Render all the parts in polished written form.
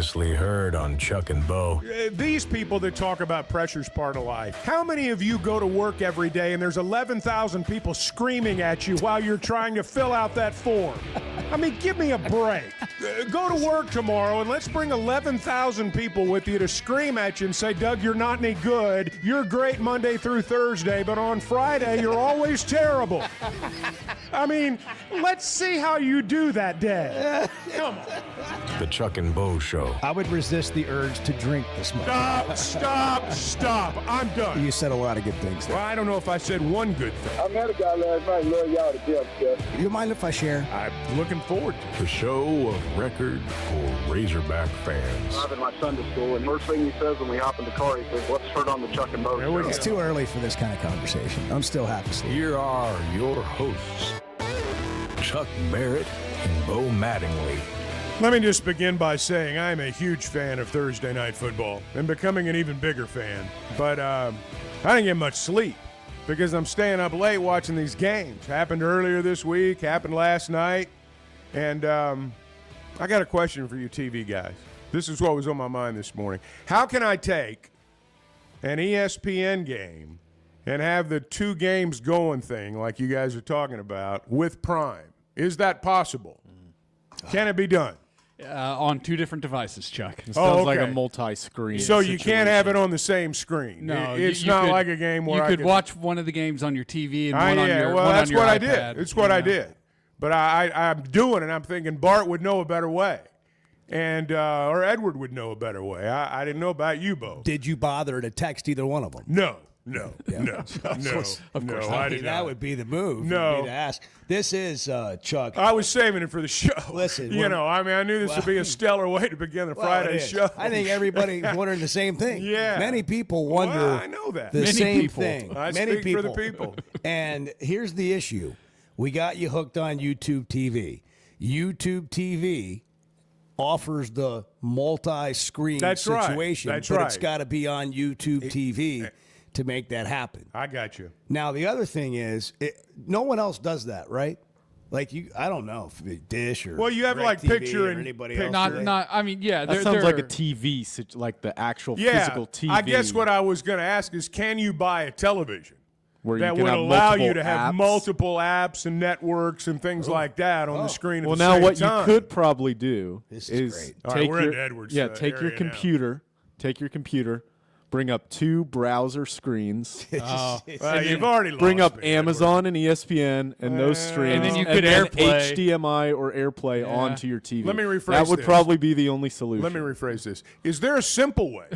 Previously heard on Chuck and Bo. These people that talk about pressure's part of life. How many of you go to work every day and there's 11,000 people screaming at you while you're trying to fill out that form? I mean, give me a break. Go to work tomorrow and let's bring 11,000 people with you to scream at you and say, Doug, you're not any good. You're great Monday through Thursday, but on Friday, you're always terrible. I mean, let's see how you do that day. Come on. The Chuck and Bo Show. I would resist the urge to drink this morning. Stop. I'm done. You said a lot of good things there. Well, I don't know if I said one good thing. I met a guy last night, love y'all to death, Jeff. You mind if I share? I'm looking forward to it. The show of record for Razorback fans. I'm in my Sunday school, and first thing he says when we hop in the car, he says, "What's heard on the Chuck and Bo Show?" It's too early for this kind of conversation. I'm still half asleep. Here are your hosts, Chuck Barrett and Bo Mattingly. Let me just begin by saying I'm a huge fan of Thursday Night Football and becoming an even bigger fan. But I didn't get much sleep because I'm staying up late watching these games. Happened earlier this week, happened last night. And I got a question for you TV guys. This is what was on my mind this morning. How can I take an ESPN game and have the two games going thing like you guys are talking about with Prime? Is that possible? Can it be done? On two different devices, Chuck. It sounds like a okay. multi-screen So you situation. can't have it on the same screen. No, It's you not could- like a game where you I could could watch one of the games on your TV and one on your well, one that's on your what I iPad, did. It's what I did. But I'm doing it. I'm thinking Bart would know a better way, and or Edward would know a better way. I didn't know about you, Bo. Did you bother to text either one of them? No. Of course I did that not. would be the move. No. Would be to ask. This is Chuck. I was saving it for the show. Listen, I knew this would be a stellar way to begin the Well, Friday it is. show. I think everybody's wondering the same thing. Yeah. Many people wonder Well, I know that. the Many same people. thing. I Many speak people. for the people. And here's the issue. We got you hooked on YouTube TV. YouTube TV offers the multi-screen That's right. situation, That's but right. it's got to be on YouTube TV to make that happen. I got you. Now, the other thing is, no one else does that, right? Like I don't know if Dish or Well, you have like DirecTV picture or and anybody picture. else. Not. I mean, yeah. That sounds like a TV, like the actual physical TV. I guess what I was going to ask is, can you buy a television where that you can would have allow you multiple to have apps? multiple apps and networks and things like that on the screen at Well, the now same what time? you could probably do This is is great. All right, take we're your in Edwards, take your area now. computer, bring up two browser screens, Well, you've already bring lost up me, Amazon and ESPN and those streams, And then you could then AirPlay. HDMI or AirPlay onto your TV. Let me rephrase That would this. probably be the only solution. Let me rephrase this. Is there a simple way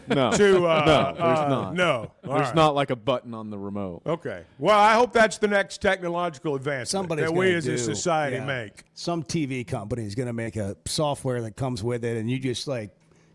no, to there's not. No. All There's right. not like a button on the remote. Okay. Well, I hope that's the next technological advancement Somebody's that we gonna as a do, society yeah. make. Some TV company is going to make a software that comes with it, and you just like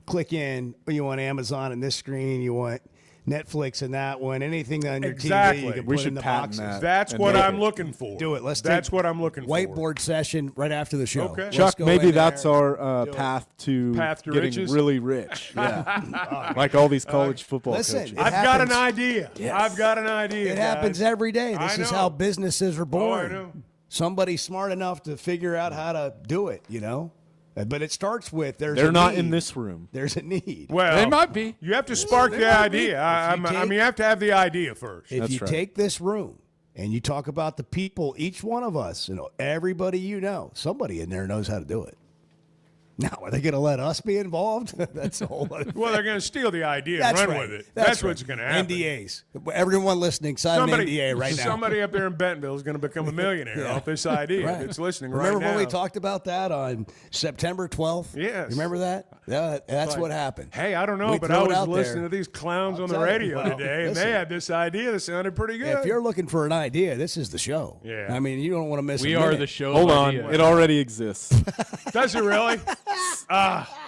click in. You want Amazon in this screen, you want Netflix in that one. Anything on your Exactly. TV, you can We put should in the patent boxes. that. That's And what make I'm it. looking for. Do it. That's what I'm looking for. Whiteboard session right after the show. Okay. Let's Chuck, go maybe in that's there. our path to Path to getting riches? really rich. Yeah, like all these college football Listen, coaches. it I've got an happens- idea. Yes. I've got an idea. It happens guys. every day. This I is know. how businesses are born. I know. Somebody's smart enough to figure out how to do it, But it starts with They're a not need. in this room. There's a need. Well, They might be. You have to spark the idea. I mean, you have to have the idea first. If That's you right. take this room and you talk about the people, each one of us, everybody somebody in there knows how to do it. Now, are they going to let us be involved? That's a whole other Well, they're going to steal the idea and That's run right. with it. That's What's right. going to happen. NDAs. Everyone listening, sign an NDA right now. Somebody up there in Bentonville is going to become a millionaire off this idea Right. that's listening Remember right now. when we talked about that on September 12th? Yes. Remember that? That's like, what happened. Hey, I don't know, We but I throw it was out listening there. to these clowns I'll on the tell you. radio Well, today, and listen. they had this idea that sounded pretty good. If you're looking for an idea, this is the show. Yeah. I mean, you don't want to miss We a are minute. the show. Hold of on, ideas. it already exists. Does it really?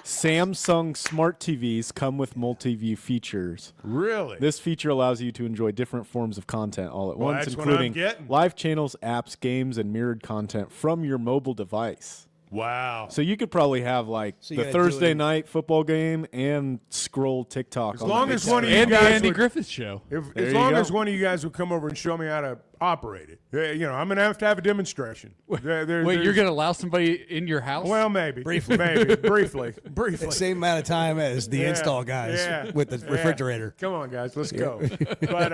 Samsung smart TVs come with multi-view features. Really? This feature allows you to enjoy different forms of content all at once, that's what I'm including getting. live channels, apps, games, and mirrored content from your mobile device. Wow. So you could probably have like So you the gotta do Thursday it- night football game and scroll TikTok. As on long the as big one of screen. you And the guys Andy would, Griffith Show. There as you long go. as one of you guys would come over and show me how to operate it. I'm going to have a demonstration. Wait, you're going to allow somebody in your house? Well, maybe. Briefly. Briefly. Same amount of time as the install guys with the refrigerator. Come on, guys. Let's go. But,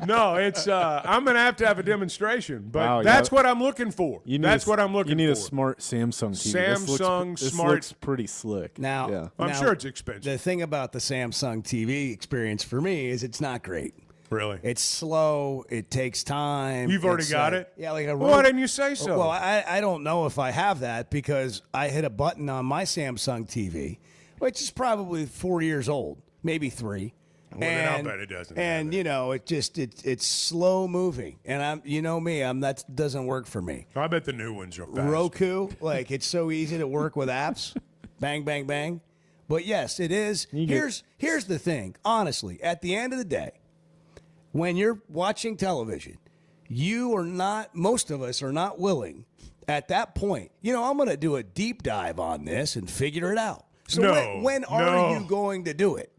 no, it's I'm going to have a demonstration. But that's what I'm looking for. That's what I'm looking for. You need a smart Samsung TV. This looks pretty slick. Now, I'm sure it's expensive. The thing about the Samsung TV experience for me is it's not great. Really? It's slow. It takes time. You've already got it? Yeah. Why didn't you say so? Well, I don't know if I have that because I hit a button on my Samsung TV, which is probably 4 years old, maybe 3. Well, then I'll bet it doesn't. And it's slow moving, and that doesn't work for me. I bet the new ones are fast. Roku, it's so easy to work with apps, bang, bang, bang. But yes, it is. Here's the thing. Honestly, at the end of the day, when you're watching television, most of us are not willing at that point. I'm going to do a deep dive on this and figure it out. So when are you going to do it?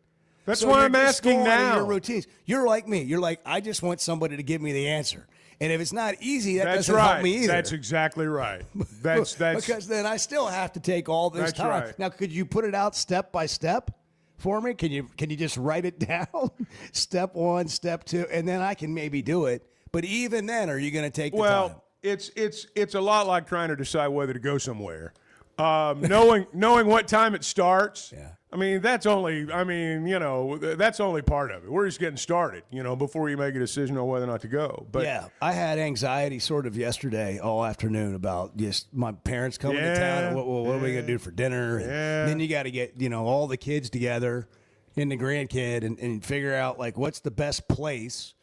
That's why I'm asking now. Your routines. You're like me. You're like, I just want somebody to give me the answer. And if it's not easy, that doesn't help me either. That's exactly right. That's because then I still have to take all this time. Right. Now, could you put it out step by step for me? Can you just write it down? Step 1, step 2, and then I can maybe do it. But even then, are you going to take the time? Well, it's a lot like trying to decide whether to go somewhere. Knowing what time it starts. Yeah. I mean, that's only part of it. We're just getting started, before you make a decision on whether or not to go. But yeah, I had anxiety sort of yesterday all afternoon about just my parents coming to town and what are we going to do for dinner? And then you got to get, all the kids together and the grandkid and figure out, what's the best place?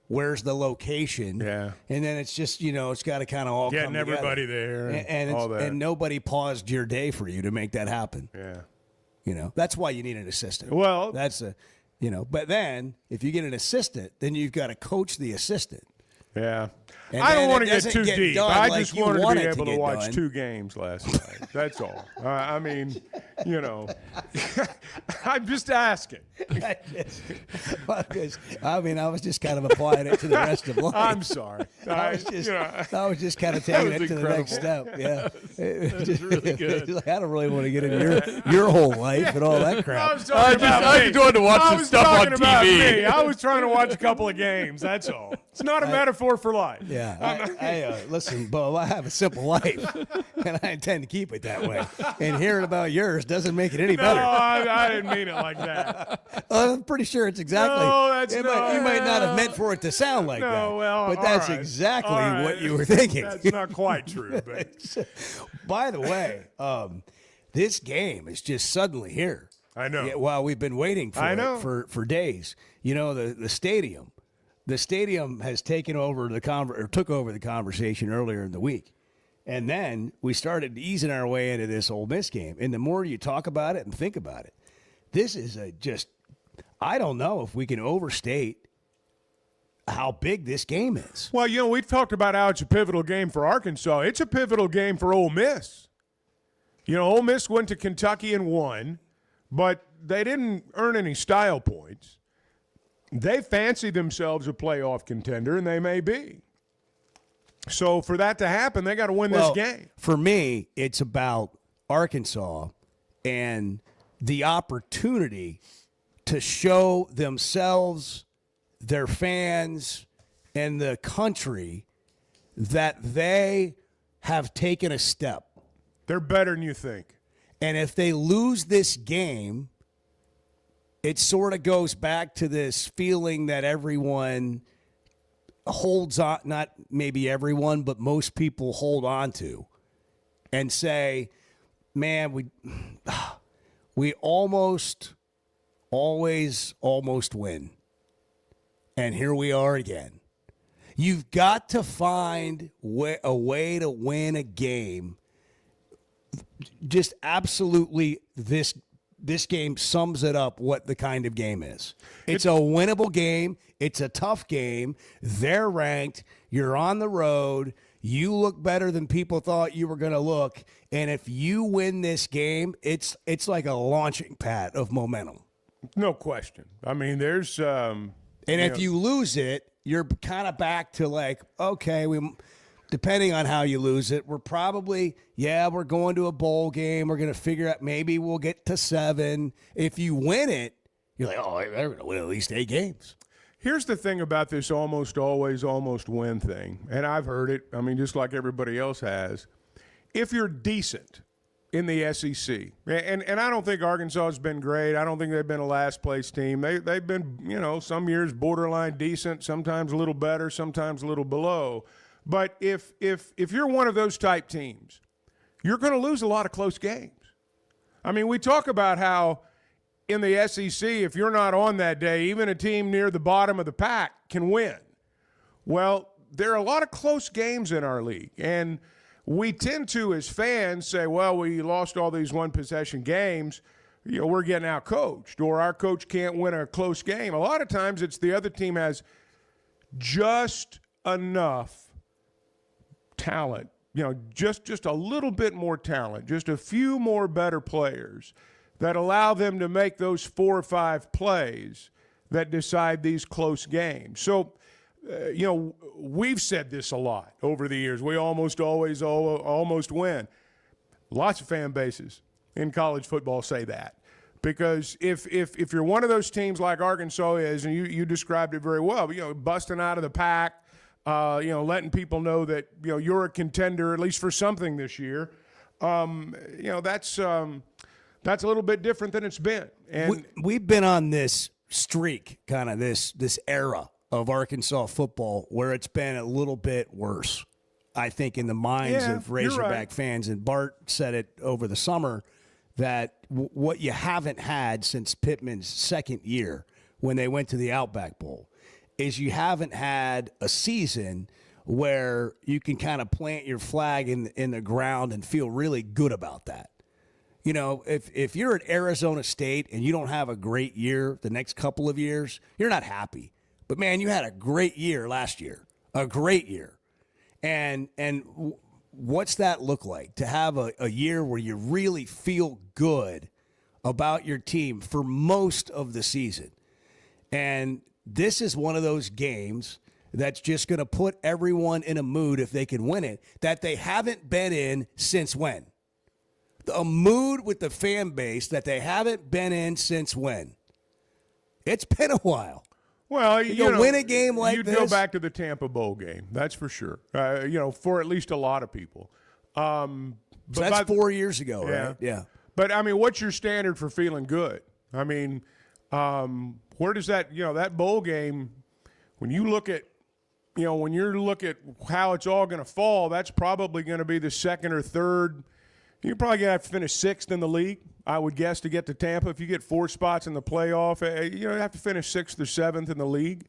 Where's the location? Yeah. And then it's just, it's got to kind of all getting come together. everybody there and all that. And nobody paused your day for you to make that happen. Yeah. That's why you need an assistant. Well, that's but then if you get an assistant, then you've got to coach the assistant. Yeah. And I don't want to get too deep. Done I like just wanted to be able to watch done. 2 games last night. That's all. I mean, I'm just asking. I was just kind of applying it to the rest of life. I'm sorry. I was just kind of taking it to the next step. Yeah. That was really good. I don't really want to get into your whole life and all that crap. I was talking about I enjoyed to watch some stuff on TV. I was trying to watch a couple of games. That's all. It's not a metaphor for life. Yeah, listen, Bo, I have a simple life, and I intend to keep it that way. And hearing about yours doesn't make it any better. No, I didn't mean it like that. I'm pretty sure it's exactly. No, you might not have meant for it to sound like that. Well, but that's exactly what you were thinking. That's not quite true. But. By the way, this game is just suddenly here. I know. Yeah, while we've been waiting for it for days. The stadium. The stadium has took over the conversation earlier in the week. And then we started easing our way into this Ole Miss game. And the more you talk about it and think about it, this is I don't know if we can overstate how big this game is. Well, we've talked about how it's a pivotal game for Arkansas. It's a pivotal game for Ole Miss. Ole Miss went to Kentucky and won, but they didn't earn any style points. They fancy themselves a playoff contender, and they may be. So for that to happen, they got to win this game. For me, it's about Arkansas and the opportunity to show themselves, their fans, and the country that they have taken a step. They're better than you think. And if they lose this game, it sort of goes back to this feeling that everyone holds on, not maybe everyone, but most people hold on to and say, man, we almost always almost win. And here we are again. You've got to find a way to win a game. Just absolutely this game sums it up what the kind of game is. It's a winnable game. It's a tough game. They're ranked. You're on the road. You look better than people thought you were going to look. And if you win this game, it's like a launching pad of momentum. No question. I mean, there's And if you lose it, you're kind of back to like, okay, depending on how you lose it, we're probably, we're going to a bowl game. We're going to figure out maybe we'll get to 7. If you win it, you're like, oh, they're going to win at least 8 games. Here's the thing about this almost always, almost win thing, and I've heard it, I mean, just like everybody else has. If you're decent in the SEC, and I don't think Arkansas has been great. I don't think they've been a last-place team. They've been, some years borderline decent, sometimes a little better, sometimes a little below. But if you're one of those type teams, you're going to lose a lot of close games. I mean, we talk about how in the SEC, if you're not on that day, even a team near the bottom of the pack can win. Well, there are a lot of close games in our league, and we tend to, as fans, say, well, we lost all these one-possession games. We're getting out-coached, or our coach can't win a close game. A lot of times it's the other team has just enough talent, just a little bit more talent, just a few more better players that allow them to make those 4 or 5 plays that decide these close games. So, we've said this a lot over the years. We almost always almost win. Lots of fan bases in college football say that. Because if you're one of those teams like Arkansas is, and you described it very well, busting out of the pack, letting people know that, you're a contender, at least for something this year, that's a little bit different than it's been. And we've been on this streak, kind of this era of Arkansas football where it's been a little bit worse, I think, in the minds of Razorback fans. And Bart said it over the summer that what you haven't had since Pittman's second year when they went to the Outback Bowl is you haven't had a season where you can kind of plant your flag in the ground and feel really good about that. If you're at Arizona State and you don't have a great year the next couple of years, you're not happy. But, man, you had a great year last year, a great year. And what's that look like, to have a year where you really feel good about your team for most of the season? And this is one of those games that's just going to put everyone in a mood, if they can win it, that they haven't been in since when? A mood with the fan base that they haven't been in since when? It's been a while. Well, you win a game like you'd this. Go back to the Tampa Bowl game, that's for sure. For at least a lot of people. So that's 4 years ago, right? Yeah. But I mean, what's your standard for feeling good? I mean, where does that that bowl game? When you look at when you look at how it's all going to fall, that's probably going to be the second or third. You're probably going to have to finish 6th in the league, I would guess, to get to Tampa. If you get 4 spots in the playoff, you have to finish 6th or 7th in the league.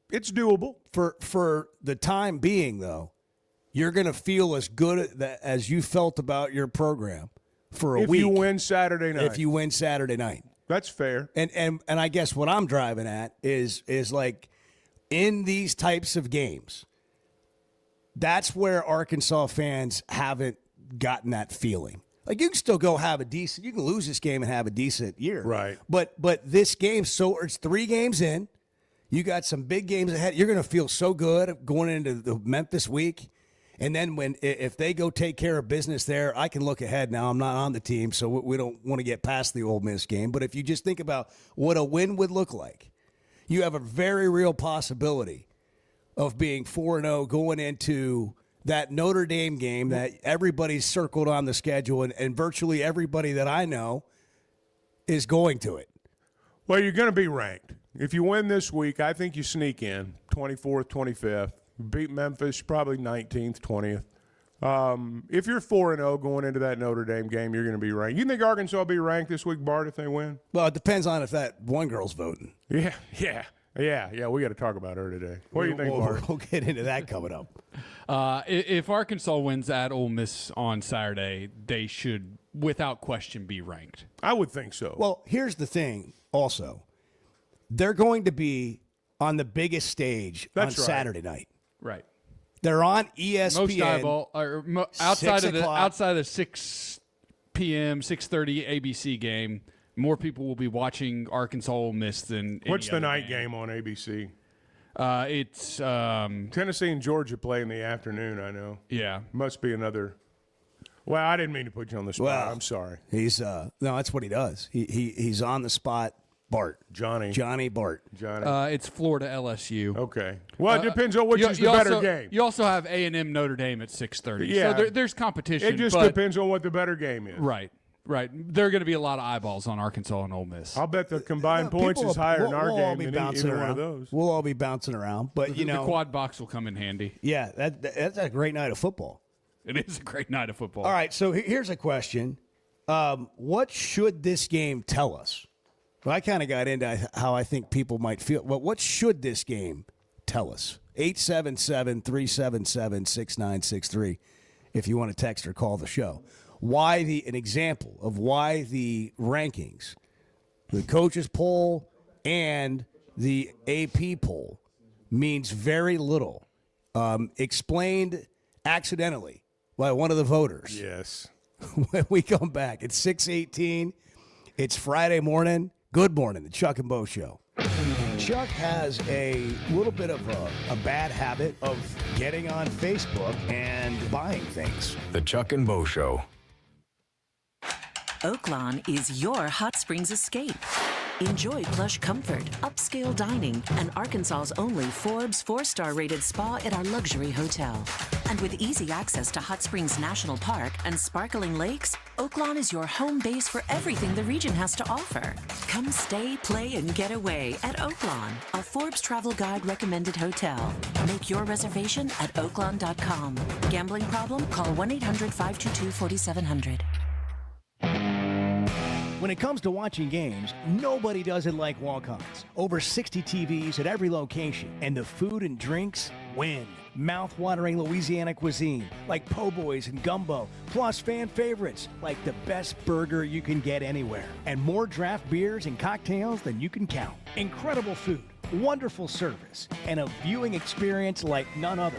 It's doable. For the time being, though, you're going to feel as good as you felt about your program for a week. If you win Saturday night. If you win Saturday night. That's fair. And I guess what I'm driving at is like in these types of games, that's where Arkansas fans haven't gotten that feeling. Like, you can still go have a decent – you can lose this game and have a decent year. Right. But this game, so it's 3 games in. You got some big games ahead. You're going to feel so good going into the Memphis week. And then if they go take care of business there, I can look ahead now. I'm not on the team, so we don't want to get past the Ole Miss game. But if you just think about what a win would look like, you have a very real possibility of being 4-0 going into that Notre Dame game that everybody's circled on the schedule, and virtually everybody that I know is going to it. Well, you're going to be ranked. If you win this week, I think you sneak in 24th, 25th. Beat Memphis, probably 19th, 20th. If you're 4-0 going into that Notre Dame game, you're going to be ranked. You think Arkansas will be ranked this week, Bart, if they win? Well, it depends on if that one girl's voting. Yeah. We got to talk about her today. What do you think, Bart? We'll get into that coming up. If Arkansas wins at Ole Miss on Saturday, they should, without question, be ranked. I would think so. Well, here's the thing also. They're going to be on the biggest stage on Saturday night. Right. They're on ESPN. Most eyeball, outside of the 6 p.m., 6:30 ABC game, More people will be watching Arkansas Ole Miss than What's any the other night game on ABC? It's Tennessee and Georgia play in the afternoon, I know. yeah. Must be another. Well, I didn't mean to put you on the spot. Well, I'm sorry. He's no, that's what he does. He's on the spot. Bart. Johnny Bart. It's Florida LSU. Okay. Well, it depends on which is the better game. You also have A&M Notre Dame at 6:30. Yeah. So there's competition. It just depends on what the better game is. Right. There are going to be a lot of eyeballs on Arkansas and Ole Miss. I'll bet the combined points is higher in our game than either one of those. We'll all be bouncing around, but the quad box will come in handy. Yeah, that's a great night of football. It is a great night of football. All right, so here's a question: what should this game tell us? Well, I kind of got into how I think people might feel. Well, what should this game tell us? 877-377-6963 if you want to text or call the show. An example of why the rankings, the coaches poll and the AP poll means very little. Explained accidentally by one of the voters. Yes. When we come back, it's 6:18. It's Friday morning. Good morning, the Chuck and Bo Show. Chuck has a little bit of a bad habit of getting on Facebook and buying things. The Chuck and Bo Show. Oaklan is your hot springs escape. Enjoy plush comfort, upscale dining, and Arkansas's only Forbes 4-star rated spa at our luxury hotel. And with easy access to Hot Springs National Park and sparkling lakes, Oaklan is your home base for everything the region has to offer. Come stay, play, and get away at Oaklan, a Forbes Travel Guide recommended hotel. Make your reservation at oaklan.com. Gambling problem? Call 1-800-522-4700. When it comes to watching games, nobody does it like walk-ons. Over 60 TVs at every location, and the food and drinks win. Mouth-watering Louisiana cuisine like po' boys and gumbo, plus fan favorites like the best burger you can get anywhere, and more draft beers and cocktails than you can count. Incredible food, wonderful service, and a viewing experience like none other.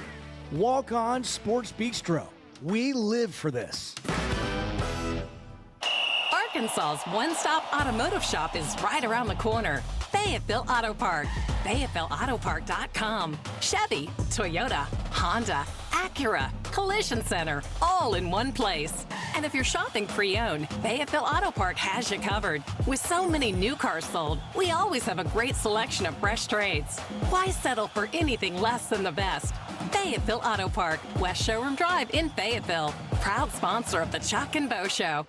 Walk-On Sports Bistro. We live for this. Arkansas's one-stop automotive shop is right around the corner. Fayetteville Auto Park. FayettevilleAutoPark.com. Chevy, Toyota, Honda, Acura, Collision Center, all in one place. And if you're shopping pre-owned, Fayetteville Auto Park has you covered. With so many new cars sold, we always have a great selection of fresh trades. Why settle for anything less than the best? Fayetteville Auto Park, West Showroom Drive in Fayetteville. Proud sponsor of the Chuck and Bo Show.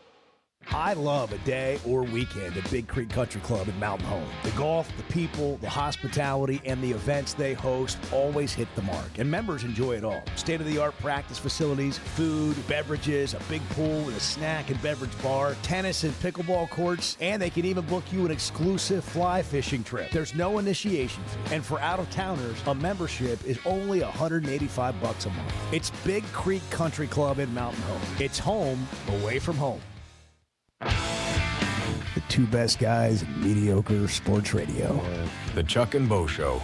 I love a day or weekend at Big Creek Country Club in Mountain Home. The golf, the people, the hospitality, and the events they host always hit the mark, and members enjoy it all. State-of-the-art practice facilities, food, beverages, a big pool with a snack and beverage bar, tennis and pickleball courts, and they can even book you an exclusive fly fishing trip. There's no initiation fee, and for out-of-towners, a membership is only $185 a month. It's Big Creek Country Club in Mountain Home. It's home away from home. The two best guys in mediocre sports radio. The Chuck and Bo Show.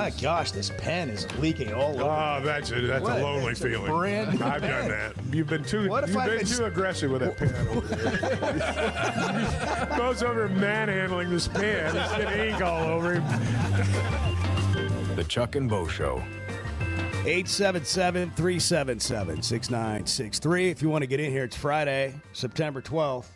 My gosh, this pen is leaking all over. Oh, that's a lonely It's a feeling. brand new I've done pen. that. You've been too aggressive with that pen over there. Goes over manhandling this pen. It's got ink all over him. The Chuck and Bo Show. 877-377-6963. If you want to get in here, it's Friday, September 12th.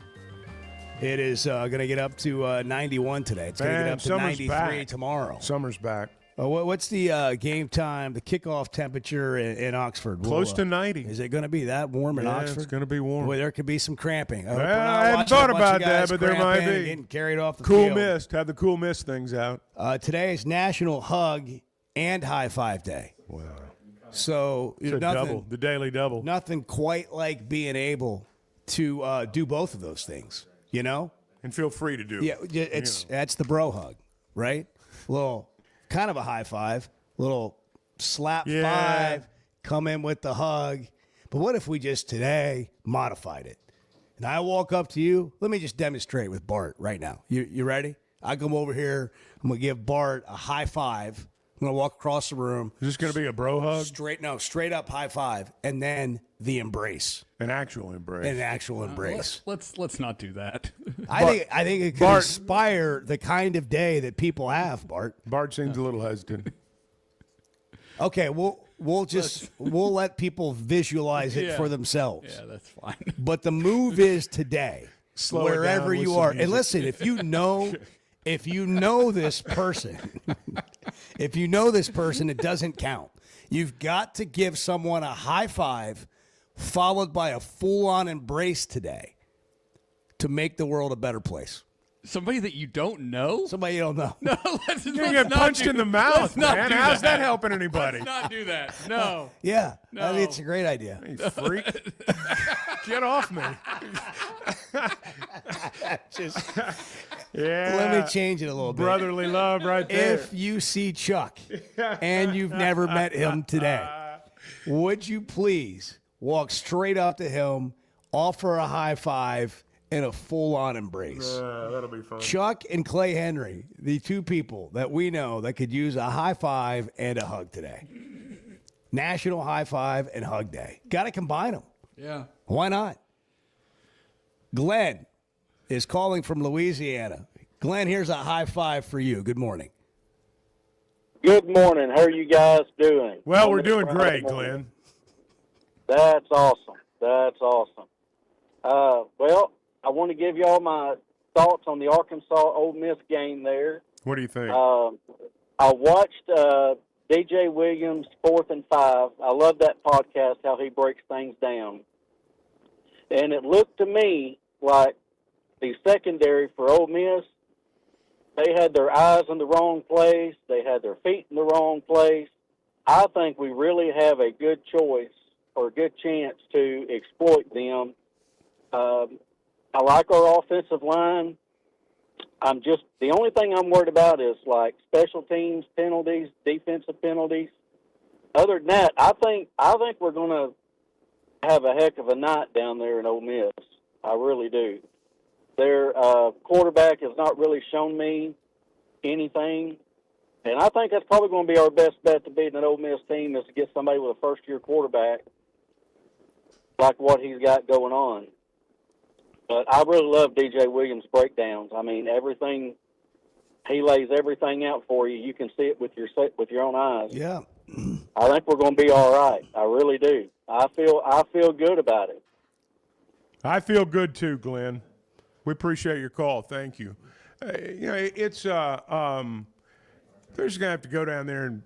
It is going to get up to 91 today. It's going to get up to 93 tomorrow. Summer's back. What's the game time, the kickoff temperature in Oxford? Close to 90. Is it going to be that warm in Oxford? It's going to be warm. Boy, there could be some cramping. I hadn't thought about that, but there might be. Getting carried off the Cool field. Mist. Have the Cool Mist things out. Today is National Hug and High Five Day. Wow. So It's a double, the daily double. Nothing quite like being able to do both of those things, you know? And feel free to do it. Yeah, that's the bro hug, right? Little kind of a high five, little slap five, come in with the hug. But what if we just today modified it? And I walk up to you. Let me just demonstrate with Bart right now. You ready? I come over here. I'm going to give Bart a high five. I'm going to walk across the room. Is this going to be a bro hug? Straight up high five, and then the embrace. An actual embrace. An actual embrace. Let's not do that. I think it could inspire the kind of day that people have, Bart. Bart seems a little hesitant. Okay, we'll let people visualize it for themselves. Yeah, that's fine. But the move is today, Slow it wherever down with you some are. music. And listen, if you know this person, it doesn't count. You've got to give someone a high five followed by a full-on embrace today to make the world a better place. Somebody that you don't know? Somebody you don't know. No, let's You're going to get punched in the mouth, man. How's that helping anybody? Let's not do that. No. Yeah, No. I mean, it's a great idea. You freak. Get off me. Let me change it a little bit. Brotherly love right there. If you see Chuck and you've never met him today, would you please walk straight up to him, offer a high five, and a full-on embrace? That'll be fun. Chuck and Clay Henry, the two people that we know that could use a high five and a hug today. National High Five and Hug Day. Got to combine them. Yeah. Why not? Glenn is calling from Louisiana. Glenn, here's a high five for you. Good morning. Good morning. How are you guys doing? Well, we're doing great, Glenn. That's awesome. That's awesome. Well, I want to give y'all my thoughts on the Arkansas Ole Miss game there. What do you think? I watched DJ Williams' 4th and 5. I love that podcast, how he breaks things down. And it looked to me like the secondary for Ole Miss, they had their eyes in the wrong place. They had their feet in the wrong place. I think we really have a good choice or a good chance to exploit them. I like our offensive line. The only thing I'm worried about is like special teams penalties, defensive penalties. Other than that, I think we're going to have a heck of a night down there in Ole Miss. I really do. Their quarterback has not really shown me anything, and I think that's probably going to be our best bet to beat an Ole Miss team is to get somebody with a first-year quarterback like what he's got going on. But I really love DJ Williams' breakdowns. I mean, he lays everything out for you. You can see it with your own eyes. Yeah. I think we're going to be all right. I really do. I feel good about it. I feel good too, Glenn. We appreciate your call. Thank you. It's they're just gonna have to go down there and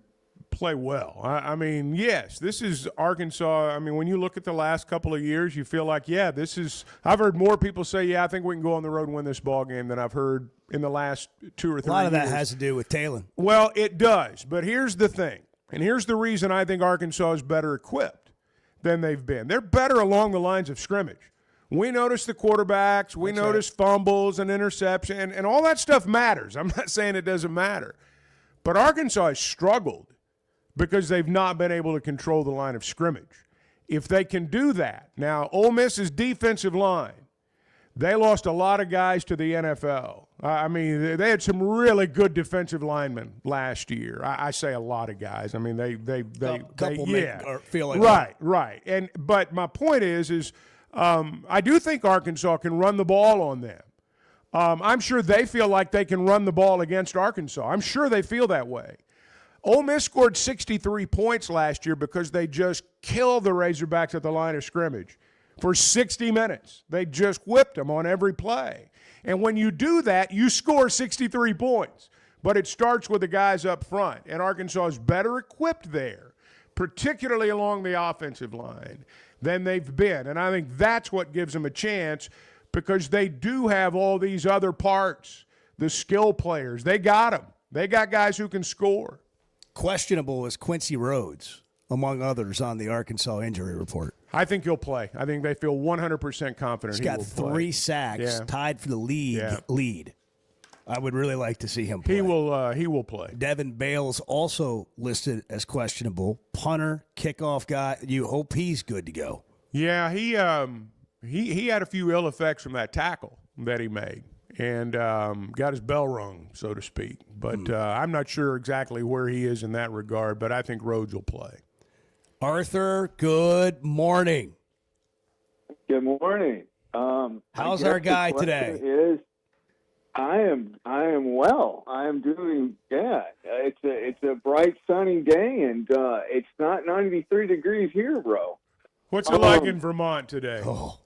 play well. I mean, yes, this is Arkansas. I mean, when you look at the last couple of years, you feel like, yeah, this is. I've heard more people say, yeah, I think we can go on the road and win this ball game than I've heard in the last 2 or 3 years. A lot of that has to do with Talon. Well, it does. But here's the thing, and here's the reason I think Arkansas is better equipped than they've been. They're better along the lines of scrimmage. We notice the quarterbacks. We notice fumbles and interception, and all that stuff matters. I'm not saying it doesn't matter. But Arkansas has struggled because they've not been able to control the line of scrimmage. If they can do that, now Ole Miss's defensive line, They lost a lot of guys to the NFL. I mean, they had some really good defensive linemen last year. I say a lot of guys. I mean, they feel like right. But my point is I do think Arkansas can run the ball on them. I'm sure they feel like they can run the ball against Arkansas. I'm sure they feel that way. Ole Miss scored 63 points last year because they just killed the Razorbacks at the line of scrimmage. For 60 minutes. They just whipped them on every play. And when you do that, you score 63 points. But it starts with the guys up front. And Arkansas is better equipped there, particularly along the offensive line, than they've been. And I think that's what gives them a chance because they do have all these other parts, the skill players. They got them. They got guys who can score. Questionable is Quincy Rhodes, among others, on the Arkansas injury report. I think he'll play. I think they feel 100% confident he will play. He's got 3 sacks, tied for the lead. I would really like to see him play. He will play. Devin Bales also listed as questionable. Punter, kickoff guy. You hope he's good to go. Yeah, he had a few ill effects from that tackle that he made and got his bell rung, so to speak. But I'm not sure exactly where he is in that regard, but I think Rhodes will play. Arthur, good morning. Good morning. How's our guy today? I am well. I am doing It's a bright sunny day and it's not 93 degrees here, bro. What's it like in Vermont today?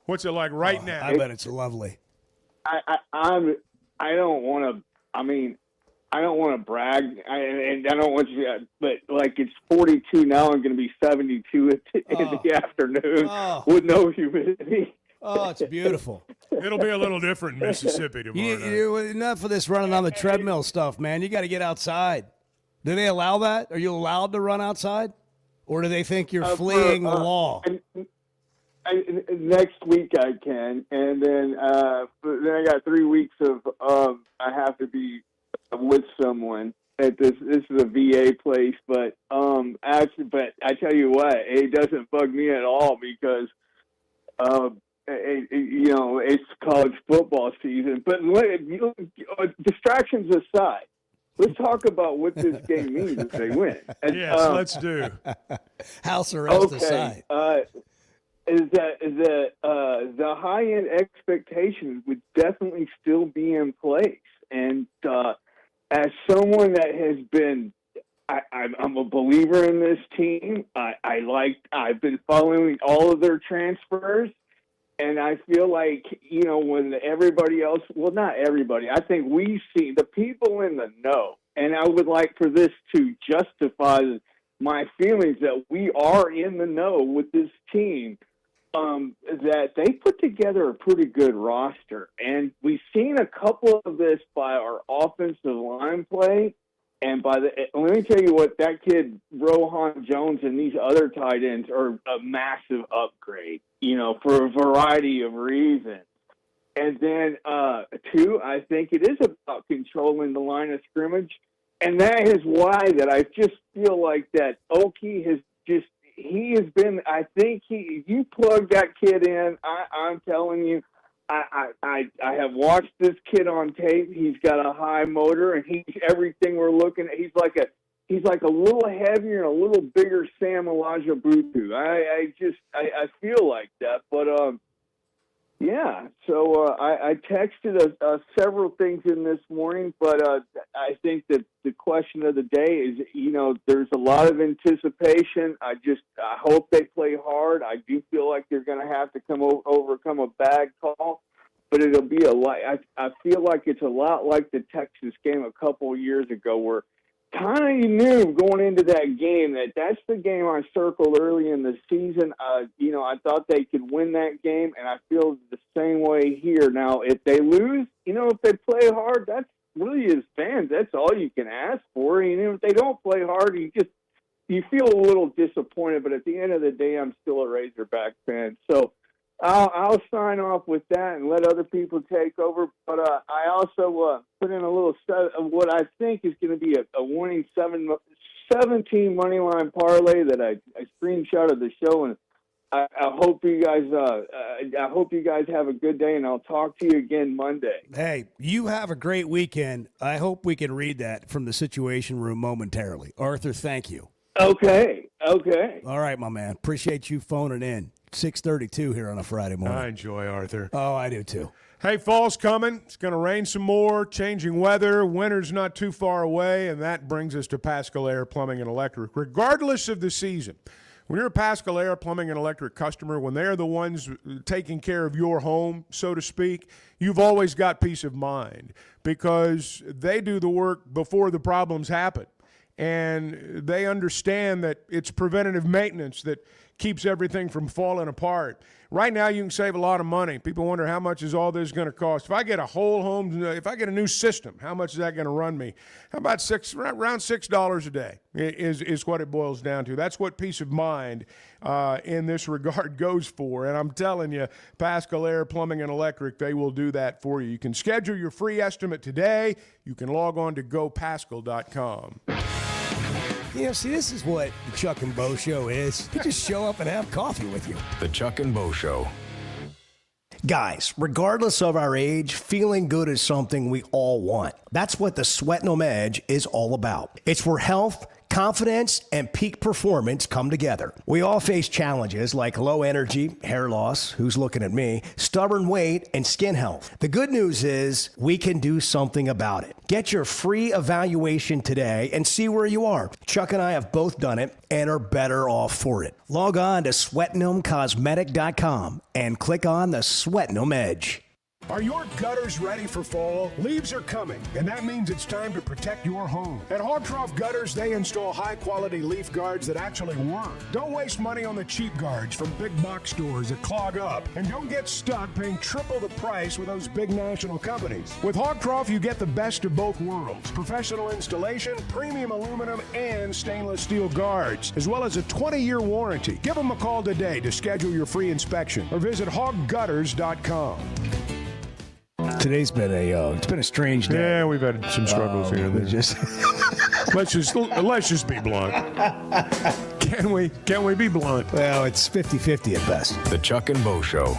What's it like right now? I bet it's lovely. I don't want to brag, and I don't want you, but like it's 42 now. I'm going to be 72 in the afternoon with no humidity. Oh, it's beautiful. It'll be a little different in Mississippi tomorrow night. Enough of this running on the treadmill stuff, man. You got to get outside. Do they allow that? Are you allowed to run outside? Or do they think you're fleeing the law? Next week I can, and then I got 3 weeks of I have to be with someone at this. This is a VA place, but I tell you what, it doesn't bug me at all because it's college football season. But distractions aside, let's talk about what this game means if they win. Yes, let's do. House arrest aside. Is that the high-end expectations would definitely still be in place. And as someone that has been, I'm a believer in this team. I've been following all of their transfers, and I feel like, when everybody else, well, not everybody, I think we see the people in the know, and I would like for this to justify my feelings that we are in the know with this team. That they put together a pretty good roster. And we've seen a couple of this by our offensive line play. And let me tell you what, that kid, Rohan Jones, and these other tight ends are a massive upgrade, for a variety of reasons. And then, 2, I think it is about controlling the line of scrimmage. And that is why that I just feel like that Okie has just, he has been, I think you plug that kid in, I'm telling you, I have watched this kid on tape. He's got a high motor, and he's everything we're looking at. He's like a little heavier and a little bigger Sam Elijah Butu. I feel like that, but yeah. So I texted several things in this morning, but I think that the question of the day is, there's a lot of anticipation. I hope they play hard. I do feel like they're going to have to overcome a bad call, but it'll be I feel like it's a lot like the Texas game a couple of years ago, where kind of knew going into that game that's the game I circled early in the season. I thought they could win that game, and I feel the same way here. Now, if they lose, if they play hard, that's really, as fans, that's all you can ask for. If they don't play hard, you feel a little disappointed. But at the end of the day, I'm still a Razorback fan. So I'll sign off with that and let other people take over. But I also put in a little set of what I think is going to be a winning 17 money line parlay that I screenshotted the show and I hope you guys have a good day, and I'll talk to you again Monday. Hey, you have a great weekend. I hope we can read that from the Situation Room momentarily. Arthur, thank you. Okay. All right, my man. Appreciate you phoning in. 6:32 here on a Friday morning. I enjoy Arthur. Oh, I do too. Hey, fall's coming. It's going to rain some more, changing weather. Winter's not too far away, and that brings us to Pascal Air Plumbing and Electric. Regardless of the season, when you're a Pascal Air Plumbing and Electric customer, when they're the ones taking care of your home, so to speak, you've always got peace of mind because they do the work before the problems happen. And they understand that it's preventative maintenance that keeps everything from falling apart. Right now, you can save a lot of money. People wonder how much is all this going to cost. If I get a whole home, if I get a new system, how much is that going to run me? How about around $6 a day is what it boils down to. That's what peace of mind in this regard goes for. And I'm telling you, Pascal Air Plumbing and Electric, they will do that for you. You can schedule your free estimate today. You can log on to gopascal.com. See, this is what the Chuck and Bo Show is. You just show up and have coffee with you. The Chuck and Bo Show. Guys, regardless of our age, feeling good is something we all want. That's what the Sweatnum Edge is all about. It's where health, confidence, and peak performance come together. We all face challenges like low energy, hair loss, who's looking at me, stubborn weight, and skin health. The good news is we can do something about it. Get your free evaluation today and see where you are. Chuck and I have both done it and are better off for it. Log on to SweatnumCosmetic.com and click on the Sweatnum Edge. Are your gutters ready for fall? Leaves are coming, and that means it's time to protect your home. At Hogtroff Gutters, they install high-quality leaf guards that actually work. Don't waste money on the cheap guards from big box stores that clog up, and don't get stuck paying triple the price with those big national companies. With Hogtroff, you get the best of both worlds. Professional installation, premium aluminum, and stainless steel guards, as well as a 20-year warranty. Give them a call today to schedule your free inspection, or visit hoggutters.com. Today's been a strange day. Yeah, we've had some struggles here. Let's just be blunt. Can we be blunt? Well, it's 50-50 at best. The Chuck and Bo Show.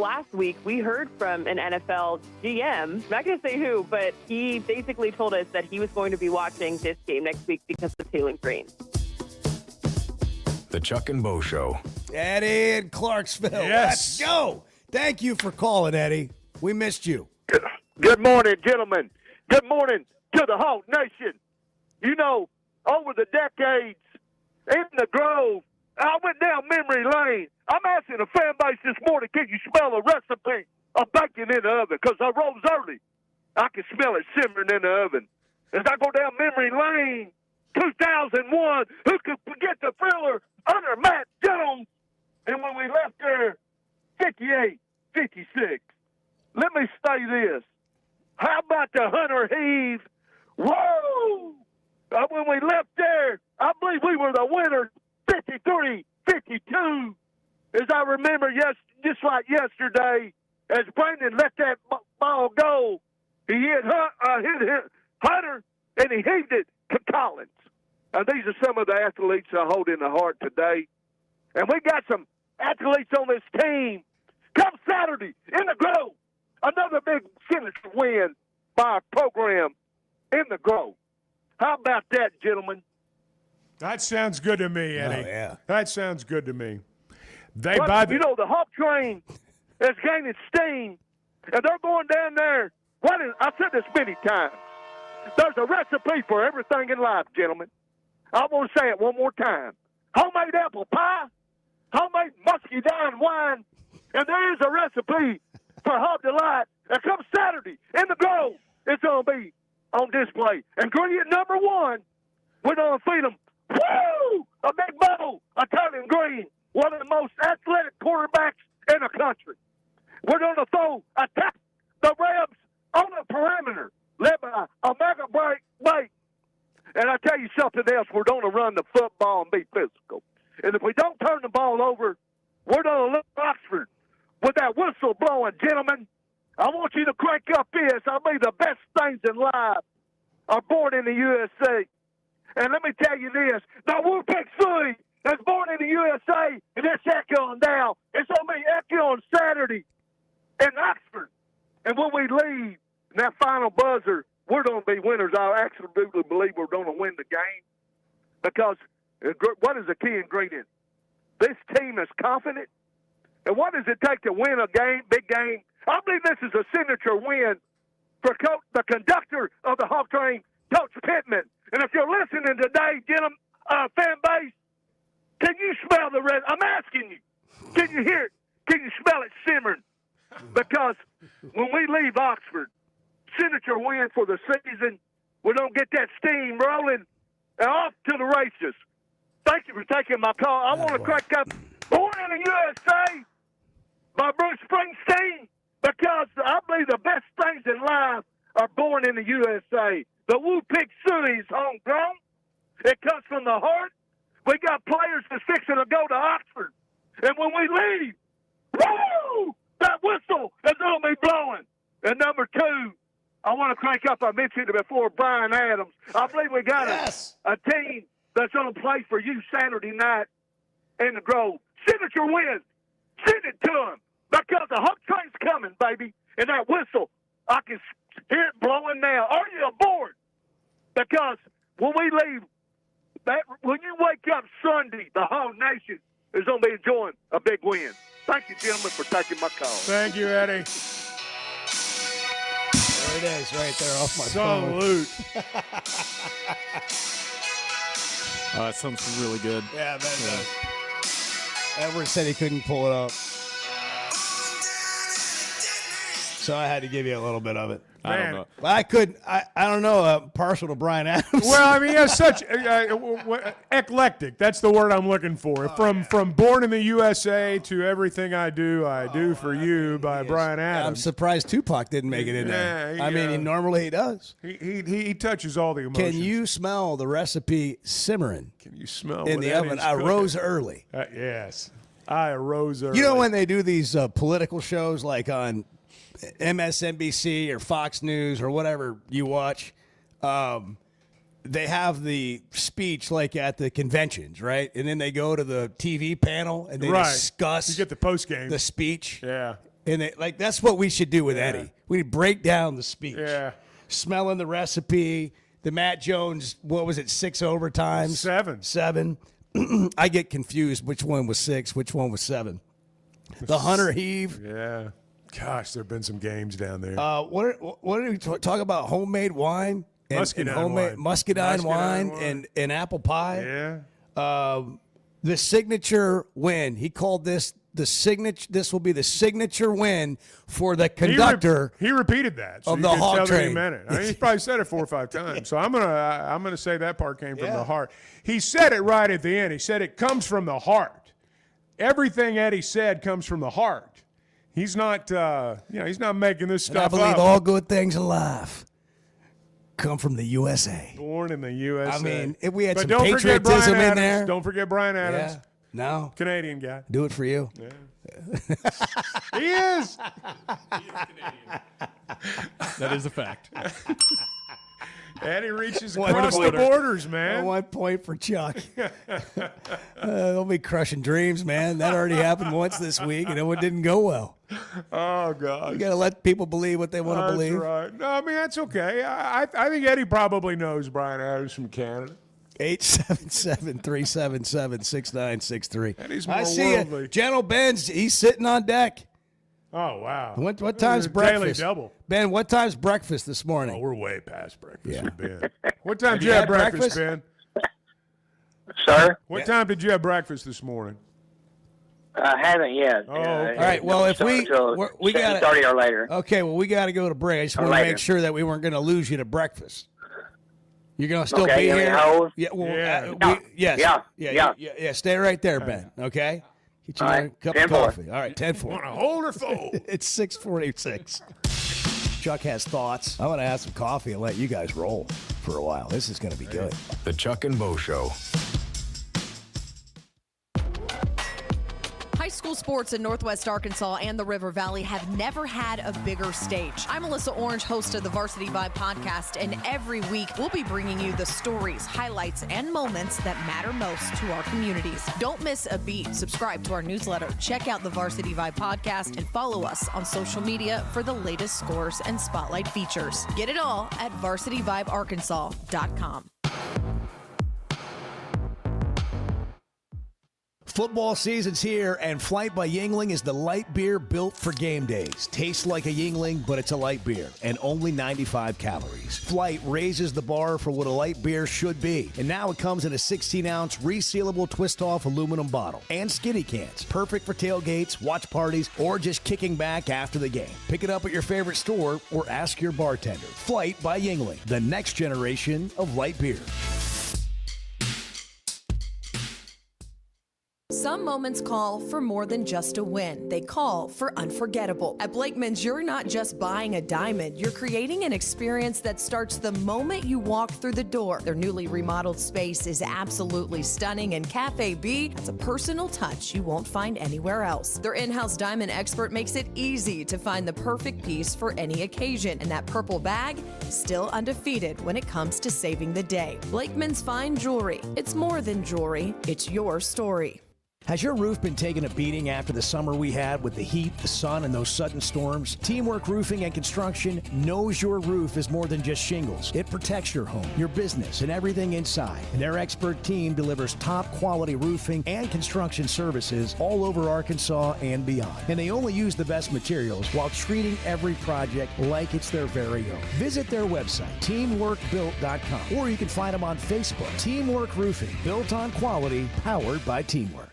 last week, we heard from an NFL GM. I'm not going to say who, but he basically told us that he was going to be watching this game next week because of Taylor Green. The Chuck and Bo Show. Eddie in Clarksville. Yes. Let's go. Thank you for calling, Eddie. We missed you. Good morning, gentlemen. Good morning to the whole nation. You know, over the decades in the Grove, I went down memory lane. I'm asking the fan base this morning, can you smell a recipe of bacon in the oven? Because I rose early. I can smell it simmering in the oven. As I go down memory lane, 2001, who could forget the thriller under Matt Jones? And when we left there, 58, 56. Let me say this. How about the Hunter Heave? Whoa! When we left there, I believe we were the winners, 53, 52. As I remember, just like yesterday, as Brandon let that ball go, he hit Hunter, and he heaved it to Collins. And these are some of the athletes I hold in the heart today. And we got some athletes on this team. Come Saturday in the Grove, another big signature win by our program in the Grove. How about that, gentlemen? That sounds good to me, Eddie. Oh, yeah. That sounds good to me. The Hawk train is gaining steam, and they're going down there. I said this many times. There's a recipe for everything in life, gentlemen. I want to say it one more time. Homemade apple pie, homemade muscadine wine, and there is a recipe for Hog Delight. And come Saturday in the Grove, it's going to be on display. Ingredient number one, we're going to feed them, a big bowl of Taylor Green, one of the most athletic quarterbacks in the country. We're going to attack the Rebs on the perimeter, led by a mega break. And I tell you something else, we're going to run the football and be physical. And if we don't turn the ball over, we're going to look Oxford with that whistle blowing. Gentlemen, I want you to crank up this. I believe the best things in life are born in the USA. And let me tell you this, the Wu-Pig Suey is born in the USA, and it's echoing down. It's going to be echoing Saturday in Oxford. And when we leave, in that final buzzer, we're going to be winners. I absolutely believe we're going to win the game. Because what is the key ingredient? This team is confident. And what does it take to win a game, big game? I believe this is a signature win for the conductor of the Hawk Train, Coach Pittman. And if you're listening today, gentlemen, fan base, can you smell the red? I'm asking you. Can you hear it? Can you smell it simmering? Because when we leave Oxford, signature win for the season, we're going to get that steam rolling and off to the races. Thank you for taking my call. I want to crack up Born in the USA by Bruce Springsteen, because I believe the best things in life are born in the USA. The Wu-Pig Suey is homegrown. It comes from the heart. We got players that's fixing to go to Oxford. And when we leave, woo, that whistle is going to be blowing. And number two, I want to crank up, I mentioned it before, Brian Adams. I believe we got a team that's going to play for you Saturday night in the Grove. Signature win. Send it to them. Because the Hawk Train's coming, baby. And that whistle, I can hear it blowing now. Are you aboard? Because when we leave, when you wake up Sunday, the whole nation is going to be enjoying a big win. Thank you, gentlemen, for taking my call. Thank you, Eddie. There it is, right there off my Salute. That sounds really good. Yeah, that does. Edward said he couldn't pull it up. So I had to give you a little bit of it. I don't know. Well, I couldn't. I don't know. Partial to Brian Adams. Well, I mean, he has such eclectic. That's the word I'm looking for. From Born in the USA to Everything I Do for You by Brian Adams. I'm surprised Tupac didn't make it in there. I mean, normally he does. He touches all the emotions. Can you smell the recipe simmering? Can you smell in the oven? I rose early. Yes, I arose early. You know when they do these political shows like on MSNBC or Fox News or whatever you watch, they have the speech like at the conventions, right? And then they go to the TV panel and they discuss you get the post game, the speech. Yeah. And that's what we should do with Eddie. We need to break down the speech. Yeah. Smelling the recipe. The Matt Jones, what was it, 6 overtimes? 7. I get confused which one was 6, which one was 7. The Hunter Heave. Yeah. Gosh, there have been some games down there. What did we talk about? Homemade wine? Muscadine wine and apple pie? Yeah. The signature win. He called this the signature. This will be the signature win for the conductor. He repeated that of the Hog Train. He meant it. I mean, he's probably said it 4 or 5 times. So I'm gonna say that part came from the heart. He said it right at the end. He said it comes from the heart. Everything Eddie said comes from the heart. He's not, he's not making this stuff up. I believe all good things in life come from the USA. Born in the USA. I mean, if we had some don't patriotism in there. Don't forget Brian Adams. Yeah. No. Canadian guy. Do it for you. Yeah. He is. That is a fact. And he reaches across the borders, man. 1 point for Chuck. They'll be crushing dreams, man. That already happened once this week, and it didn't go well. Oh, God. You got to let people believe what they want to believe. That's right. No, I mean, that's okay. I think Eddie probably knows Brian Adams from Canada. 877-377-6963. Eddie's more I see worldly. it. General Ben's, he's sitting on deck. Oh, wow. What time's breakfast? Daily double. Ben, what time's breakfast this morning? Oh, we're way past breakfast. Yeah. Ben. What time did you have breakfast, Ben? Sir? What time did you have breakfast this morning? I haven't yet. Oh, okay. All right. Well, if we got 7:30 or later. Okay. Well, we got to go to break. I just want to make sure that we weren't going to lose you to breakfast. You're going to still be here. Yeah. Well, yes. Yeah. Stay right there, Ben. Okay. Get you a cup of coffee. All right. 10-4. Want to hold or fold? It's 6:46. Chuck has thoughts. I want to have some coffee and let you guys roll for a while. This is going to be good. The Chuck and Bo Show. High school sports in Northwest Arkansas and the River Valley have never had a bigger stage. I'm Melissa Orange, host of the Varsity Vibe podcast, and every week we'll be bringing you the stories, highlights, and moments that matter most to our communities. Don't miss a beat. Subscribe to our newsletter, check out the Varsity Vibe podcast, and follow us on social media for the latest scores and spotlight features. Get it all at varsityvibearkansas.com. Football season's here, and Flight by Yuengling is the light beer built for game days. Tastes like a Yuengling, but it's a light beer, and only 95 calories. Flight raises the bar for what a light beer should be, and now it comes in a 16-ounce resealable twist-off aluminum bottle and skinny cans. Perfect for tailgates, watch parties, or just kicking back after the game. Pick it up at your favorite store or ask your bartender. Flight by Yuengling, the next generation of light beer. Some moments call for more than just a win. They call for unforgettable. At Blakeman's, you're not just buying a diamond. You're creating an experience that starts the moment you walk through the door. Their newly remodeled space is absolutely stunning, and Cafe B has a personal touch you won't find anywhere else. Their in-house diamond expert makes it easy to find the perfect piece for any occasion, and that purple bag is still undefeated when it comes to saving the day. Blakeman's Fine Jewelry. It's more than jewelry. It's your story. Has your roof been taking a beating after the summer we had with the heat, the sun, and those sudden storms? Teamwork Roofing and Construction knows your roof is more than just shingles. It protects your home, your business, and everything inside. And their expert team delivers top-quality roofing and construction services all over Arkansas and beyond. And they only use the best materials while treating every project like it's their very own. Visit their website, teamworkbuilt.com, or you can find them on Facebook. Teamwork Roofing, built on quality, powered by teamwork.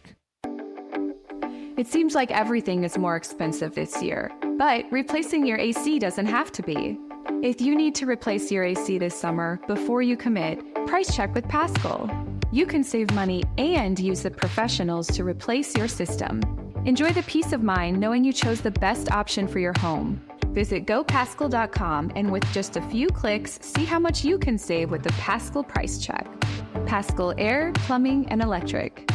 It seems like everything is more expensive this year, but replacing your AC doesn't have to be. If you need to replace your AC this summer, before you commit, price check with Paschal. You can save money and use the professionals to replace your system. Enjoy the peace of mind knowing you chose the best option for your home. Visit GoPaschal.com and with just a few clicks, see how much you can save with the Paschal Price Check. Paschal Air, Plumbing, and Electric.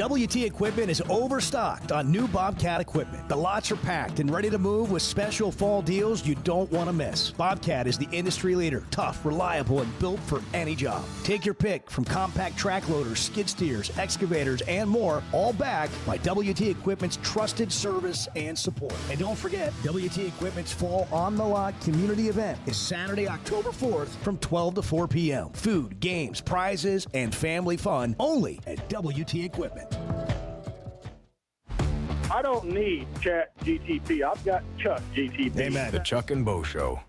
WT Equipment is overstocked on new Bobcat equipment. The lots are packed and ready to move with special fall deals you don't want to miss. Bobcat is the industry leader, tough, reliable, and built for any job. Take your pick from compact track loaders, skid steers, excavators, and more, all backed by WT Equipment's trusted service and support. And don't forget, WT Equipment's Fall on the Lot community event is Saturday, October 4th from 12 to 4 p.m. Food, games, prizes, and family fun only at WT Equipment. I don't need Chat GTP. I've got Chuck GTP. Amen. The Chuck and Bo Show.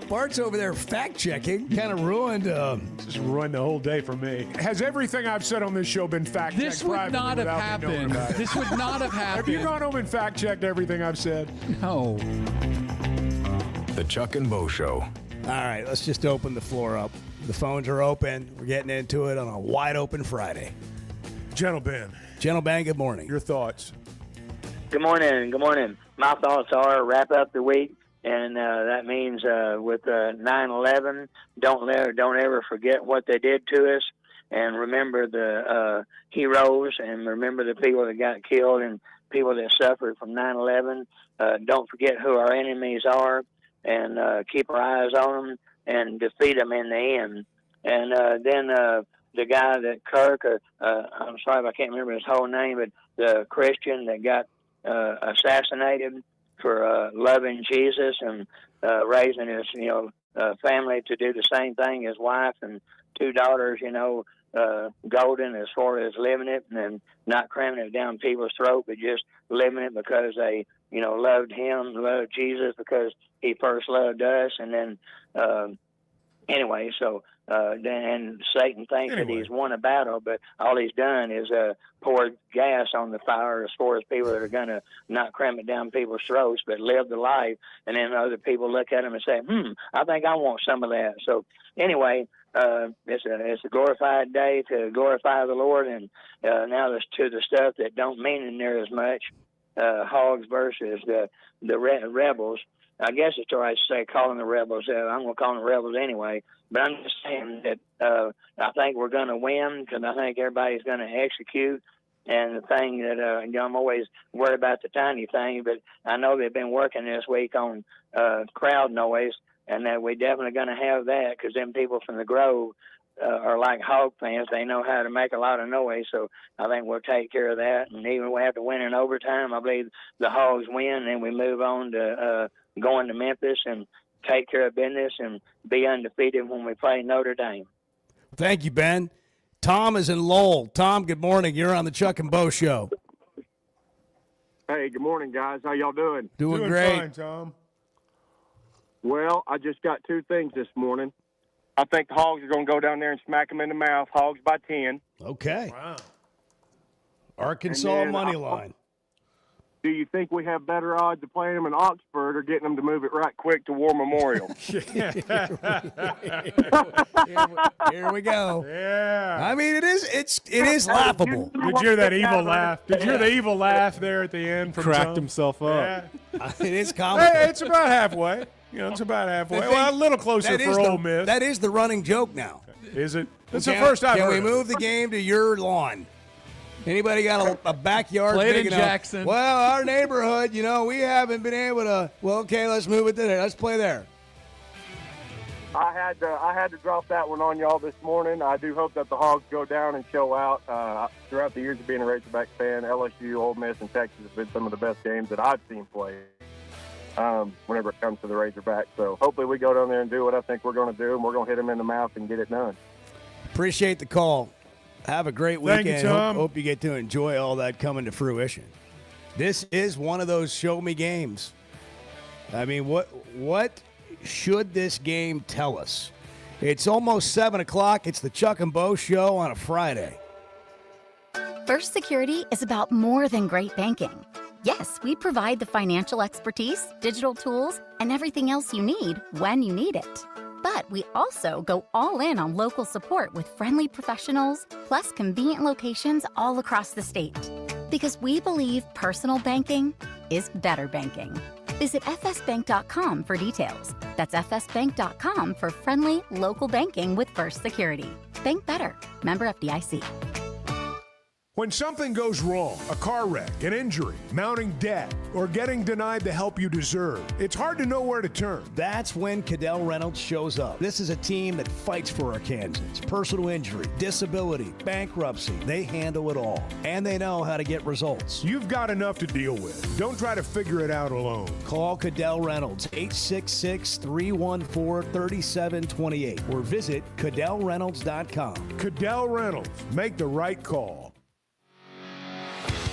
Bart's over there fact-checking. Kind of ruined. Just ruined the whole day for me. Has everything I've said on this show been fact-checked? This would not have happened. This would not have happened. Have you gone home and fact-checked everything I've said? No. The Chuck and Bo Show. All right, let's just open the floor up. The phones are open. We're getting into it on a wide-open Friday. Gentle Ben, good morning. Your thoughts? Good morning. Good morning. My thoughts are wrap up the week, and that means with 9/11, don't ever forget what they did to us, and remember the heroes, and remember the people that got killed and people that suffered from 9/11. Don't forget who our enemies are, and keep our eyes on them and defeat them in the end. And then the guy that Kirk, I'm sorry if I can't remember his whole name, but the Christian that got assassinated for loving Jesus and raising his family to do the same thing, his wife and two daughters, golden as far as living it and not cramming it down people's throat, but just living it because they loved him, loved Jesus because he first loved us. And then anyway, so then Satan thinks that he's won a battle, but all he's done is pour gas on the fire as far as people that are going to not cram it down people's throats, but live the life. And then other people look at him and say, I think I want some of that. So anyway, it's a glorified day to glorify the Lord. And now there's to the stuff that don't mean in there as much, hogs versus the rebels. I guess it's all right to say calling the rebels. I'm going to call them rebels anyway. But I'm just saying that I think we're going to win because I think everybody's going to execute. And the thing that I'm always worried about the tiny thing, but I know they've been working this week on crowd noise, and that we're definitely going to have that because them people from the Grove are like Hog fans. They know how to make a lot of noise, so I think we'll take care of that. And even if we have to win in overtime, I believe the Hogs win, and then we move on to going to Memphis and take care of business and be undefeated when we play Notre Dame. Thank you, Ben. Tom is in Lowell. Tom, good morning. You're on the Chuck and Bo Show. Hey, good morning, guys. How y'all doing? Doing great. Fine, Tom. Well, I just got two things this morning. I think the Hogs are going to go down there and smack them in the mouth. Hogs by 10. Okay. Wow. Arkansas money line. Do you think we have better odds of playing them in Oxford or getting them to move it right quick to War Memorial? Here we go. Yeah. I mean, it is laughable. Did you hear that evil laugh? Did you hear the evil laugh there at the end? From Cracked Tom? himself up. Yeah. It is comical. Hey, it's about halfway. It's about halfway. Well, a little closer for Ole Miss. That is the running joke now. Is it? That's the first I've heard. Can we move the game to your lawn? Anybody got a backyard Play it big in enough? Jackson. Well, our neighborhood, we haven't been able to. Well, okay, let's move it to there. Let's play there. I had to drop that one on y'all this morning. I do hope that the Hogs go down and show out. Throughout the years of being a Razorback fan, LSU, Ole Miss, and Texas have been some of the best games that I've seen play whenever it comes to the Razorbacks. So hopefully we go down there and do what I think we're going to do, and we're going to hit them in the mouth and get it done. Appreciate the call. Have a great weekend. Thank you, Tom. Hope you get to enjoy all that coming to fruition. This is one of those show me games. I mean, what should this game tell us? It's almost 7 o'clock. It's the Chuck and Bo Show on a Friday. First Security is about more than great banking. Yes, we provide the financial expertise, digital tools, and everything else you need when you need it. But we also go all in on local support with friendly professionals, plus convenient locations all across the state. Because we believe personal banking is better banking. Visit fsbank.com for details. That's fsbank.com for friendly, local banking with First Security. Bank better. Member FDIC. When something goes wrong, a car wreck, an injury, mounting debt, or getting denied the help you deserve, it's hard to know where to turn. That's when Cadell Reynolds shows up. This is a team that fights for Arkansans. Personal injury, disability, bankruptcy, they handle it all. And they know how to get results. You've got enough to deal with. Don't try to figure it out alone. Call Cadell Reynolds, 866-314-3728, or visit CadellReynolds.com. Cadell Reynolds. Make the right call.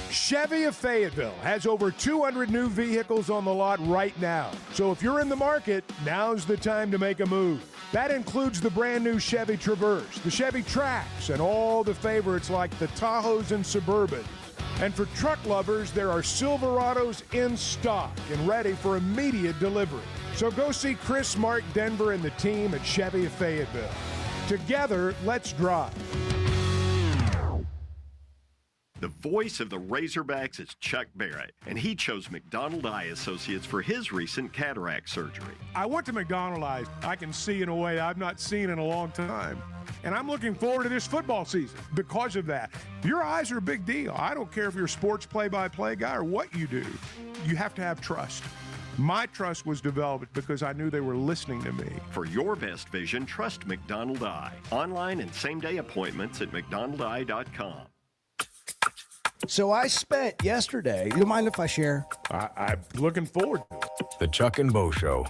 Chevy of Fayetteville has over 200 new vehicles on the lot right now. So if you're in the market, now's the time to make a move. That includes the brand new Chevy Traverse, the Chevy Trax, and all the favorites like the Tahoes and Suburbans. And for truck lovers, there are Silverados in stock and ready for immediate delivery. So go see Chris, Mark, Denver, and the team at Chevy of Fayetteville. Together, let's drive. The voice of the Razorbacks is Chuck Barrett, and he chose McDonald Eye Associates for his recent cataract surgery. I went to McDonald Eye. I can see in a way I've not seen in a long time. And I'm looking forward to this football season because of that. Your eyes are a big deal. I don't care if you're a sports play-by-play guy or what you do. You have to have trust. My trust was developed because I knew they were listening to me. For your best vision, trust McDonald Eye. Online and same-day appointments at McDonaldEye.com. So I spent yesterday, you mind if I share? I'm looking forward to it. The Chuck and Bo Show.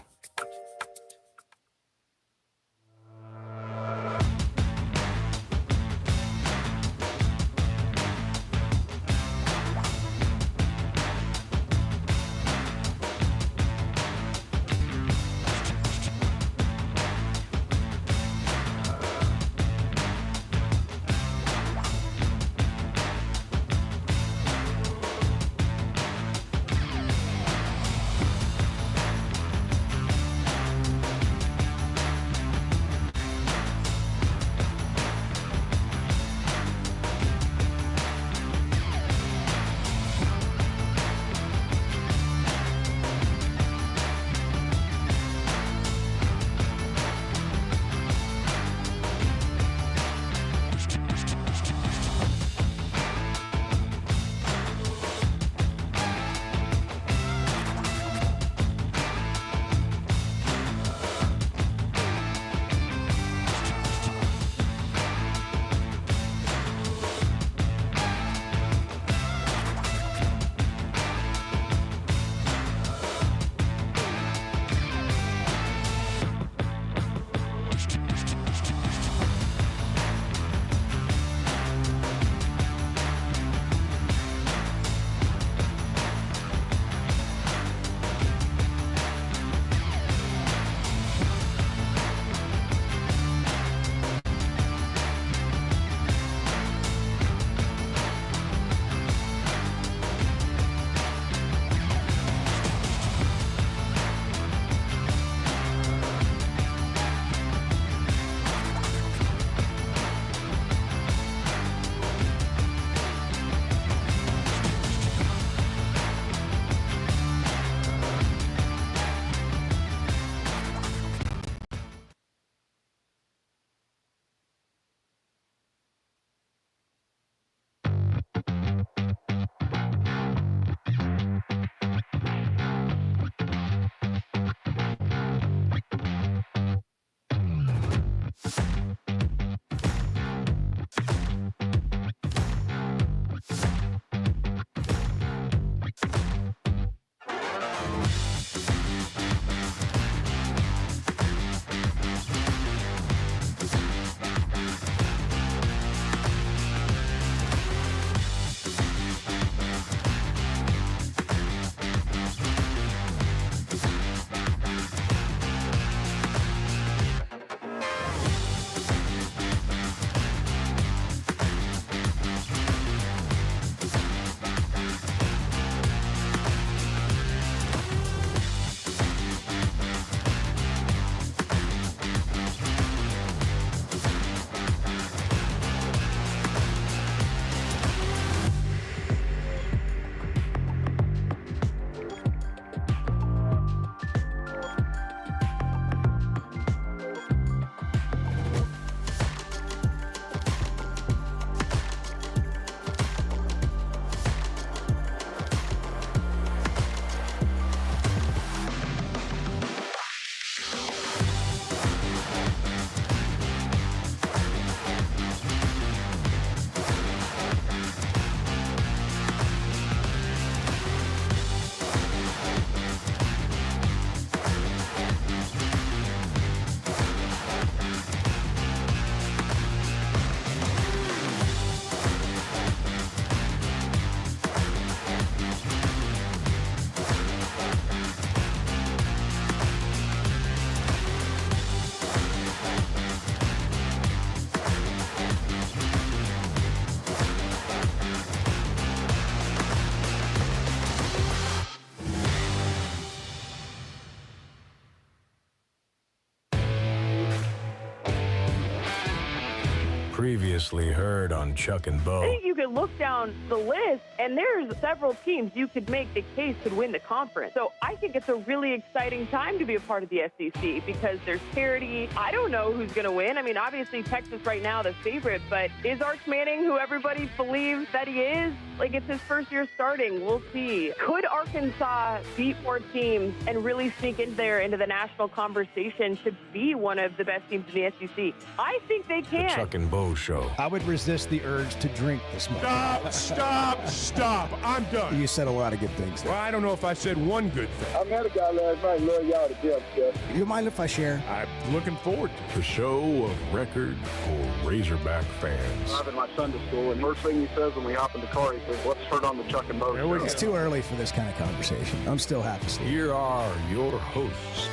Previously heard on Chuck and I Bo. think you could look down the list, and there's several teams you could make the case could win the conference. So I think it's a really exciting time to be a part of the SEC because there's parity. I don't know who's going to win. I mean, obviously Texas right now the favorite, but is Arch Manning who everybody believes that he is? Like, it's his first year starting. We'll see. Could Arkansas beat more teams and really sneak in there into the national conversation to be one of the best teams in the SEC? I think they can. The Chuck and Bo Show. I would resist the urge to drink this morning. Stop. I'm done. You said a lot of good things there. Well, I don't know if I said one good thing. I met a guy last night, love y'all to death, Jeff. You mind if I share? I'm looking forward to it. The show of record for Razorback fans. Driving my son to school, and first thing he says when we hop in the car, he says, "What's heard on the Chuck and Bo Show?" It's too early for this kind of conversation. I'm still half asleep. Here are your hosts,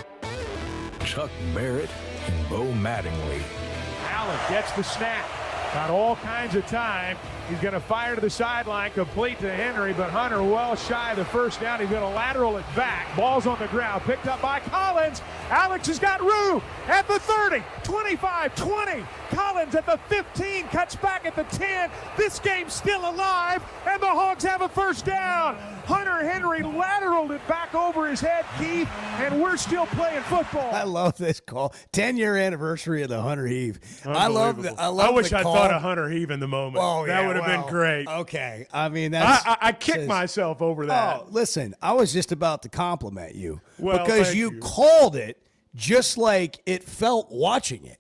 Chuck Barrett and Bo Mattingly. Allen gets the snap. Got all kinds of time. He's going to fire to the sideline, complete to Henry, but Hunter well shy of the first down. He's going to lateral it back. Ball's on the ground, picked up by Collins. Alex has got room at the 30, 25, 20. Collins at the 15, cuts back at the 10. This game's still alive, and the Hogs have a first down. Hunter Henry lateraled it back over his head, Keith, and we're still playing football. I love this call. 10-year anniversary of the Hunter Heave. I wish I thought of Hunter Heave in the moment. Oh, that yeah, would have been great. Okay. I mean, that's. I kicked myself over that. Oh, listen, I was just about to compliment you Well, because thank you you. called it just like it felt watching it.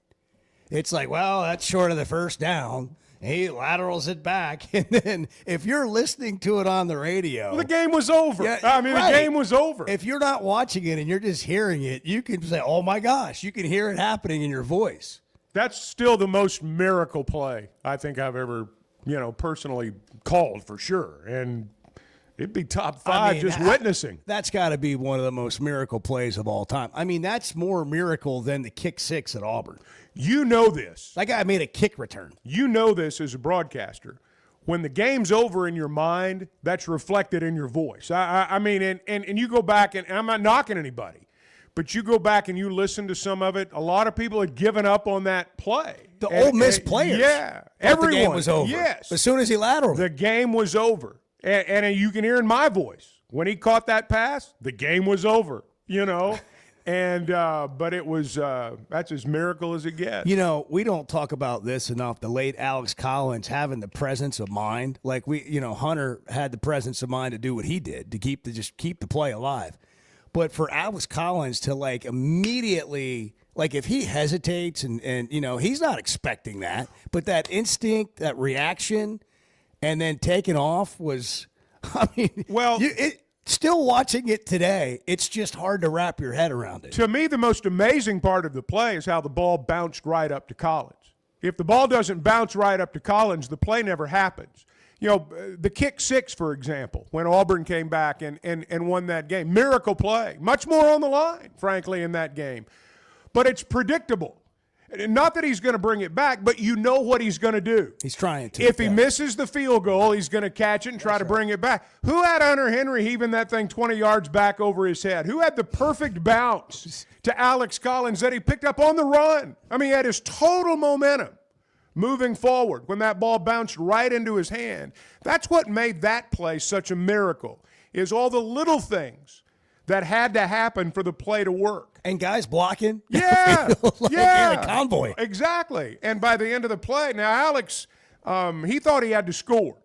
It's like, well, that's short of the first down. He laterals it back. And then if you're listening to it on the radio. Well, the game was over. Yeah, I mean, right. the game was over. If you're not watching it and you're just hearing it, you can say, oh, my gosh. You can hear it happening in your voice. That's still the most miracle play I think I've ever, personally called for sure. And it'd be top five witnessing. That's got to be one of the most miracle plays of all time. I mean, that's more miracle than the kick six at Auburn. You know this. That guy made a kick return. You know this as a broadcaster. When the game's over in your mind, that's reflected in your voice. I mean, and you go back, and I'm not knocking anybody, but you go back and you listen to some of it, a lot of people had given up on that play. The Ole Miss players. Yeah. Everyone. The game was over. Yes. As soon as he lateraled. The game was over. And you can hear in my voice, when he caught that pass, the game was over, And but it was that's as miracle as it gets. We don't talk about this enough. The late Alex Collins having the presence of mind, like Hunter had the presence of mind to do what he did to keep the play alive. But for Alex Collins to immediately, if he hesitates and he's not expecting that, but that instinct, that reaction, and then taking off was, still watching it today, it's just hard to wrap your head around it. To me, the most amazing part of the play is how the ball bounced right up to Collins. If the ball doesn't bounce right up to Collins, the play never happens. The kick six, for example, when Auburn came back and won that game, miracle play. Much more on the line, frankly, in that game. But it's predictable. Not that he's going to bring it back, but you know what he's going to do. He's trying to. If he misses the field goal, he's going to catch it and try to bring it back. Who had Hunter Henry heaving that thing 20 yards back over his head? Who had the perfect bounce to Alex Collins that he picked up on the run? I mean, he had his total momentum moving forward when that ball bounced right into his hand. That's what made that play such a miracle, is all the little things that had to happen for the play to work. And guys blocking. Yeah. In a convoy. Exactly. And by the end of the play, now Alex, he thought he had to score.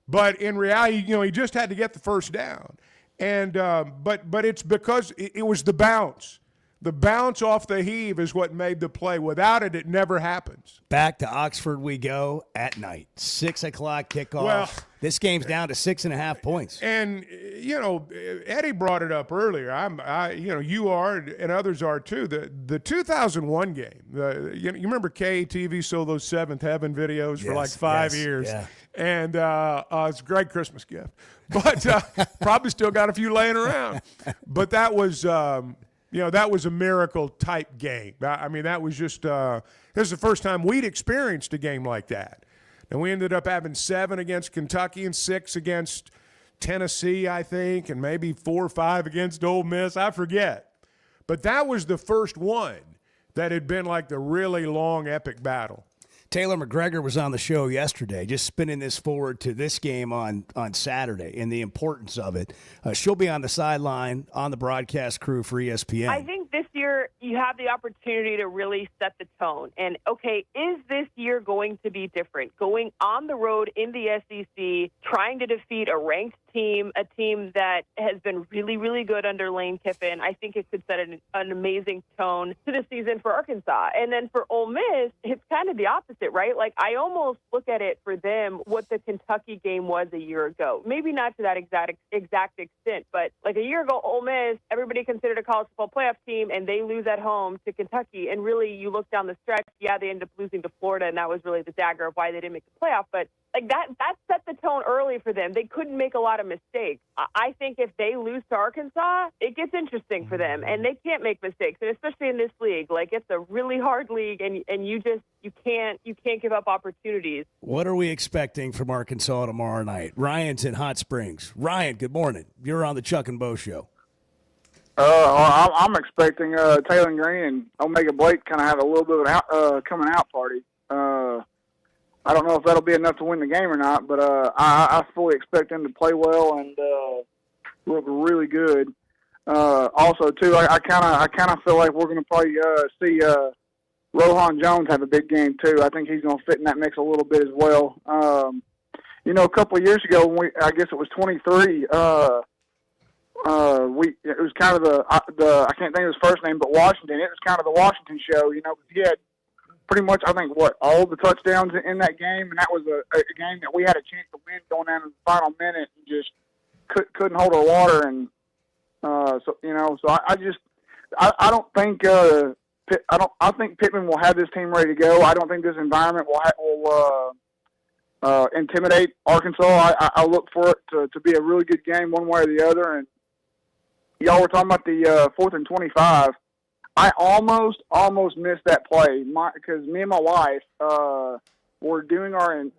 But in reality, he just had to get the first down. And but it's because it was the bounce. The bounce off the heave is what made the play. Without it, it never happens. Back to Oxford we go at night. 6 o'clock kickoff. Well, this game's down to 6.5 points. And, Eddie brought it up earlier. You are and others are too. The 2001 game, you remember KATV sold those Seventh Heaven videos for like 5 years. Yeah. And it's a great Christmas gift. But probably still got a few laying around. But that was that was a miracle-type game. I mean, that was just this is the first time we'd experienced a game like that. And we ended up having 7 against Kentucky and 6 against Tennessee, I think, and maybe 4 or 5 against Ole Miss. I forget. But that was the first one that had been like the really long, epic battle. Taylor McGregor was on the show yesterday, just spinning this forward to this game on Saturday and the importance of it. She'll be on the sideline on the broadcast crew for ESPN. I think this year you have the opportunity to really set the tone. And, okay, is this year going to be different? Going on the road in the SEC, trying to defeat a ranked team, a team that has been really, really good under Lane Kiffin. I think it could set an amazing tone to the season for Arkansas. And then for Ole Miss, it's kind of the opposite, right? Like, I almost look at it for them what the Kentucky game was a year ago. Maybe not to that exact extent, but like a year ago, Ole Miss, everybody considered a college football playoff team, and they lose at home to Kentucky. And really, you look down the stretch, yeah, they ended up losing to Florida, and that was really the dagger of why they didn't make the playoff. But like that set the tone early for them. They couldn't make a lot of mistakes. I think if they lose to Arkansas, it gets interesting for them, and they can't make mistakes. And especially in this league, like it's a really hard league, and you can't give up opportunities. What are we expecting from Arkansas tomorrow night? Ryan's in Hot Springs. Ryan, good morning. You're on the Chuck and Bo Show. I'm expecting Taylor Green and Omega Blake kind of have a little bit of an coming out party. I don't know if that'll be enough to win the game or not, but I fully expect them to play well and look really good. Also, too, I kind of feel like we're going to probably see Rohan Jones have a big game too. I think he's going to fit in that mix a little bit as well. A couple of years ago, I guess it was 23. It was kind of the I can't think of his first name, but Washington. It was kind of the Washington show. He had pretty much, I think, all the touchdowns in that game, and that was a game that we had a chance to win going down to the final minute and just couldn't hold our water. And so I don't think I think Pittman will have this team ready to go. I don't think this environment will intimidate Arkansas. I look for it to be a really good game one way or the other. And y'all were talking about the 4th and 25. I almost missed that play because me and my wife were doing your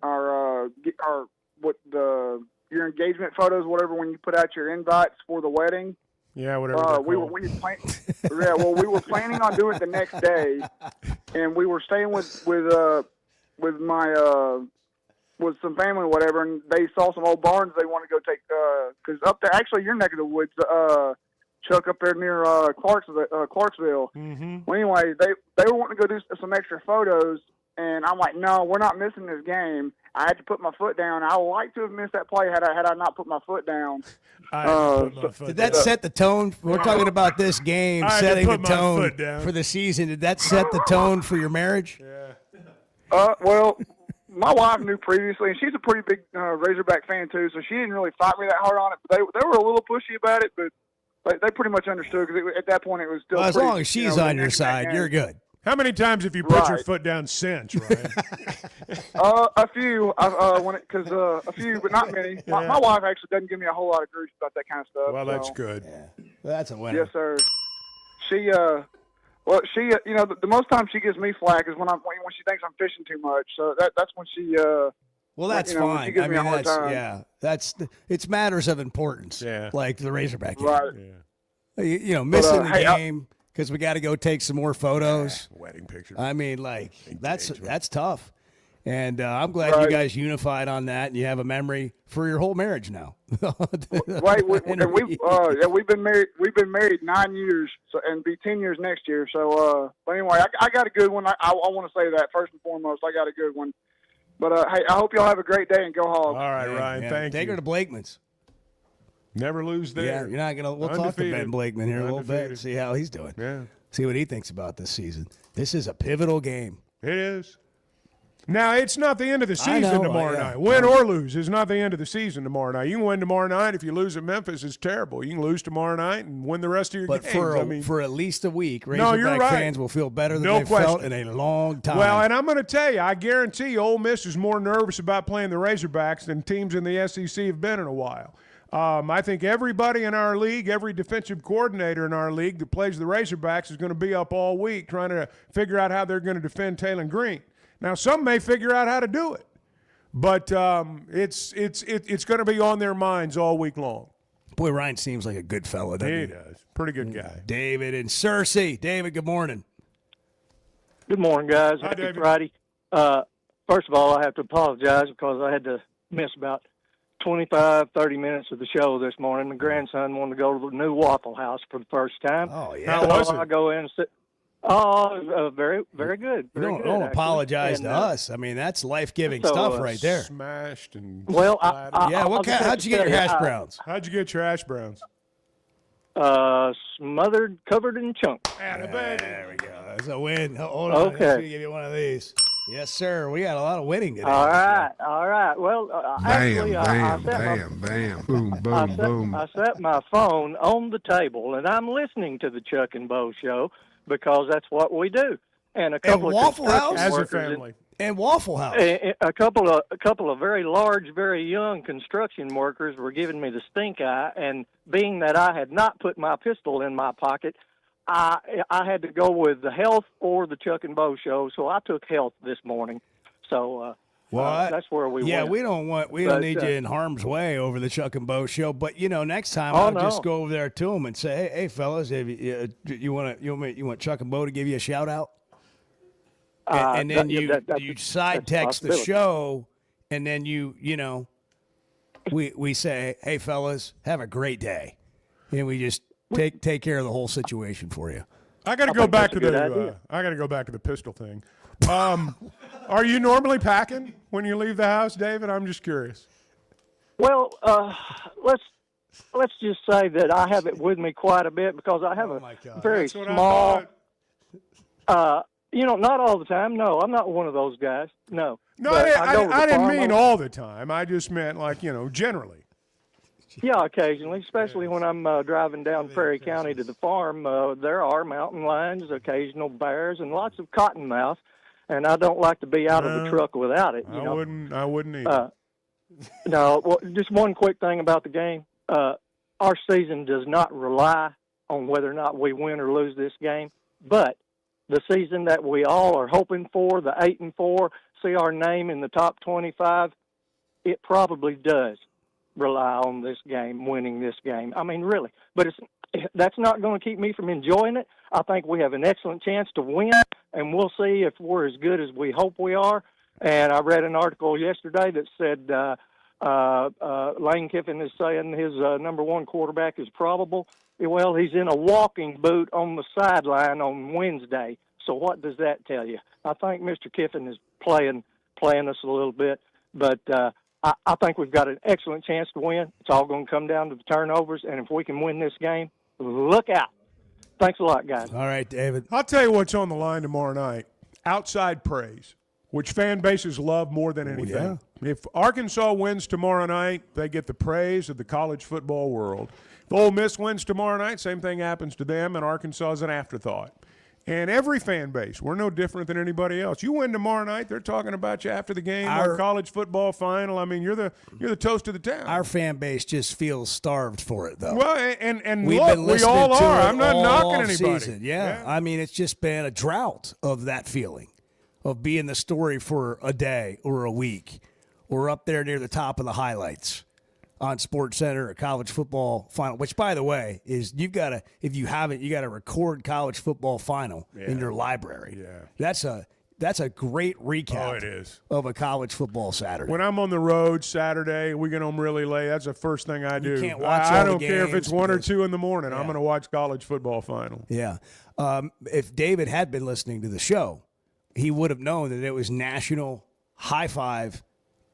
engagement photos, whatever, when you put out your invites for the wedding. Yeah, whatever. We were planning on doing it the next day, and we were staying with some family or whatever, and they saw some old barns they want to go take because up there, actually your neck of the woods, Chuck, up there near Clarksville. Mm-hmm. Well, anyway, they were wanting to go do some extra photos, and I'm like, no, we're not missing this game. I had to put my foot down. I would like to have missed that play had I not put my foot down. Did that set the tone? We're talking about this game setting the tone for the season. Did that set the tone for your marriage? Yeah. Well, my wife knew previously, and she's a pretty big Razorback fan too, so she didn't really fight me that hard on it. But they were a little pushy about it, but they pretty much understood because at that point it was still. Well, as long as she's on your side, you're good. How many times have you put your foot down since, Ryan? A few. A few, but not many. Yeah. My wife actually doesn't give me a whole lot of grief about that kind of stuff. Well, that's good. Yeah. Well, that's a winner. Yes, sir. She, the most time she gives me flack is when she thinks I'm fishing too much. So that's when she. Well, that's fine. She gives me a hard time. It's matters of importance. Yeah. Like the Razorback game. Right. Yeah. Missing the game because we got to go take some more photos. Wedding pictures. I mean, that's tough. And I'm glad you guys unified on that, and you have a memory for your whole marriage now. Right, we've been married. We've been married 9 years, and be 10 years next year. So, but anyway, I got a good one. I want to say that first and foremost. I got a good one. But hey, I hope y'all have a great day and go Hogs. All right, Ryan. Thank you. Take her to Blakeman's. Never lose there. Yeah, you're not gonna. We'll talk to Ben Blakeman here a little bit. See how he's doing. Yeah. See what he thinks about this season. This is a pivotal game. It is. Now, it's not the end of the season tomorrow night. Win or lose is not the end of the season tomorrow night. You can win tomorrow night. If you lose at Memphis, it's terrible. You can lose tomorrow night and win the rest of your games. But for at least a week, Razorback fans will feel better than they've felt in a long time. Well, and I'm going to tell you, I guarantee you Ole Miss is more nervous about playing the Razorbacks than teams in the SEC have been in a while. I think everybody in our league, every defensive coordinator in our league that plays the Razorbacks is going to be up all week trying to figure out how they're going to defend Taylor Green. Now, some may figure out how to do it, but it's going to be on their minds all week long. Boy, Ryan seems like a good fellow, doesn't he? He does. Pretty good guy. David and Cersei. David, good morning. Good morning, guys. Hi, Happy David. Friday. First of all, I have to apologize because I had to miss about 25, 30 minutes of the show this morning. My grandson wanted to go to the new Waffle House for the first time. Oh, yeah. So How was it? I go in and sit. Oh, very, very good. Very good, Don't actually. apologize And, to us. I mean, that's life-giving so, stuff right there. Smashed and Well, Yeah, how'd you get your hash browns? How'd you get your hash browns? Smothered, covered in chunks. There we go. That's a win. Hold on. Okay. Let me give you one of these. Yes, sir. We got a lot of winning today. All right. Well, actually, bam, boom, boom, boom. I set my phone on the table, and I'm listening to the Chuck and Bo show because that's what we do. And a couple of Waffle House construction as a workers family. And Waffle House. A couple of very large, very young construction workers were giving me the stink eye, and being that I had not put my pistol in my pocket, I had to go with the health or the Chuck and Bo show, so I took health this morning. So that's where we went. we don't need you in harm's way over the Chuck and Bo show. But next time I'll just go over there to them and say, hey fellas, you want Chuck and Bo to give you a shout out? And then you side text the show, and then we say, hey fellas, have a great day, and we just take care of the whole situation for you. I got to go back to the pistol thing. Are you normally packing when you leave the house, David? I'm just curious. Well, let's just say that I have it with me quite a bit because I have a very small. Not all the time. No, I'm not one of those guys. No. No, I didn't mean all the time. I just meant generally. Yeah, occasionally, especially when I'm driving down Prairie County to the farm. There are mountain lions, occasional bears, and lots of cottonmouth. And I don't like to be out of the truck without it. I wouldn't either. No, well, just one quick thing about the game. Our season does not rely on whether or not we win or lose this game, but the season that we all are hoping for, the 8-4, see our name in the top 25, it probably does rely on this game, winning this game. I mean, really. But that's not going to keep me from enjoying it. I think we have an excellent chance to win, and we'll see if we're as good as we hope we are. And I read an article yesterday that said Lane Kiffin is saying his number one quarterback is probable. Well, he's in a walking boot on the sideline on Wednesday. So what does that tell you? I think Mr. Kiffin is playing us a little bit, but I think we've got an excellent chance to win. It's all going to come down to the turnovers, and if we can win this game, look out. Thanks a lot, guys. All right, David. I'll tell you what's on the line tomorrow night. Outside praise, which fan bases love more than anything. Yeah. If Arkansas wins tomorrow night, they get the praise of the college football world. If Ole Miss wins tomorrow night, same thing happens to them, and Arkansas is an afterthought. And every fan base, we're no different than anybody else. You win tomorrow night, they're talking about you after the game or college football final. I mean, you're the toast of the town. Our fan base just feels starved for it, though. Well, and we all are. I'm not knocking anybody. Season. Yeah, I mean, it's just been a drought of that feeling, of being the story for a day or a week, or up there near the top of the highlights on SportsCenter or college football final, which, by the way, is if you haven't, you got to record college football final in your library. Yeah. That's a great recap. Oh, it is. Of a college football Saturday. When I'm on the road Saturday, we get home really late. That's the first thing I do. You can't watch I all don't the care if games it's 1 or 2 in the morning. Yeah. I'm going to watch college football final. Yeah. If David had been listening to the show, he would have known that it was National High Five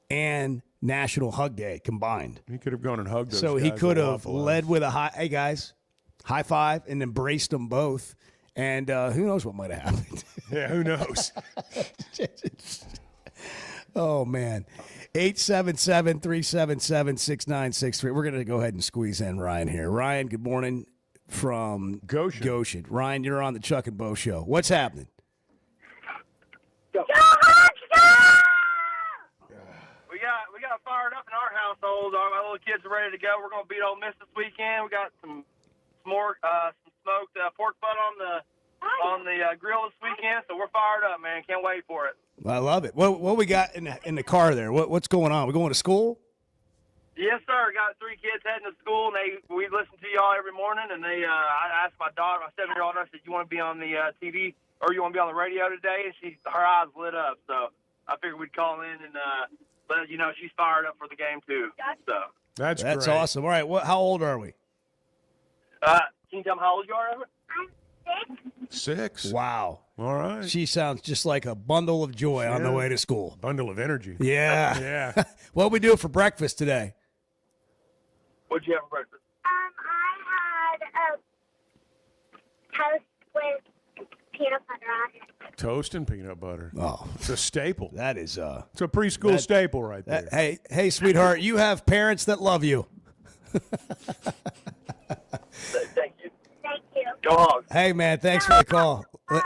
and National Hug Day combined. He could have gone and hugged those So guys he could at have Waffle House. led with hey guys, high five, and embraced them both. And who knows what might have happened. Yeah, who knows? Oh, man. 877-377-6963. We're going to go ahead and squeeze in Ryan here. Ryan, good morning from Goshen. Ryan, you're on the Chuck and Bo Show. What's happening? We got fired up in our household. Our little kids are ready to go. We're going to beat Ole Miss this weekend. We got some smoked pork butt on the grill this weekend, so we're fired up, man. Can't wait for it. I love it. What we got in the car there? What's going on? We going to school? Yes, sir. Got 3 kids heading to school, and we listen to y'all every morning. And I asked my daughter, my 7-year-old, I said, "You want to be on the TV or you want to be on the radio today?" And her eyes lit up. So I figured we'd call in and let you know she's fired up for the game too. So That's great. awesome. All right, how old are we? can you tell me how old you are, Everett? 6. Wow. All right. She sounds just like a bundle of joy on the way to school. Bundle of energy. Yeah. Yeah. What we do for breakfast today? What'd you have for breakfast? I had toast with peanut butter on it. Toast and peanut butter. Oh, it's a staple. That is it's a preschool staple right there. Hey, sweetheart, you have parents that love you. Thank you. Thank you. Go Hogs. Hey, man, thanks for the call. Hey.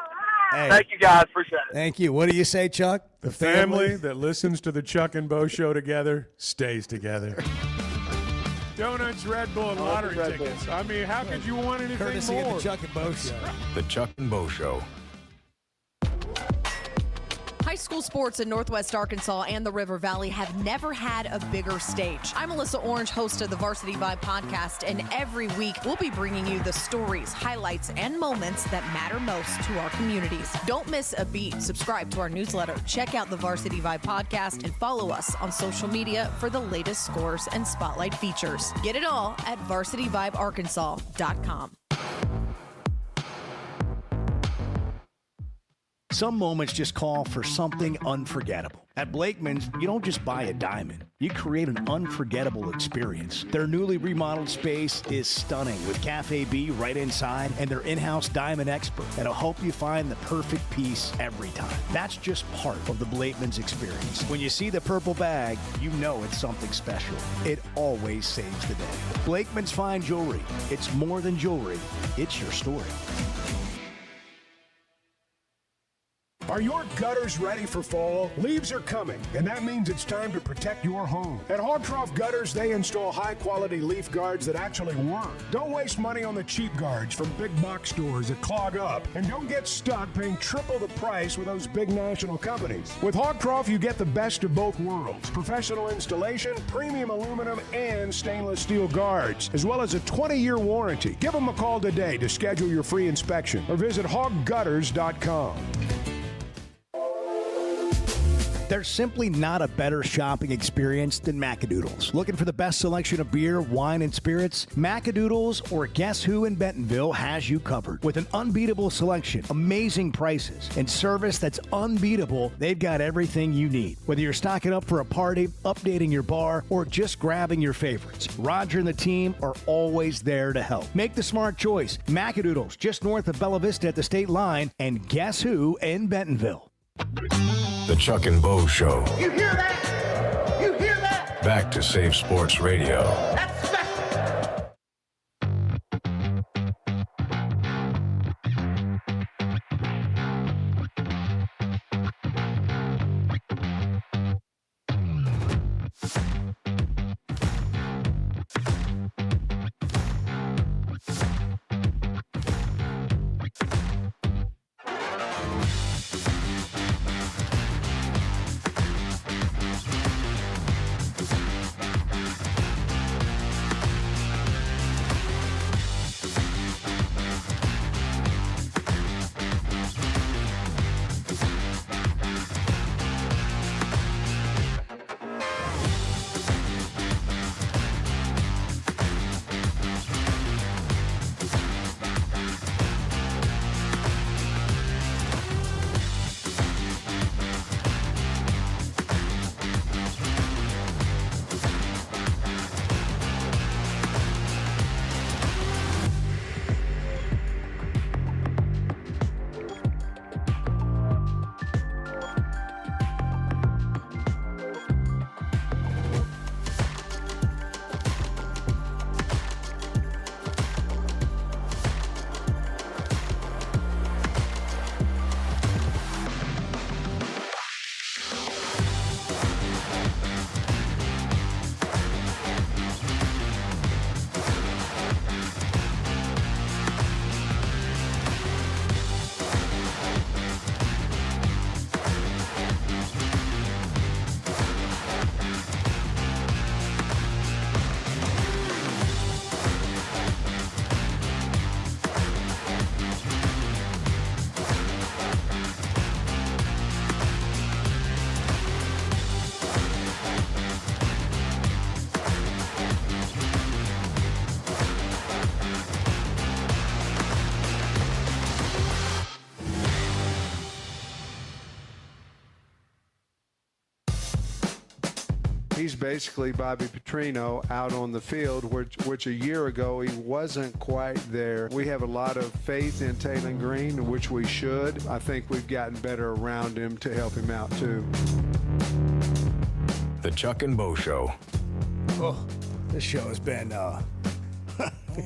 Thank you, guys. Appreciate it. Thank you. What do you say, Chuck? The family that listens to the Chuck and Bo show together stays together. Donuts, Red Bull, and lottery tickets. I mean, how could you want anything Courtesy more? of the Chuck and Bo show. The Chuck and Bo Show. High school sports in Northwest Arkansas and the River Valley have never had a bigger stage. I'm Alyssa Orange, host of the Varsity Vibe podcast, and every week we'll be bringing you the stories, highlights, and moments that matter most to our communities. Don't miss a beat. Subscribe to our newsletter, check out the Varsity Vibe podcast, and follow us on social media for the latest scores and spotlight features. Get it all at varsityvibearkansas.com. Some moments just call for something unforgettable. At Blakeman's, you don't just buy a diamond. You create an unforgettable experience. Their newly remodeled space is stunning with Cafe B right inside and their in-house diamond expert that'll help you find the perfect piece every time. That's just part of the Blakeman's experience. When you see the purple bag, you know it's something special. It always saves the day. Blakeman's Fine Jewelry. It's more than jewelry. It's your story. Are your gutters ready for fall? Leaves are coming, and that means it's time to protect your home. At Hog Trough Gutters, they install high-quality leaf guards that actually work. Don't waste money on the cheap guards from big box stores that clog up, and don't get stuck paying triple the price with those big national companies. With Hog Trough, you get the best of both worlds. Professional installation, premium aluminum, and stainless steel guards, as well as a 20-year warranty. Give them a call today to schedule your free inspection, or visit hoggutters.com. There's simply not a better shopping experience than Macadoodles. Looking for the best selection of beer, wine, and spirits? Macadoodles or Guess Who in Bentonville has you covered. With an unbeatable selection, amazing prices, and service that's unbeatable, they've got everything you need. Whether you're stocking up for a party, updating your bar, or just grabbing your favorites, Roger and the team are always there to help. Make the smart choice. Macadoodles, just north of Bella Vista at the state line, and Guess Who in Bentonville. The Chuck and Bo Show. You hear that? You hear that? Back to Save Sports Radio. That's special. basically Bobby Petrino out on the field, which a year ago he wasn't quite there. We have a lot of faith in Taylor Green, which we should. I think we've gotten better around him to help him out too. The Chuck and Bo Show. Oh, this show has been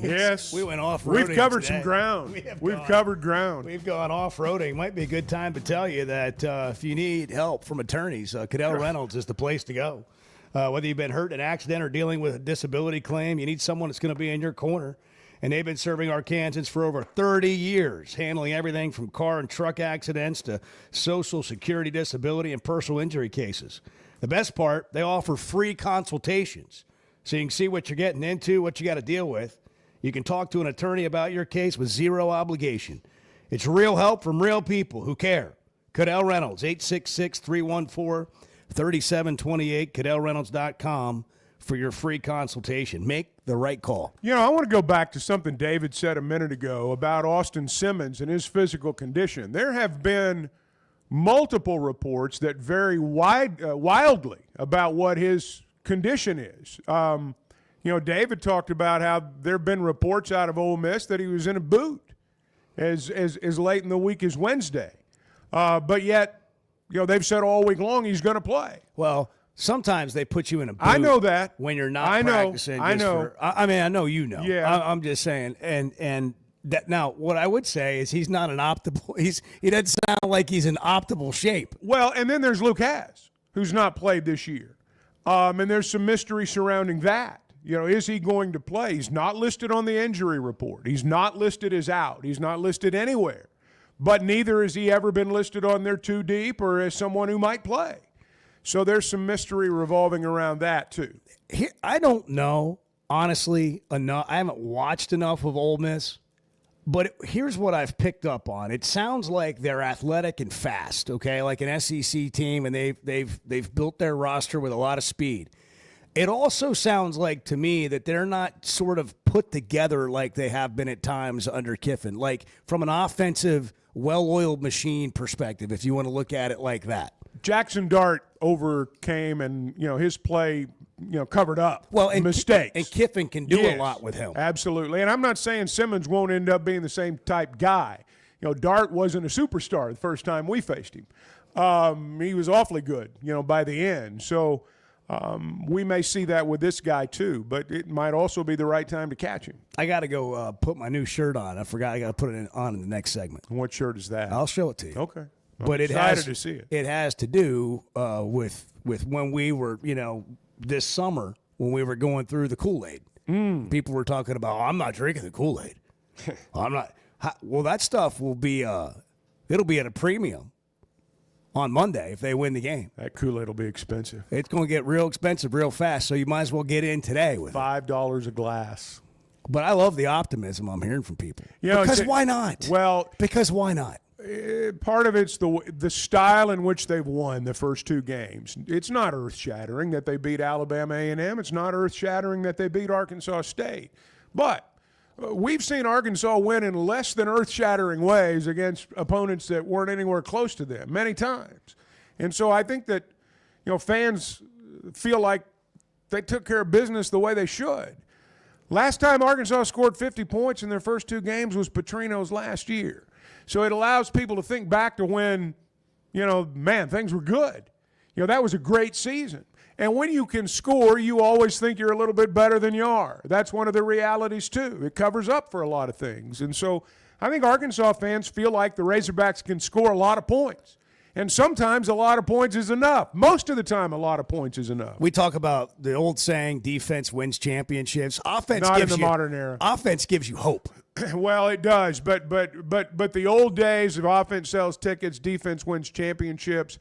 Yes. we went off-roading. We've covered today. some ground. We've covered ground. We've gone off-roading. Might be a good time to tell you that if you need help from attorneys, Cadell Reynolds is the place to go. Whether you've been hurt in an accident or dealing with a disability claim, you need someone that's going to be in your corner. And they've been serving Arkansans for over 30 years, handling everything from car and truck accidents to Social Security disability and personal injury cases. The best part, they offer free consultations, so you can see what you're getting into, what you got to deal with. You can talk to an attorney about your case with zero obligation. It's real help from real people who care. Cadell Reynolds, 866-314-3728, CadellReynolds.com for your free consultation. Make the right call. You know, I want to go back to something David said a minute ago about Austin Simmons and his physical condition. There have been multiple reports that vary wildly about what his condition is. You know, David talked about how there have been reports out of Ole Miss that he was in a boot as late in the week as Wednesday. But yet, you know, they've said all week long he's going to play. Well, sometimes they put you in a boot. I know that. When you're not practicing. I know. I mean, I know you know. Yeah. I'm just saying. And that now, what I would say is he's not an optimal. He doesn't sound like he's in optimal shape. Well, and then there's Luke Haas, who's not played this year. And there's some mystery surrounding that. You know, is he going to play? He's not listed on the injury report. He's not listed as out. He's not listed anywhere. But neither has he ever been listed on their too deep or as someone who might play. So there's some mystery revolving around that too. I don't know, honestly, enough. I haven't watched enough of Ole Miss. But here's what I've picked up on. It sounds like they're athletic and fast, okay, like an SEC team, and they've built their roster with a lot of speed. It also sounds like to me that they're not sort of put together like they have been at times under Kiffin, like from an offensive, well-oiled machine perspective, if you want to look at it like that. Jackson Dart overcame and, you know, his play, you know, covered up mistakes. And Kiffin can do a lot with him. Absolutely. And I'm not saying Simmons won't end up being the same type guy. You know, Dart wasn't a superstar the first time we faced him. He was awfully good, you know, by the end. So we may see that with this guy too, but it might also be the right time to catch him. I got to go put my new shirt on. I forgot. I got to put it on in the next segment. And what shirt is that? I'll show it to you. Okay. But I'm excited to see it. It has to do with when we were, you know, this summer when we were going through the Kool-Aid. People were talking about, I'm not drinking the Kool-Aid. I'm not. Well, that stuff will be, it'll be at a premium on Monday if they win the game. That Kool-Aid will be expensive. It's going to get real expensive real fast, so you might as well get in today with $5 a glass. But I love the optimism I'm hearing from people. You know, because why not? Well, because why not? Part of it's the style in which they've won the first two games. It's not earth-shattering that they beat Alabama A&M. It's not earth-shattering that they beat Arkansas State. But we've seen Arkansas win in less than earth-shattering ways against opponents that weren't anywhere close to them many times. And so I think that, you know, fans feel like they took care of business the way they should. Last time Arkansas scored 50 points in their first two games was Petrino's last year. So it allows people to think back to when, you know, man, things were good. You know, that was a great season. And when you can score, you always think you're a little bit better than you are. That's one of the realities, too. It covers up for a lot of things. And so I think Arkansas fans feel like the Razorbacks can score a lot of points. And sometimes a lot of points is enough. Most of the time, a lot of points is enough. We talk about the old saying, defense wins championships. Offense Not gives in the modern era. Offense gives you hope. Well, it does, but the old days of offense sells tickets, defense wins championships.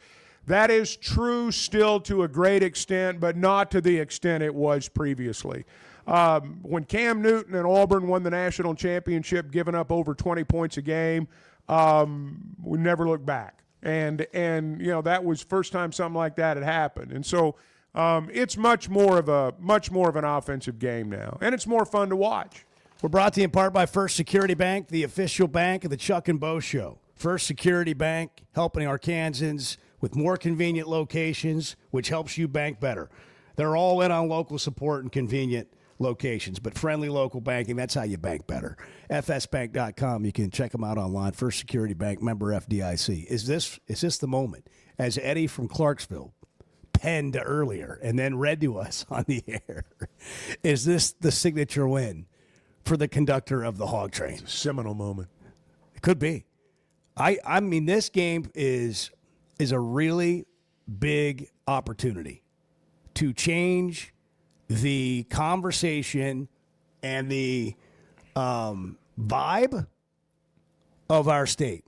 That is true still to a great extent, but not to the extent it was previously. When Cam Newton and Auburn won the national championship, giving up over 20 points a game, we never looked back. And you know, that was first time something like that had happened. And so it's much more of an offensive game now, and it's more fun to watch. We're brought to you in part by First Security Bank, the official bank of the Chuck and Bo Show. First Security Bank, helping Arkansans with more convenient locations, which helps you bank better. They're all in on local support and convenient locations, but friendly local banking, that's how you bank better. fsbank.com, you can check them out online. First Security Bank, member FDIC. Is this the moment? As Eddie from Clarksville penned earlier and then read to us on the air, is this the signature win for the conductor of the Hog Train? It's a seminal moment. It could be. I mean, this game is a really big opportunity to change the conversation and the vibe of our state.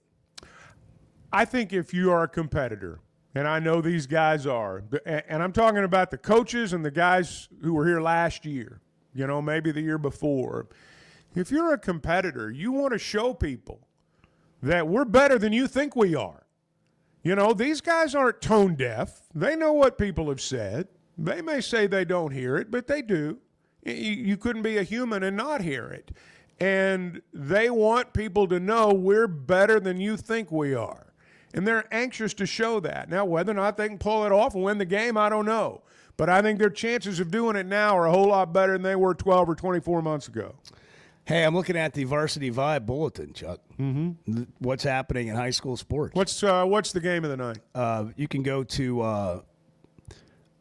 I think if you are a competitor, and I know these guys are, and I'm talking about the coaches and the guys who were here last year, maybe the year before. If you're a competitor, you want to show people that we're better than you think we are. These guys aren't tone deaf. They know what people have said. They may say they don't hear it, but they do. You couldn't be a human and not hear it. And they want people to know we're better than you think we are. And they're anxious to show that. Now, whether or not they can pull it off and win the game, I don't know. But I think their chances of doing it now are a whole lot better than they were 12 or 24 months ago. Hey, I'm looking at the Varsity Vibe bulletin, Chuck. Mm-hmm. What's happening in high school sports? What's the game of the night? You can go to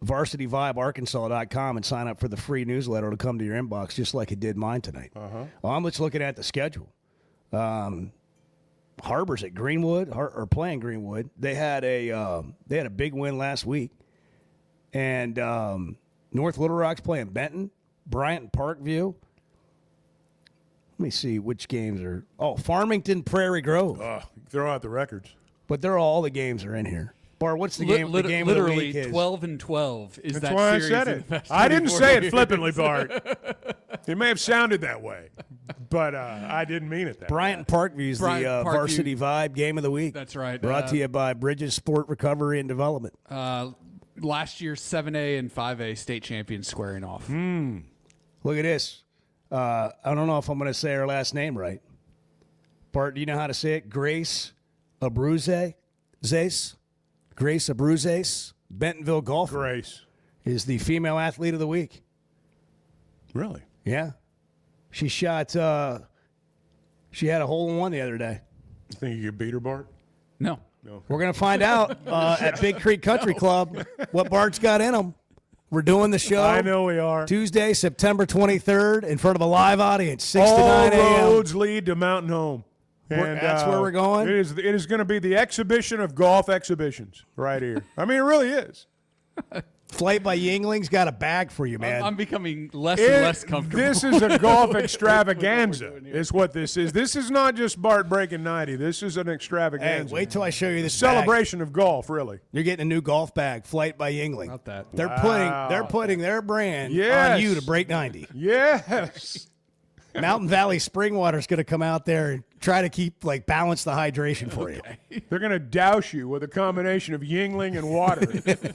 varsityvibearkansas.com and sign up for the free newsletter. It'll come to your inbox just like it did mine tonight. Uh-huh. Well, I'm just looking at the schedule. Harbor's at Greenwood or playing Greenwood. They had a big win last week, and North Little Rock's playing Benton, Bryant and Parkview. Let me see which games are. Oh, Farmington, Prairie Grove. Throw out the records. But all the games are in here. Bart, what's the game? The game literally of the week is 12-12 is That's that why series. I said it. I didn't say it flippantly, Bart. It may have sounded that way, but I didn't mean it that Bryant and Parkview is the Varsity Vibe game of the week. That's right. Brought to you by Bridges Sport Recovery and Development. Last year, 7A and 5A state champions squaring off. Look at this. I don't know if I'm going to say her last name right. Bart, do you know how to say it? Grace Abruzes? Grace Abruzes, Bentonville Golfer. Grace is the female athlete of the week. Really? Yeah. She shot, she had a hole-in-one the other day. You think you could beat her, Bart? No. We're going to find out at Big Creek Country Club what Bart's got in him. We're doing the show. I know we are. Tuesday, September 23rd, in front of a live audience, 6 to 9 a.m. All roads lead to Mountain Home. And that's where we're going? It is going to be the exhibition of golf exhibitions right here. I mean, it really is. Flight by Yingling's got a bag for you, man. I'm becoming less and less comfortable. This is a golf extravaganza is what this is. This is not just Bart breaking 90. This is an extravaganza. Hey, wait till I show you this celebration bag. of golf, really. You're getting a new golf bag, Flight by Yingling. Not that. They're putting their brand on you to break 90. Yes. Mountain Valley Springwater is going to come out there and try to keep balance the hydration for you. They're going to douse you with a combination of Yingling and water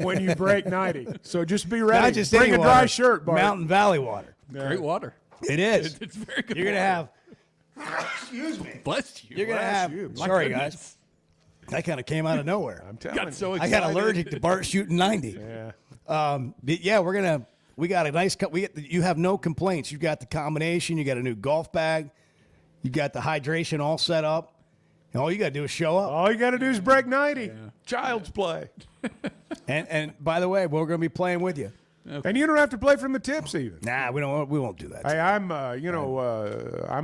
when you break 90. So just be ready. Not just bring any a dry water, shirt, Bart. Mountain Valley water. Great water. It is. It's very good. You're going to have. Excuse me. Bless you. You're going to have. Sorry, guys. That kind of came out of nowhere. I'm telling so you. I got allergic to Bart shooting 90. Yeah. We're going to. We got a nice cut. You have no complaints. You got the combination. You got a new golf bag. You got the hydration all set up. And all you got to do is show up. All you got to do is break 90. Yeah. Child's play. and by the way, we're going to be playing with you. Okay. And you don't have to play from the tips even. Nah, we won't do that. Hey, I'm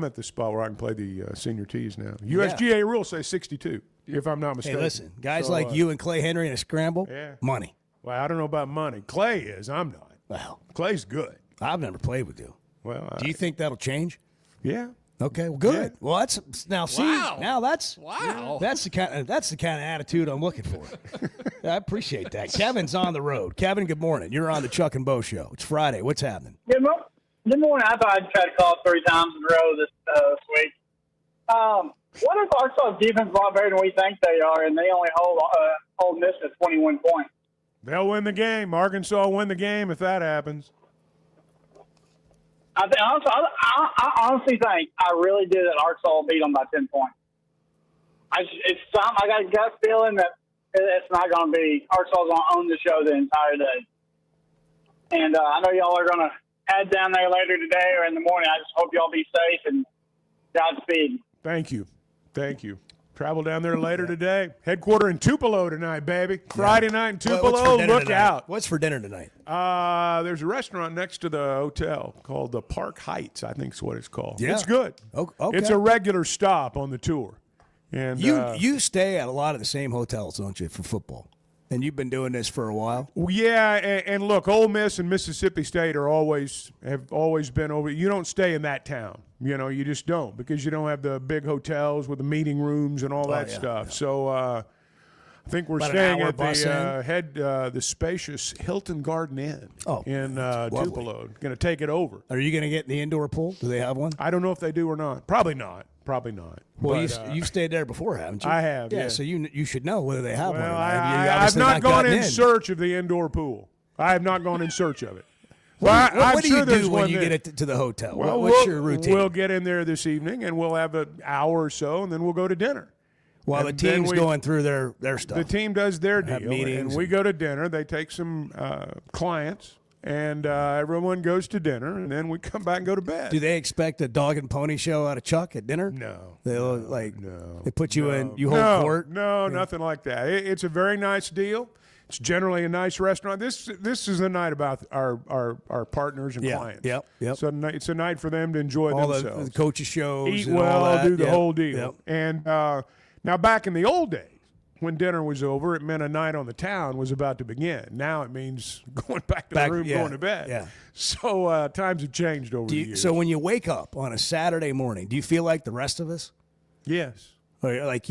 at the spot where I can play the senior tees now. USGA rules say 62, if I'm not mistaken. Hey, listen, guys like you and Clay Henry in a scramble, money. Well, I don't know about money. Clay is. I'm not. Well, Clay's good. I've never played with you. Well, do you think that'll change? Yeah. Okay. Well, good. Yeah. Well, that's now. See, now that's wow. That's the kind of attitude I'm looking for. I appreciate that. Kevin's on the road. Kevin, good morning. You're on the Chuck and Bo Show. It's Friday. What's happening? Good morning. I thought I'd try to call 3 times in a row this week. What if Arkansas' defense is a lot better than we think they are, and they only hold Miss at 21 points? They'll win the game. Arkansas will win the game if that happens. I honestly think I really do that Arkansas will beat them by 10 points. I got a gut feeling that it's not going to be. Arkansas is going to own the show the entire day. And I know y'all are going to head down there later today or in the morning. I just hope y'all be safe and Godspeed. Thank you. Thank you. Travel down there later today. Headquarter in Tupelo tonight, baby. Friday night in Tupelo. Look out. What's for dinner tonight? There's a restaurant next to the hotel called the Park Heights, I think is what it's called. Yeah. It's good. Okay. It's a regular stop on the tour. And You stay at a lot of the same hotels, don't you, for football? And you've been doing this for a while. Yeah, and look, Ole Miss and Mississippi State have always been over. You don't stay in that town, you just don't, because you don't have the big hotels with the meeting rooms and all that stuff. Yeah. So I think we're staying at the spacious Hilton Garden Inn in Tupelo. Going to take it over. Are you going to get in the indoor pool? Do they have one? I don't know if they do or not. Probably not. Well, you've stayed there before, haven't you? I have. Yeah. So you should know whether they have one. Well, I've not gone in search of the indoor pool. I have not gone in search of it. What do you do when you get to the hotel? Well, what's your routine? We'll get in there this evening, and we'll have an hour or so, and then we'll go to dinner. While the team's going through their stuff. The team does their deal, meetings and we go to dinner. They take some clients, and everyone goes to dinner, and then we come back and go to bed. Do they expect a dog and pony show out of Chuck at dinner? No. They put you in, you hold court? No, nothing like that. It's a very nice deal. It's generally a nice restaurant. This is a night about our partners and clients. Yep. So it's a night for them to enjoy themselves. All the coaches shows. Eat and well, all that. do the whole deal. Yep. And now back in the old days, when dinner was over, it meant a night on the town was about to begin. Now it means going back to the room, going to bed. Yeah. So times have changed over the years. So when you wake up on a Saturday morning, do you feel like the rest of us? Yes. Or like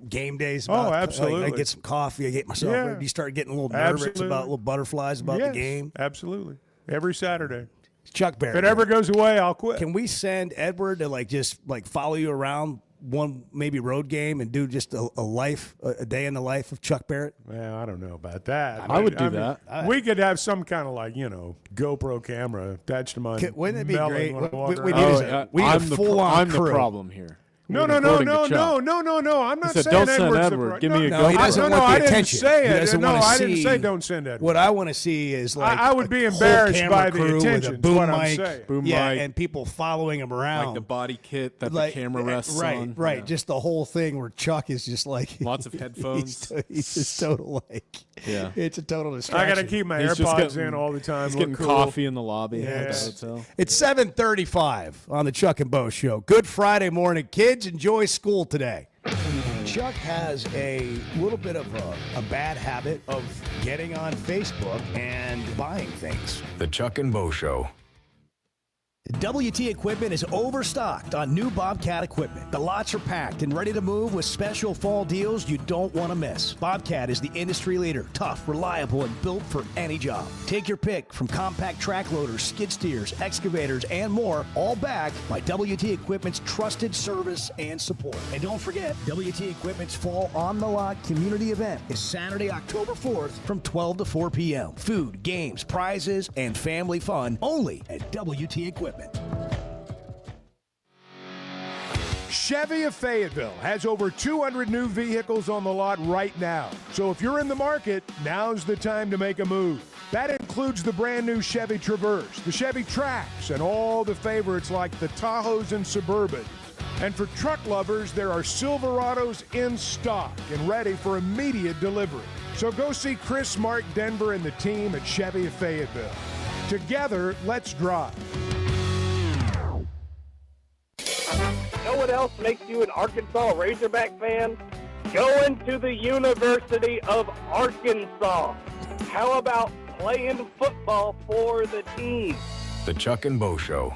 game days. Absolutely. I get some coffee. I get myself ready. Do you start getting a little nervous about little butterflies about the game? Absolutely. Every Saturday. Chuck Barrett. If it ever goes away, I'll quit. Can we send Edward to just follow you around one maybe road game and do just a day in the life of Chuck Barrett? Well, I don't know about that. I would do that. We could have some kind of GoPro camera attached to my wouldn't it be great? We need a full-on crew. I'm the problem here. No. I'm not said, saying don't send Edward's Edward. Give me a No, he doesn't want the attention. I didn't say it. He doesn't No, want to I see. didn't say don't send Edward. What I want to see is I would be a whole embarrassed camera by the crew attention. with a boom what I'm mic, saying. Boom mic. and people following him around. Like the body kit that the camera rests on. Right. Yeah. Just the whole thing where Chuck is just lots of headphones. He's just total it's a total distraction. I got to keep my AirPods in all the time. He's getting coffee in the lobby at the hotel. It's 7:35 on the Chuck and Bo Show. Good Friday morning, kids. Enjoy school today. Chuck has a little bit of a bad habit of getting on Facebook and buying things. The Chuck and Bo Show. WT Equipment is overstocked on new Bobcat equipment. The lots are packed and ready to move with special fall deals you don't want to miss. Bobcat is the industry leader, tough, reliable, and built for any job. Take your pick from compact track loaders, skid steers, excavators, and more, all backed by WT Equipment's trusted service and support. And don't forget, WT Equipment's Fall on the Lot community event is Saturday, October 4th from 12 to 4 p.m. Food, games, prizes, and family fun only at WT Equipment. Chevy of Fayetteville has over 200 new vehicles on the lot right now. So if you're in the market, now's the time to make a move. That includes the brand new Chevy Traverse, the Chevy Trax, and all the favorites like the Tahoes and Suburbans. And for truck lovers, there are Silverados in stock and ready for immediate delivery. So go see Chris, Mark, Denver, and the team at Chevy of Fayetteville. Together, let's drive. Know what else makes you an Arkansas Razorback fan? Going to the University of Arkansas. How about playing football for the team? The Chuck and Bo Show.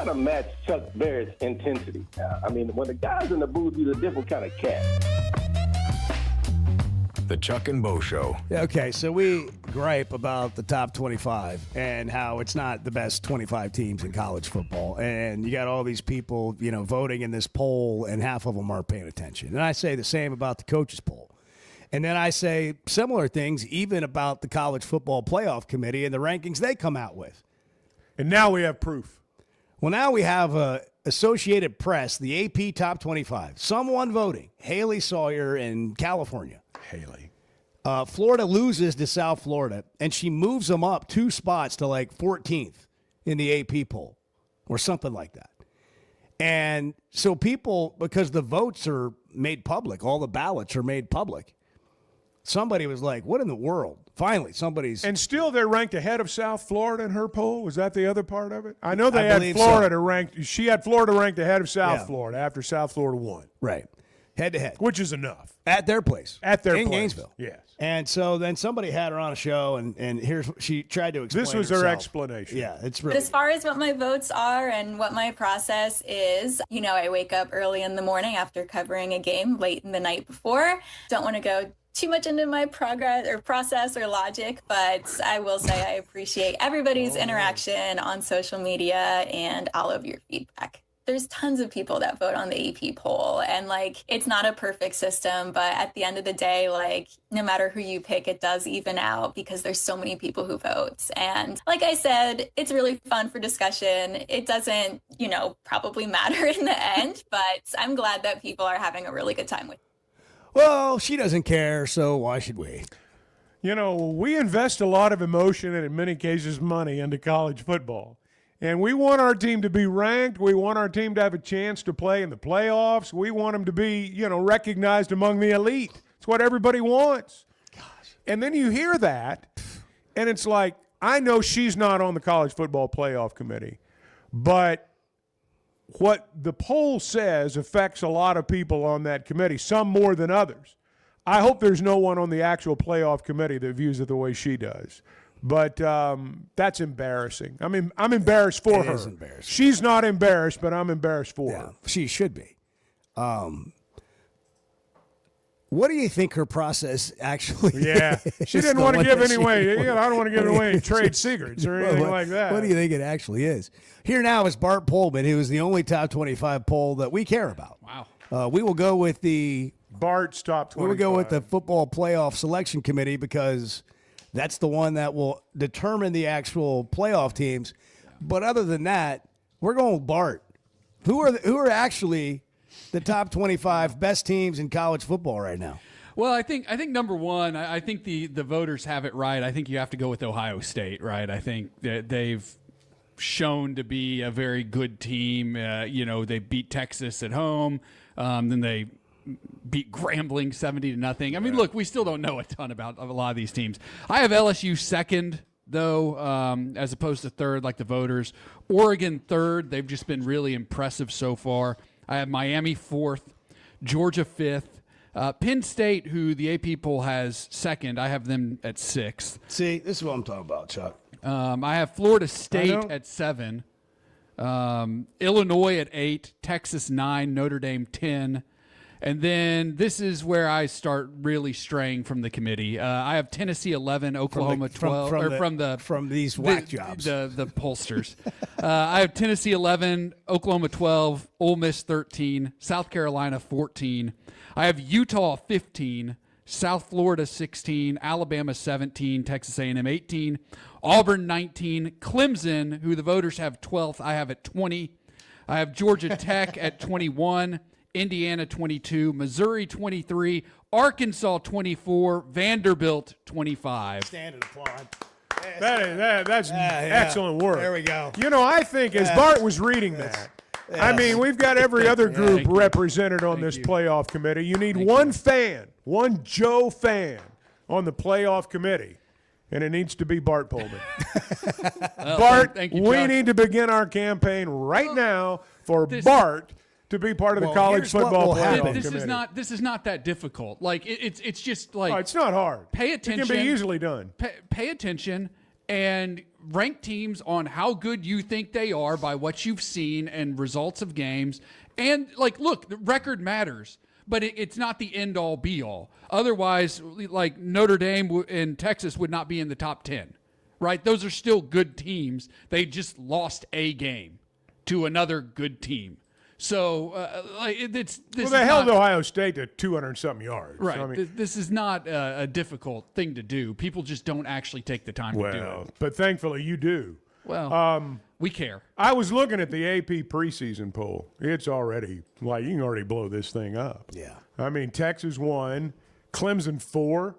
got to match Chuck Barrett's intensity. I mean, when the guy's in the booth, he's a different kind of cat. The Chuck and Bo Show. Okay, so we gripe about the top 25 and how it's not the best 25 teams in college football. And you got all these people, voting in this poll, and half of them aren't paying attention. And I say the same about the coaches poll. And then I say similar things even about the college football playoff committee and the rankings they come out with. And now we have proof. Well, now we have Associated Press, the AP top 25. Someone voting, Haley Sawyer in California. Haley. Florida loses to South Florida, and she moves them up 2 spots to like 14th in the AP poll or something like that. And so people, because the votes are made public, all the ballots are made public, somebody was like, what in the world? Finally, somebody's... And still they're ranked ahead of South Florida in her poll? Was that the other part of it? I know they had Florida ranked... She had Florida ranked ahead of South Florida after South Florida won. Right. Head-to-head. Which is enough. At their place. At their in place. Gainesville. Yes. And so then somebody had her on a show, and here's what she tried to explain. This was herself. her explanation. Yeah, it's But really... as far as what my votes are and what my process is, I wake up early in the morning after covering a game late in the night before. Don't want to go too much into my process or logic, but I will say I appreciate everybody's interaction on social media and all of your feedback. There's tons of people that vote on the AP poll, and it's not a perfect system, but at the end of the day, no matter who you pick, it does even out because there's so many people who vote. And like I said, it's really fun for discussion. It doesn't, probably matter in the end, but I'm glad that people are having a really good time with it. Well, she doesn't care, so why should we? We invest a lot of emotion and in many cases money into college football. And we want our team to be ranked. We want our team to have a chance to play in the playoffs. We want them to be, recognized among the elite. It's what everybody wants. Gosh. And then you hear that, and it's like, I know she's not on the college football playoff committee, but what the poll says affects a lot of people on that committee, some more than others. I hope there's no one on the actual playoff committee that views it the way she does. But that's embarrassing. I mean, I'm embarrassed for her. It is embarrassing. She's not embarrassed, but I'm embarrassed for her. She should be. What do you think her process actually is? She didn't want to give away. I don't want to give away trade secrets or anything like that. What do you think it actually is? Here now is Bart Pullman, who is the only top 25 poll that we care about. Wow. We will go with the Bart's top 25. We will go with the football playoff selection committee because that's the one that will determine the actual playoff teams. But other than that, we're going with Bart. Who are actually the top 25 best teams in college football right now? Well, I think number one, I think the voters have it right. I think you have to go with Ohio State, right? I think that they've shown to be a very good team. They beat Texas at home. Then they beat Grambling 70-0. I mean, look, we still don't know a ton about a lot of these teams. I have LSU second, though, as opposed to third like the voters. Oregon third. They've just been really impressive so far. I have Miami fourth, Georgia fifth. Penn State, who the AP poll has second, I have them at sixth. See, this is what I'm talking about, Chuck. I have Florida State at 7, Illinois at 8, Texas 9, Notre Dame 10. And then this is where I start really straying from the committee. I have Tennessee 11, Oklahoma 12, from these whack jobs, the pollsters. I have Tennessee 11, Oklahoma 12, Ole Miss 13, South Carolina 14. I have Utah 15, South Florida 16, Alabama 17, Texas A&M 18, Auburn 19, Clemson, who the voters have 12th, I have at 20. I have Georgia Tech at 21. Indiana 22, Missouri 23, Arkansas 24, Vanderbilt 25. Standard applaud. That's excellent work. There we go. I think as Bart was reading that, I mean, we've got every other group represented on this playoff committee. You need one Joe fan on the playoff committee, and it needs to be Bart Pullman. Bart, we need to begin our campaign right now for Bart to be part of the college football playoff committee. This is not that difficult. Like it's just like it's not hard. Pay attention. It can be easily done. Pay attention and rank teams on how good you think they are by what you've seen and results of games. And, like, look, the record matters, but it's not the end-all, be-all. Otherwise, like, Notre Dame and Texas would not be in the top 10, right? Those are still good teams. They just lost a game to another good team. So, they held Ohio State to 200-something yards. Right. So, I mean, this is not a difficult thing to do. People just don't actually take the time to do it. But thankfully you do. Well, we care. I was looking at the AP preseason poll. It's already, like, you can already blow this thing up. Yeah. I mean, Texas 1, Clemson 4.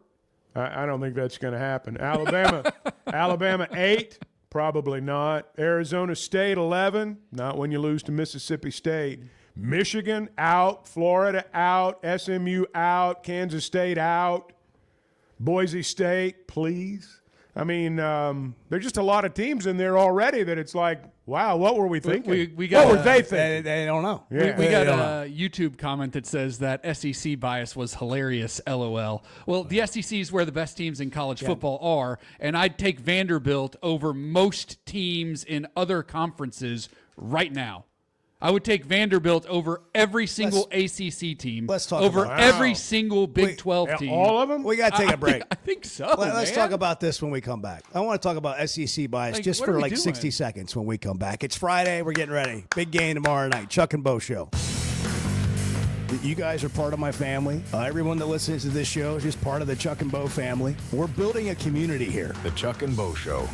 I don't think that's going to happen. Alabama 8. Probably not. Arizona State 11. Not when you lose to Mississippi State. Michigan out. Florida out. SMU out. Kansas State out. Boise State, please. I mean, there's just a lot of teams in there already that it's like, wow, what were we thinking? What were they thinking? They don't know. Yeah. We got a YouTube comment that says that SEC bias was hilarious, LOL. Well, the SEC is where the best teams in college football are, and I'd take Vanderbilt over most teams in other conferences right now. I would take Vanderbilt over every single ACC team. Let's talk over about every single Big 12 team. All of them? We got to take a break. I think so. Let's man. talk about this when we come back. I want to talk about SEC bias just what for are we like doing? 60 seconds when we come back. It's Friday. We're getting ready. Big game tomorrow night. Chuck and Bo Show. You guys are part of my family. Everyone that listens to this show is just part of the Chuck and Bo family. We're building a community here. The Chuck and Bo Show.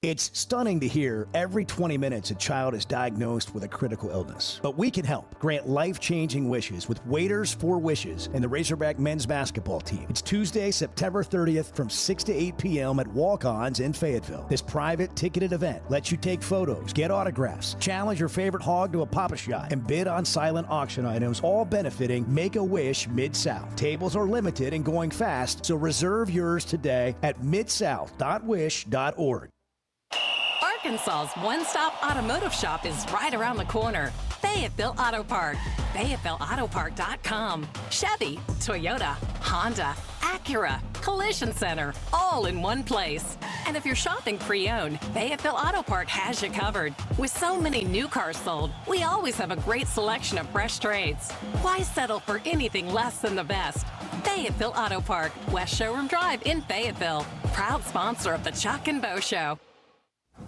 It's stunning to hear every 20 minutes a child is diagnosed with a critical illness. But we can help grant life-changing wishes with Waiters for Wishes and the Razorback men's basketball team. It's Tuesday, September 30th from 6 to 8 p.m. at Walk-Ons in Fayetteville. This private ticketed event lets you take photos, get autographs, challenge your favorite hog to a Pop-A-Shot, and bid on silent auction items, all benefiting Make-A-Wish Mid-South. Tables are limited and going fast, so reserve yours today at midsouth.wish.org. Arkansas's one-stop automotive shop is right around the corner. Fayetteville Auto Park. FayettevilleAutoPark.com. Chevy, Toyota, Honda, Acura, Collision Center, all in one place. And if you're shopping pre-owned, Fayetteville Auto Park has you covered. With so many new cars sold, we always have a great selection of fresh trades. Why settle for anything less than the best? Fayetteville Auto Park, West Showroom Drive in Fayetteville. Proud sponsor of the Chuck and Bo Show.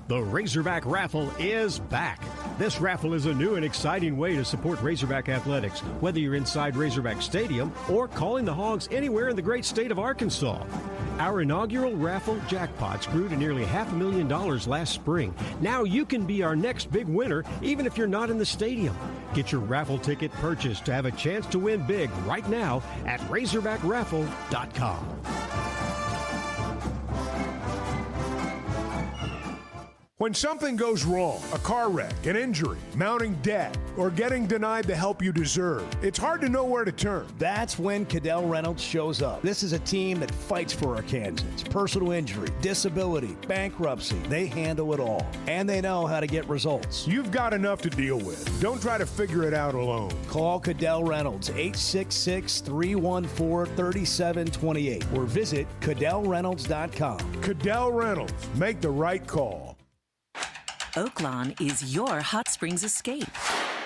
The Razorback Raffle is back. This raffle is a new and exciting way to support Razorback athletics, whether you're inside Razorback Stadium or calling the Hogs anywhere in the great state of Arkansas. Our inaugural raffle jackpots grew to nearly $500,000 last spring. Now you can be our next big winner, even if you're not in the stadium. Get your raffle ticket purchased to have a chance to win big right now at RazorbackRaffle.com. When something goes wrong, a car wreck, an injury, mounting debt, or getting denied the help you deserve, it's hard to know where to turn. That's when Cadell Reynolds shows up. This is a team that fights for Arkansans. Personal injury, disability, bankruptcy, they handle it all. And they know how to get results. You've got enough to deal with. Don't try to figure it out alone. Call Cadell Reynolds, 866-314-3728, or visit CadellReynolds.com. Cadell Reynolds, make the right call. Oaklan is your hot springs escape.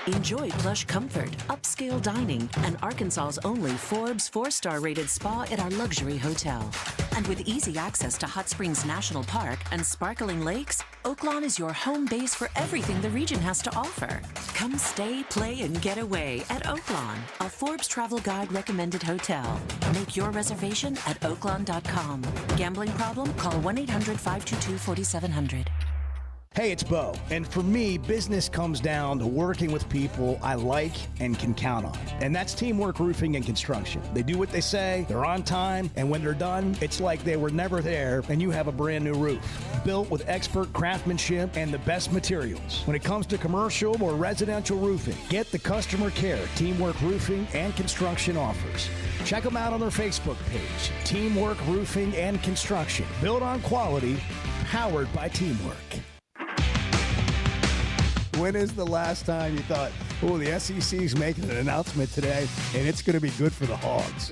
Enjoy plush comfort, upscale dining, and Arkansas's only Forbes 4-star rated spa at our luxury hotel. And with easy access to Hot Springs National Park and sparkling lakes, Oaklan is your home base for everything the region has to offer. Come stay, play, and get away at Oaklan, a Forbes Travel Guide recommended hotel. Make your reservation at Oaklan.com. Gambling problem? Call 1-800-522-4700. Hey, it's Bo, and for me, business comes down to working with people I like and can count on. And that's Teamwork Roofing and Construction. They do what they say, they're on time, and when they're done, it's like they were never there and you have a brand new roof. Built with expert craftsmanship and the best materials. When it comes to commercial or residential roofing, get the customer care Teamwork Roofing and Construction offers. Check them out on their Facebook page, Teamwork Roofing and Construction. Built on quality, powered by teamwork. When is the last time you thought, oh, the SEC's making an announcement today, and it's going to be good for the Hogs?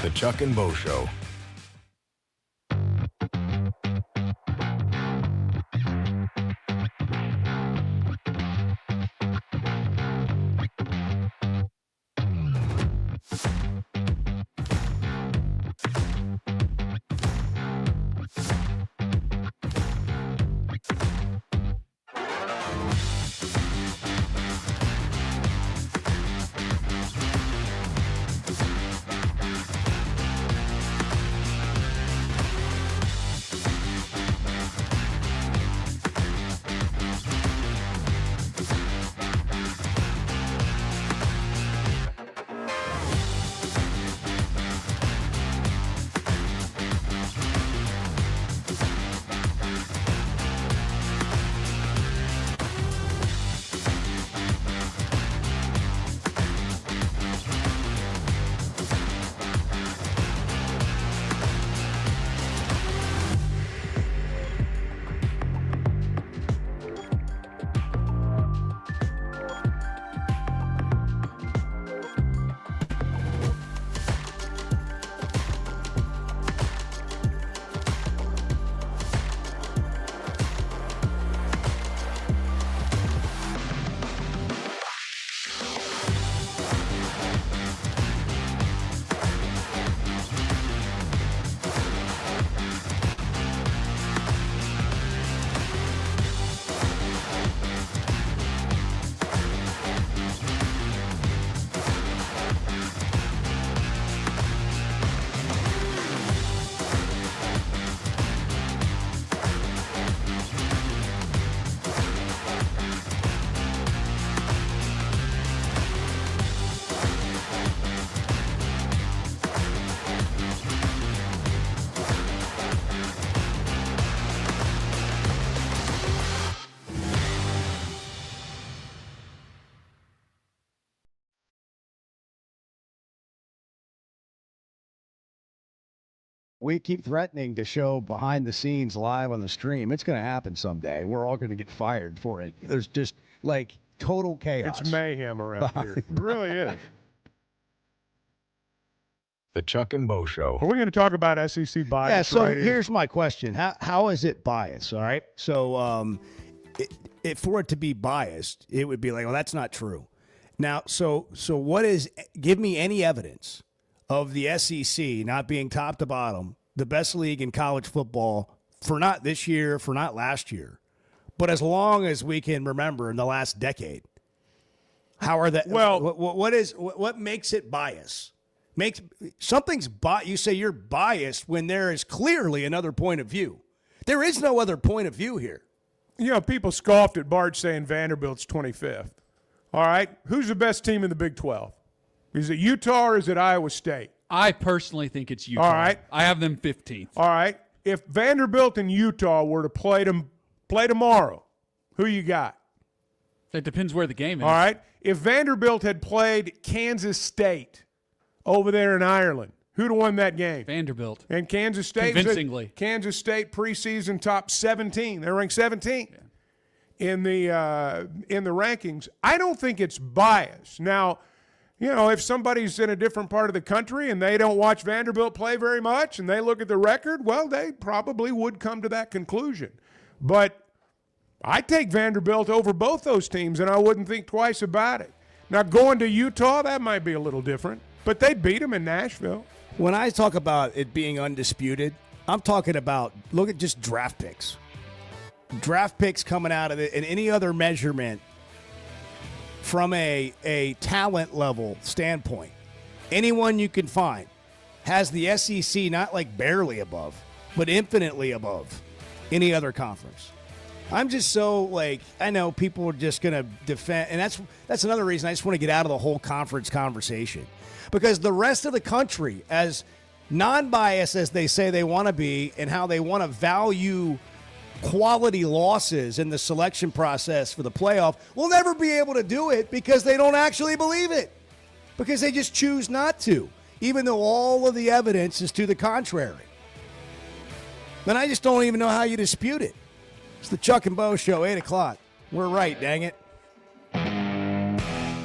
The Chuck and Bo Show. we keep threatening to show behind the scenes live on the stream. It's going to happen someday. We're all going to get fired for it. There's just like total chaos. It's mayhem around here. It really is. The Chuck and Bo Show. Are we going to talk about SEC bias? Yeah, so right here's my question. How is it biased, all right? So for it to be biased, it would be like, well, that's not true. Now, so what is – give me any evidence of the SEC not being top to bottom, the best league in college football for not this year, for not last year, but as long as we can remember in the last decade. How are that – well, what makes it bias? Something's you say you're biased when there is clearly another point of view. There is no other point of view here. You know, people scoffed at Bart saying Vanderbilt's 25th. All right, who's the best team in the Big 12? Is it Utah or is it Iowa State? I personally think it's Utah. All right. I have them 15th. All right. If Vanderbilt and Utah were to play tomorrow, who you got? It depends where the game is. All right. If Vanderbilt had played Kansas State over there in Ireland, who'd have won that game? Vanderbilt. And Kansas State. Convincingly. Kansas State preseason top 17. They're ranked 17th in the rankings. I don't think it's bias. Now, you know, if somebody's in a different part of the country and they don't watch Vanderbilt play very much and they look at the record, well, they probably would come to that conclusion. But I take Vanderbilt over both those teams, and I wouldn't think twice about it. Now, going to Utah, that might be a little different. But they beat them in Nashville. When I talk about it being undisputed, I'm talking about, look at just draft picks. Draft picks coming out of it and any other measurement from a talent level standpoint. Anyone you can find has the SEC not like barely above, but infinitely above any other conference. I'm just so like, I know people are just going to defend, and that's another reason I just want to get out of the whole conference conversation. Because the rest of the country, as non-biased as they say they want to be and how they want to value quality losses in the selection process for the playoff, will never be able to do it because they don't actually believe it. Because they just choose not to, even though all of the evidence is to the contrary. And I just don't even know how you dispute it. It's the Chuck and Bo Show, 8 o'clock. We're right, dang it.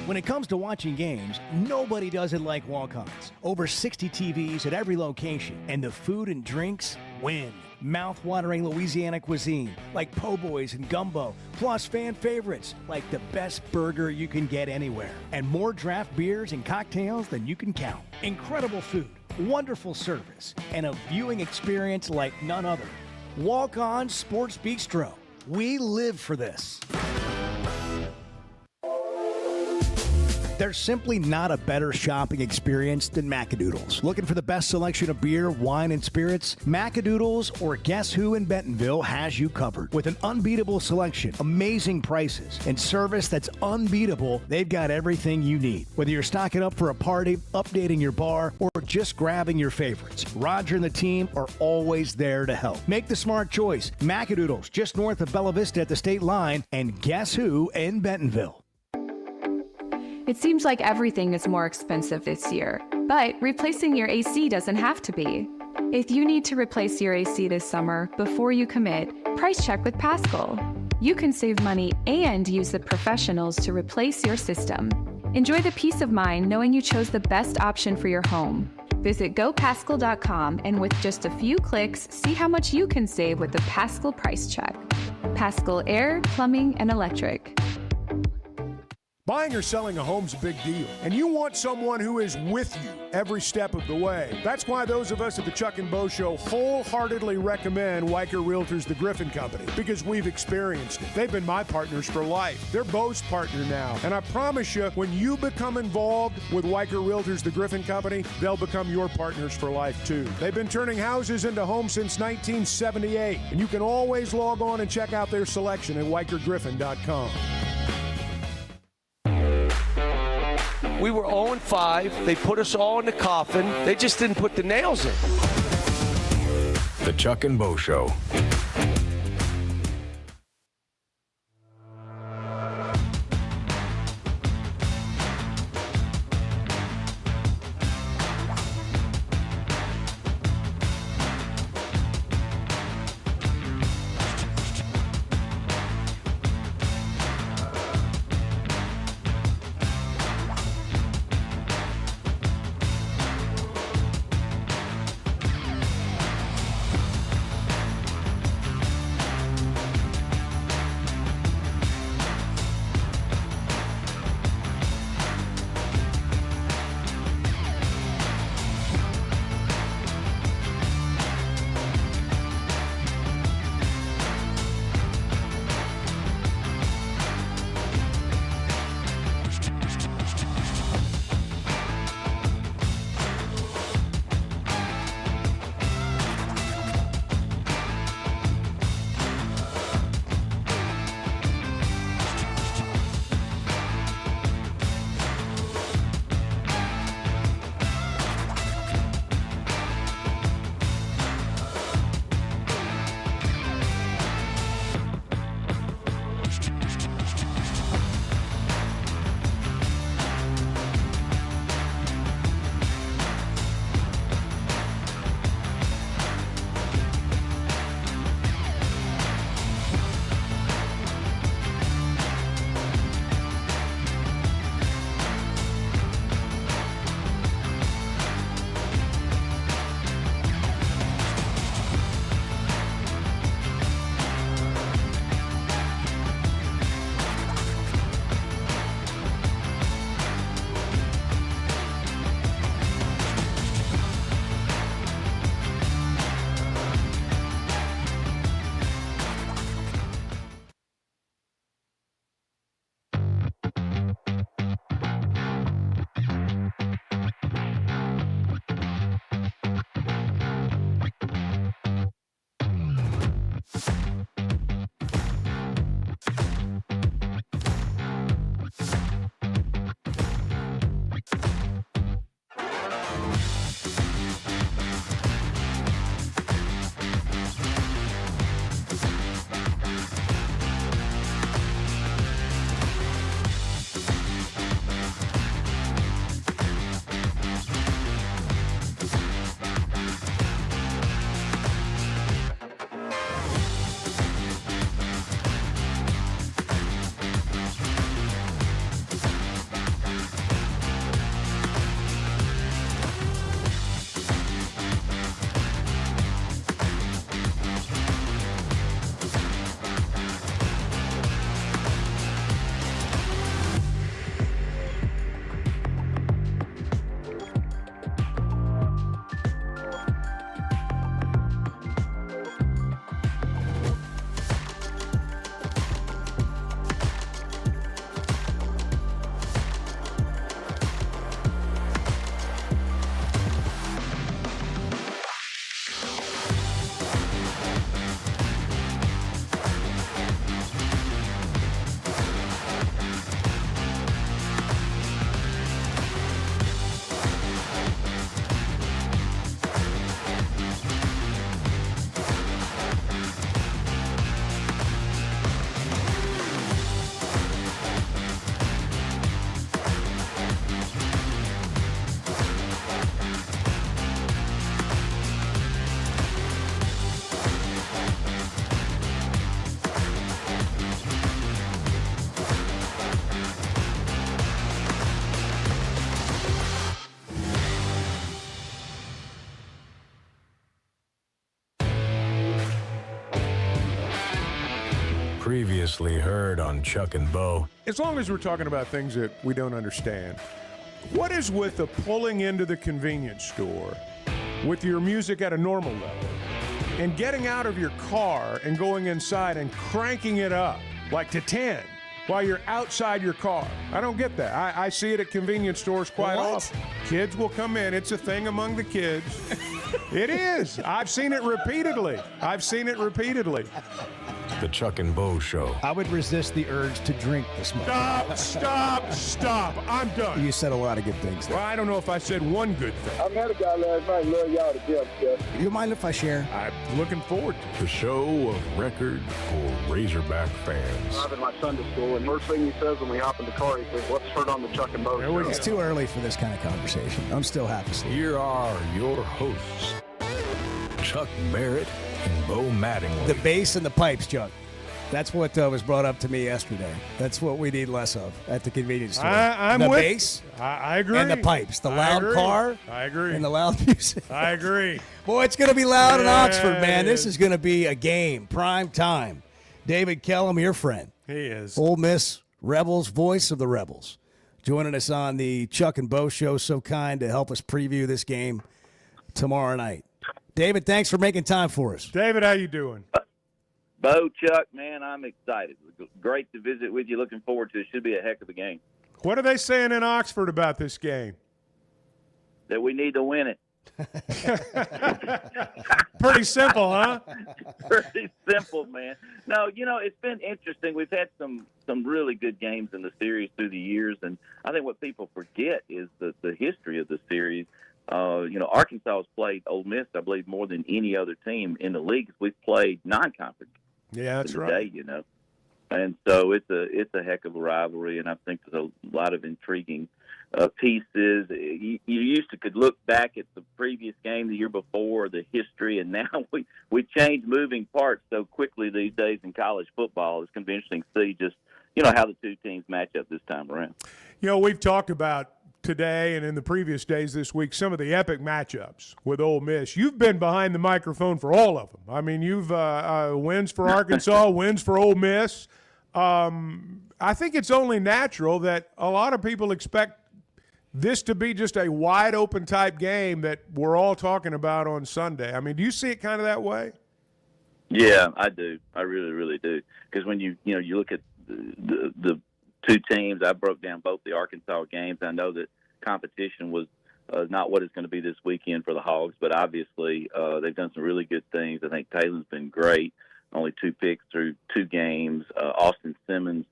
When it comes to watching games, nobody does it like Walk-Ons. Over 60 TVs at every location, and the food and drinks win. Mouth-watering Louisiana cuisine like po' boys and gumbo, plus fan favorites like the best burger you can get anywhere, and more draft beers and cocktails than you can count. Incredible food, wonderful service, and a viewing experience like none other. Walk-On Sports Bistro. We live for this. There's simply not a better shopping experience than Macadoodles. Looking for the best selection of beer, wine, and spirits? Macadoodles or Guess Who in Bentonville has you covered. With an unbeatable selection, amazing prices, and service that's unbeatable, they've got everything you need. Whether you're stocking up for a party, updating your bar, or just grabbing your favorites, Roger and the team are always there to help. Make the smart choice. Macadoodles, just north of Bella Vista at the state line, and Guess Who in Bentonville. It seems like everything is more expensive this year, but replacing your AC doesn't have to be. If you need to replace your AC this summer, before you commit, price check with Paschal. You can save money and use the professionals to replace your system. Enjoy the peace of mind knowing you chose the best option for your home. Visit gopaschal.com and with just a few clicks, see how much you can save with the Paschal price check. Paschal Air, Plumbing, and Electric. Buying or selling a home's a big deal, and you want someone who is with you every step of the way. That's why those of us at the Chuck and Bo Show wholeheartedly recommend Weicker Realtors, the Griffin Company, because we've experienced it. They've been my partners for life. They're Bo's partner now, and I promise you, when you become involved with Weicker Realtors, the Griffin Company, they'll become your partners for life, too. They've been turning houses into homes since 1978, and you can always log on and check out their selection at WeicherGriffin.com. We were 0-5. They put us all in the coffin. They just didn't put the nails in. The Chuck and Bo Show. Previously heard on Chuck and Bo. As long as we're talking about things that we don't understand, what is with the pulling into the convenience store with your music at a normal level and getting out of your car and going inside and cranking it up like to 10 while you're outside your car? I don't get that. I see it at convenience stores quite often. Kids will come in. It's a thing among the kids. It is. I've seen it repeatedly. The Chuck and Bo Show. I would resist the urge to drink this morning. Stop. I'm done. You said a lot of good things there. Well, I don't know if I said one good thing. I met a guy last night. Love y'all to death, Jeff. You mind if I share? I'm looking forward to it. The show of record for Razorback fans. I'm in my Sunday school, and first thing he says when we hop in the car, he says, "What's heard on the Chuck and Bo Show?" It's too early for this kind of conversation. I'm still half asleep. Here are your hosts, Chuck Barrett and Bo Mattingly. The bass and the pipes, Chuck. That's what was brought up to me yesterday. That's what we need less of at the convenience store. I'm the with bass. I agree. And the pipes. The loud car. I agree. And the loud music. I agree. Boy, it's going to be loud in Oxford, man. This is going to be a game. Prime time. David Kellum, your friend. He is. Ole Miss Rebels, voice of the Rebels. Joining us on the Chuck and Bo Show. So kind to help us preview this game tomorrow night. David, thanks for making time for us. David, how you doing? Bo, Chuck, man, I'm excited. Great to visit with you. Looking forward to it. Should be a heck of a game. What are they saying in Oxford about this game? That we need to win it. Pretty simple, huh? Pretty simple, man. No, it's been interesting. We've had some really good games in the series through the years, and I think what people forget is the history of the series. Arkansas has played Ole Miss, I believe, more than any other team in the league. We've played non-conference. Yeah, that's right. And so it's a heck of a rivalry, and I think there's a lot of intriguing pieces. You could look back at the previous game the year before, the history, and now we change moving parts so quickly these days in college football. It's going to be interesting to see just how the two teams match up this time around. We've talked about today and in the previous days this week some of the epic matchups with Ole Miss. You've been behind the microphone for all of them. I mean, you've wins for Arkansas, wins for Ole Miss. I think it's only natural that a lot of people expect this to be just a wide open type game that we're all talking about on Sunday. I mean, do you see it kind of that way? Yeah, I do. I really, really do. Because when you look at the two teams, I broke down both the Arkansas games. I know that competition was not what it's going to be this weekend for the Hogs, but obviously they've done some really good things. I think Taylor's been great. Only 2 picks through 2 games. Austin Simmons,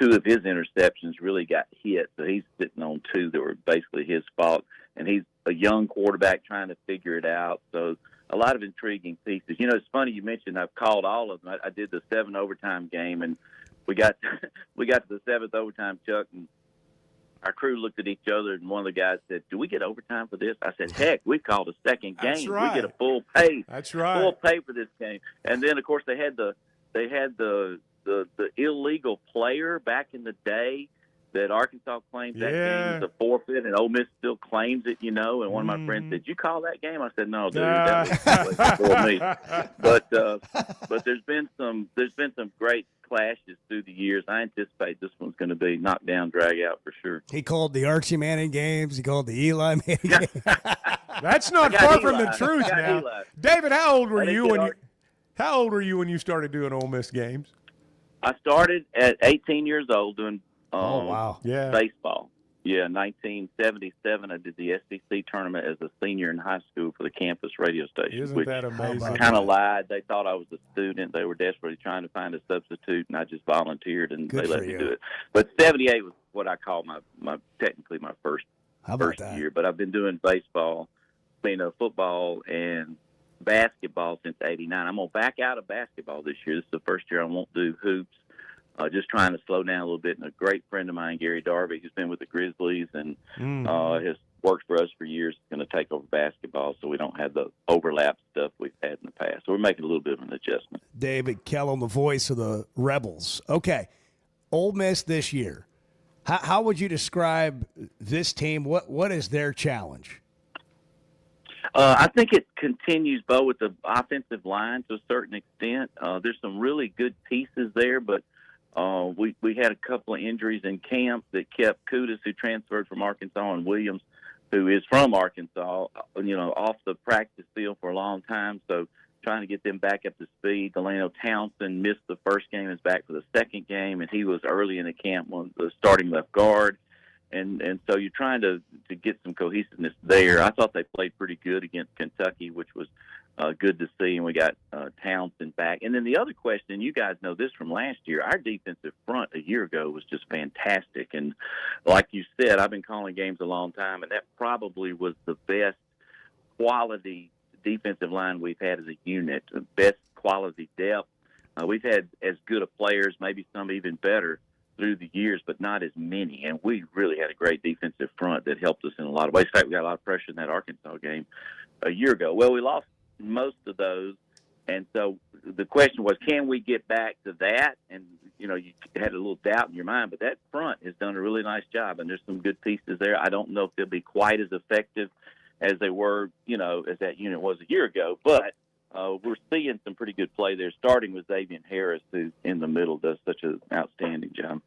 2 of his interceptions really got hit, so he's sitting on 2 that were basically his fault. And he's a young quarterback trying to figure it out. So a lot of intriguing pieces. It's funny you mentioned I've called all of them. I did the 7 overtime game, and we got to the 7th overtime, Chuck, and our crew looked at each other, and one of the guys said, "Do we get overtime for this?" I said, "Heck, we called a second game. That's right. We get a full pay. That's right. Full pay for this game." And then, of course, they had the illegal player back in the day that Arkansas claims that game is a forfeit, and Ole Miss still claims it, And one of my friends said, "Did you call that game?" I said, "No, dude, that was before me." But there's been some great clashes through the years. I anticipate this one's going to be knockdown, drag out for sure. He called the Archie Manning games. He called the Eli Manning games. That's not far from the truth now. Eli. David, how old were you when you started doing Ole Miss games? I started at 18 years old doing baseball. Yeah, 1977, I did the SEC tournament as a senior in high school for the campus radio station. Isn't that amazing? I kind of lied. They thought I was a student. They were desperately trying to find a substitute, and I just volunteered, and they let me do it. But 78 was what I call my technically my first year. But I've been doing baseball, football, and basketball since 89. I'm going to back out of basketball this year. This is the first year I won't do hoops. Just trying to slow down a little bit. And a great friend of mine, Gary Darby, who's been with the Grizzlies and has worked for us for years, is going to take over basketball so we don't have the overlap stuff we've had in the past. So we're making a little bit of an adjustment. David Kellum, the voice of the Rebels. Okay, Ole Miss this year. How would you describe this team? What is their challenge? I think it continues, Bo, with the offensive line to a certain extent. There's some really good pieces there, but we had a couple of injuries in camp that kept Kudus, who transferred from Arkansas, and Williams, who is from Arkansas, off the practice field for a long time. So trying to get them back up to speed. Delano Townsend missed the first game, is back for the second game, and he was early in the camp, the starting left guard. And so you're trying to get some cohesiveness there. I thought they played pretty good against Kentucky, which was good to see, and we got Townsend back. And then the other question, you guys know this from last year, our defensive front a year ago was just fantastic. And like you said, I've been calling games a long time, and that probably was the best quality defensive line we've had as a unit, the best quality depth. We've had as good of players, maybe some even better, through the years, but not as many. And we really had a great defensive front that helped us in a lot of ways. In fact, we got a lot of pressure in that Arkansas game a year ago. Well, we lost most of those. And so the question was, can we get back to that? And, you had a little doubt in your mind, but that front has done a really nice job, and there's some good pieces there. I don't know if they'll be quite as effective as they were, as that unit was a year ago, but we're seeing some pretty good play there, starting with Xavier Harris, who in the middle does such an outstanding job.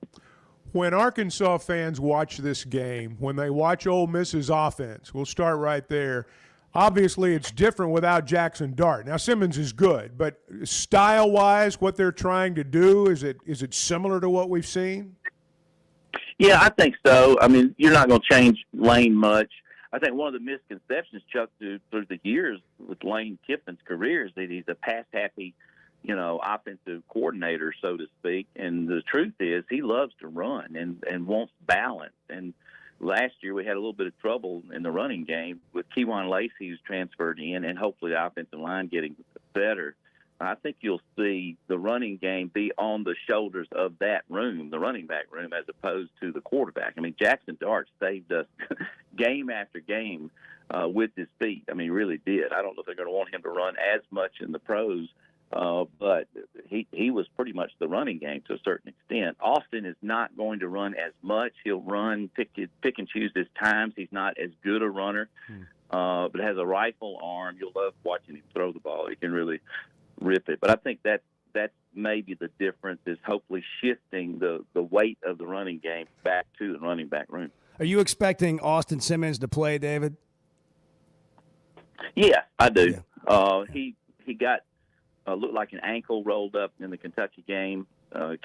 When Arkansas fans watch this game, when they watch Ole Miss's offense, we'll start right there. Obviously, it's different without Jackson Dart. Now, Simmons is good, but style-wise, what they're trying to do, is it similar to what we've seen? Yeah, I think so. I mean, you're not going to change Lane much. I think one of the misconceptions, Chuck, through the years with Lane Kiffin's career is that he's a pass-happy, offensive coordinator, so to speak. And the truth is he loves to run and wants balance. And last year we had a little bit of trouble in the running game with Kewan Lacey, who's transferred in, and hopefully the offensive line getting better. I think you'll see the running game be on the shoulders of that room, the running back room, as opposed to the quarterback. I mean, Jackson Dart saved us game after game with his feet. I mean, he really did. I don't know if they're going to want him to run as much in the pros, but he was pretty much the running game to a certain extent. Austin is not going to run as much. He'll run, pick and choose his times. He's not as good a runner, but has a rifle arm. You'll love watching him throw the ball. He can really rip it. But I think that's maybe the difference, is hopefully shifting the weight of the running game back to the running back room. Are you expecting Austin Simmons to play, David? Yeah, I do. Yeah. He got looked like an ankle rolled up in the Kentucky game,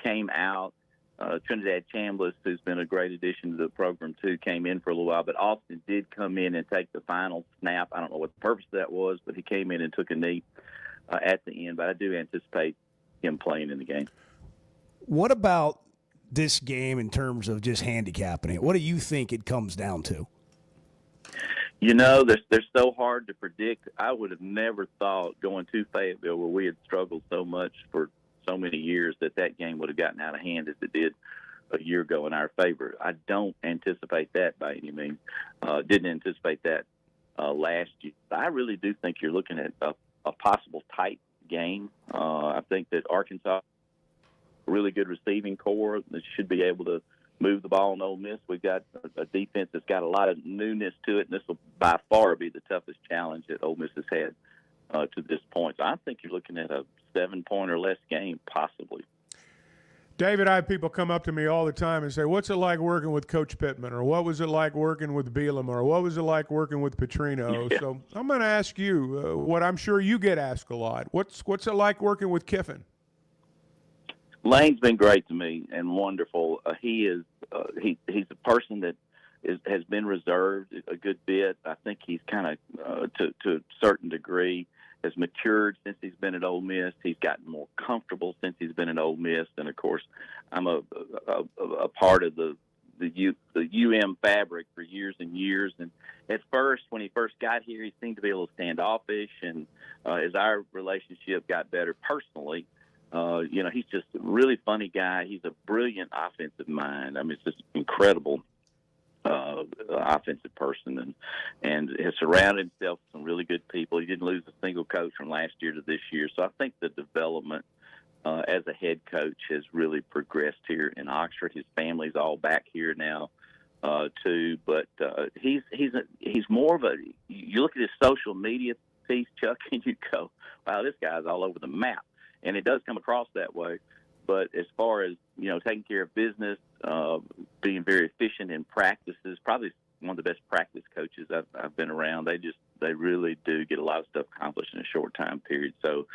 came out. Trinidad Chambliss, who's been a great addition to the program too, came in for a little while, but Austin did come in and take the final snap. I don't know what the purpose of that was, but he came in and took a knee at the end, but I do anticipate him playing in the game. What about this game in terms of just handicapping it? What do you think it comes down to? They're so hard to predict. I would have never thought going to Fayetteville, where we had struggled so much for so many years, that game would have gotten out of hand as it did a year ago in our favor. I don't anticipate that by any means. Didn't anticipate that last year. I really do think you're looking at a possible tight game. I think that Arkansas, a really good receiving core that should be able to move the ball in Ole Miss. We've got a defense that's got a lot of newness to it, and this will by far be the toughest challenge that Ole Miss has had to this point. So I think you're looking at a 7-point or less game, possibly. David, I have people come up to me all the time and say, what's it like working with Coach Pittman? Or what was it like working with Bielema? Or what was it like working with Petrino? Yeah. So I'm going to ask you what I'm sure you get asked a lot. What's it like working with Kiffin? Lane's been great to me and wonderful. He is he's a person that has been reserved a good bit. I think he's kind of, to a certain degree, has matured since he's been at Ole Miss. He's gotten more comfortable since he's been at Ole Miss. And, of course, I'm a part of the UM fabric for years and years. And at first, when he first got here, he seemed to be a little standoffish. And as our relationship got better personally, he's just a really funny guy. He's a brilliant offensive mind. I mean, it's just incredible offensive person, and has surrounded himself with some really good people. He didn't lose a single coach from last year to this year. So I think the development as a head coach has really progressed here in Oxford. His family's all back here now too. But he's more of a. You look at his social media piece, Chuck, and you go, "Wow, this guy's all over the map," and it does come across that way. But as far as taking care of business, being very efficient in practices, probably one of the best practice coaches I've been around. They really do get a lot of stuff accomplished in a short time period. So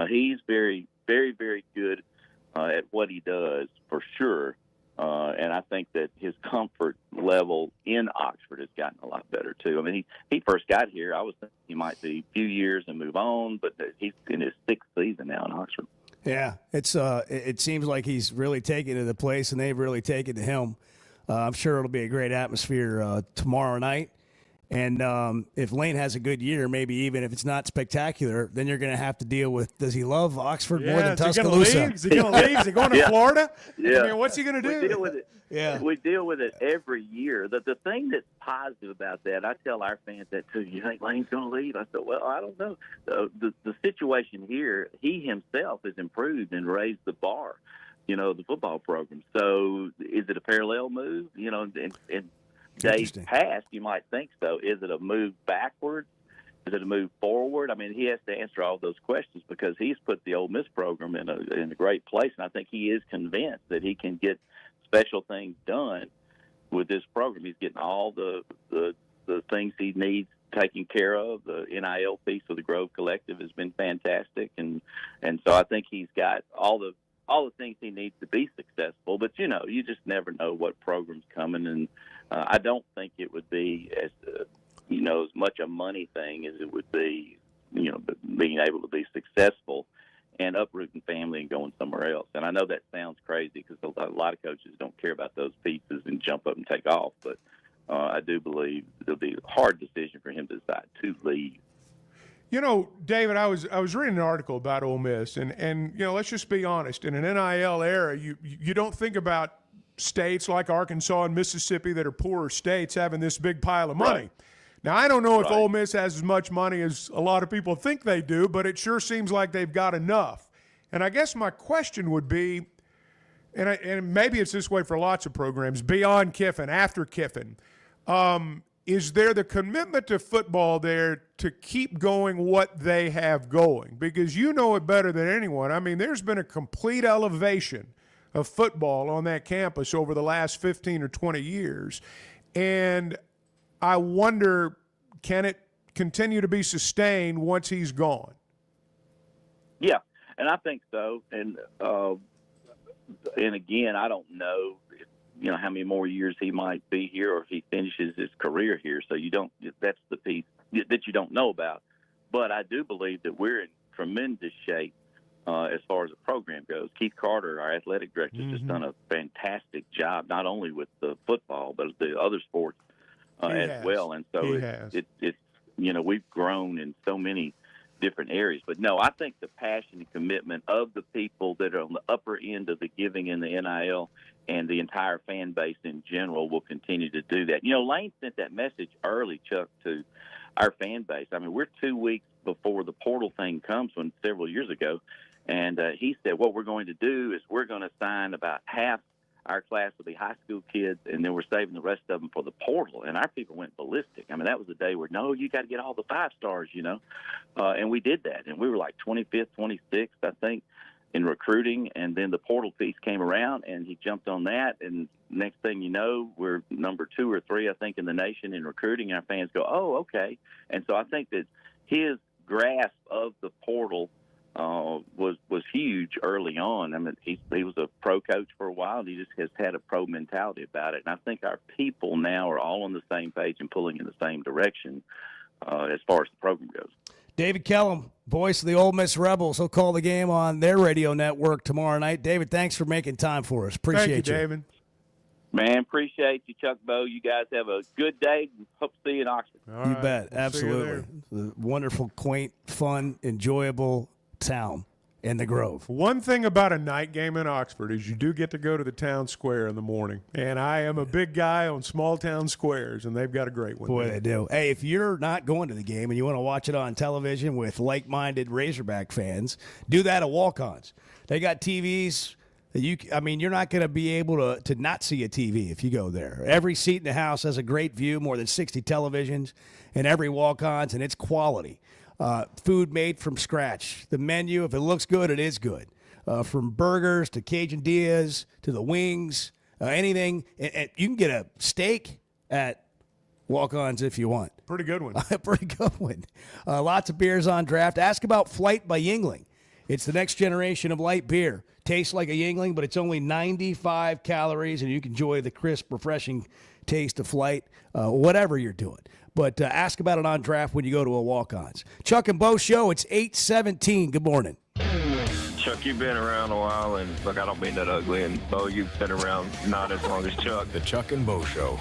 he's very, very, very good at what he does for sure. And I think that his comfort level in Oxford has gotten a lot better too. I mean, he first got here, I was thinking he might be a few years and move on, but he's in his 6th season now in Oxford. Yeah, it seems like he's really taken to the place, and they've really taken to him. I'm sure it'll be a great atmosphere tomorrow night. And if Lane has a good year, maybe even if it's not spectacular, then you're going to have to deal with, does he love Oxford more than Tuscaloosa? Is he going to leave? Is he going to Florida? Yeah. I mean, what's he going to do? We deal with it. Yeah. We deal with it every year. The thing that's positive about that, I tell our fans that too. You think Lane's going to leave? I said, well, I don't know. The situation here, he himself has improved and raised the bar, the football program. So is it a parallel move? In days past, you might think so. Is it a move backwards? Is it a move forward? I mean, he has to answer all those questions because he's put the Ole Miss program in a great place, and I think he is convinced that he can get special things done with this program. He's getting all the things he needs taken care of. The NIL piece of the Grove Collective has been fantastic, and so I think he's got all the things he needs to be successful. But you just never know what program's coming, and I don't think it would be as much a money thing as it would be, being able to be successful and uprooting family and going somewhere else. And I know that sounds crazy because a lot of coaches don't care about those pieces and jump up and take off. But I do believe it'll be a hard decision for him to decide to leave. David, I was reading an article about Ole Miss, and let's just be honest. In an NIL era, you don't think about states like Arkansas and Mississippi that are poorer states having this big pile of money. Right. Now, I don't know if Ole Miss has as much money as a lot of people think they do, but it sure seems like they've got enough. And I guess my question would be, and maybe it's this way for lots of programs, beyond Kiffin, after Kiffin, is there the commitment to football there to keep going what they have going? Because you know it better than anyone. I mean, there's been a complete elevation of football on that campus over the last 15 or 20 years. And I wonder, can it continue to be sustained once he's gone? Yeah, and I think so. And again, I don't know, how many more years he might be here or if he finishes his career here. So that's the piece that you don't know about. But I do believe that we're in tremendous shape as far as the program goes. Keith Carter, our athletic director, has just done a fantastic job, not only with the football, but the other sports as well. And so it's we've grown in so many different areas. But no, I think the passion and commitment of the people that are on the upper end of the giving in the NIL and the entire fan base in general will continue to do that. Lane sent that message early, Chuck, to our fan base. I mean, we're 2 weeks before the portal thing comes several years ago. And he said, what we're going to do is we're going to sign about half our class will be high school kids, and then we're saving the rest of them for the portal. And our people went ballistic. I mean, that was the day where, no, you got to get all the 5 stars, and we did that. And we were like 25th, 26th, I think, in recruiting. And then the portal piece came around, and he jumped on that. And next thing you know, we're number 2 or 3, I think, in the nation in recruiting. Our fans go, oh, okay. And so I think that his grasp of the portal was huge early on. I mean, he was a pro coach for a while, and he just has had a pro mentality about it. And I think our people now are all on the same page and pulling in the same direction as far as the program goes. David Kellum, voice of the Ole Miss Rebels. He'll call the game on their radio network tomorrow night. David, thanks for making time for us. Appreciate you. Thank you, David. Man, appreciate you, Chuck Bowe. You guys have a good day. Hope to see you in Oxford. You bet. Absolutely. The wonderful, quaint, fun, enjoyable town in the Grove. One thing about a night game in Oxford is you do get to go to the town square in the morning. And I am a big guy on small town squares, and they've got a great one. Boy, they do. Hey, if you're not going to the game and you want to watch it on television with like-minded Razorback fans, do that at Walk-Ons. They got TVs You're not going to be able to not see a TV if you go there. Every seat in the house has a great view, more than 60 televisions, and every walk-ons, and it's quality. Food made from scratch. The menu, if it looks good, it is good. From burgers to quesadillas to the wings, anything. And you can get a steak at walk-ons if you want. Pretty good one. Pretty good one. Lots of beers on draft. Ask about Flight by Yingling. It's the next generation of light beer. Tastes like a Yingling, but it's only 95 calories, and you can enjoy the crisp, refreshing taste of Flight, whatever you're doing. But ask about it on draft when you go to a walk-ons. Chuck and Bo Show, it's 8:17. Good morning. Chuck, you've been around a while, and look, I don't mean that ugly, and Bo, you've been around not as long as Chuck. The Chuck and Bo Show.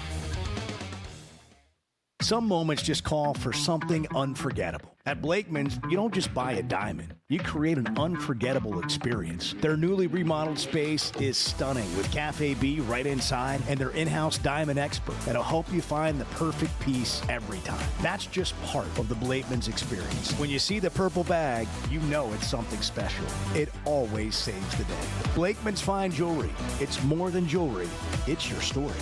Some moments just call for something unforgettable. At Blakeman's, you don't just buy a diamond. You create an unforgettable experience. Their newly remodeled space is stunning with Cafe B right inside and their in-house diamond expert that'll help you find the perfect piece every time. That's just part of the Blakeman's experience. When you see the purple bag, you know it's something special. It always saves the day. Blakeman's Fine Jewelry. It's more than jewelry. It's your story.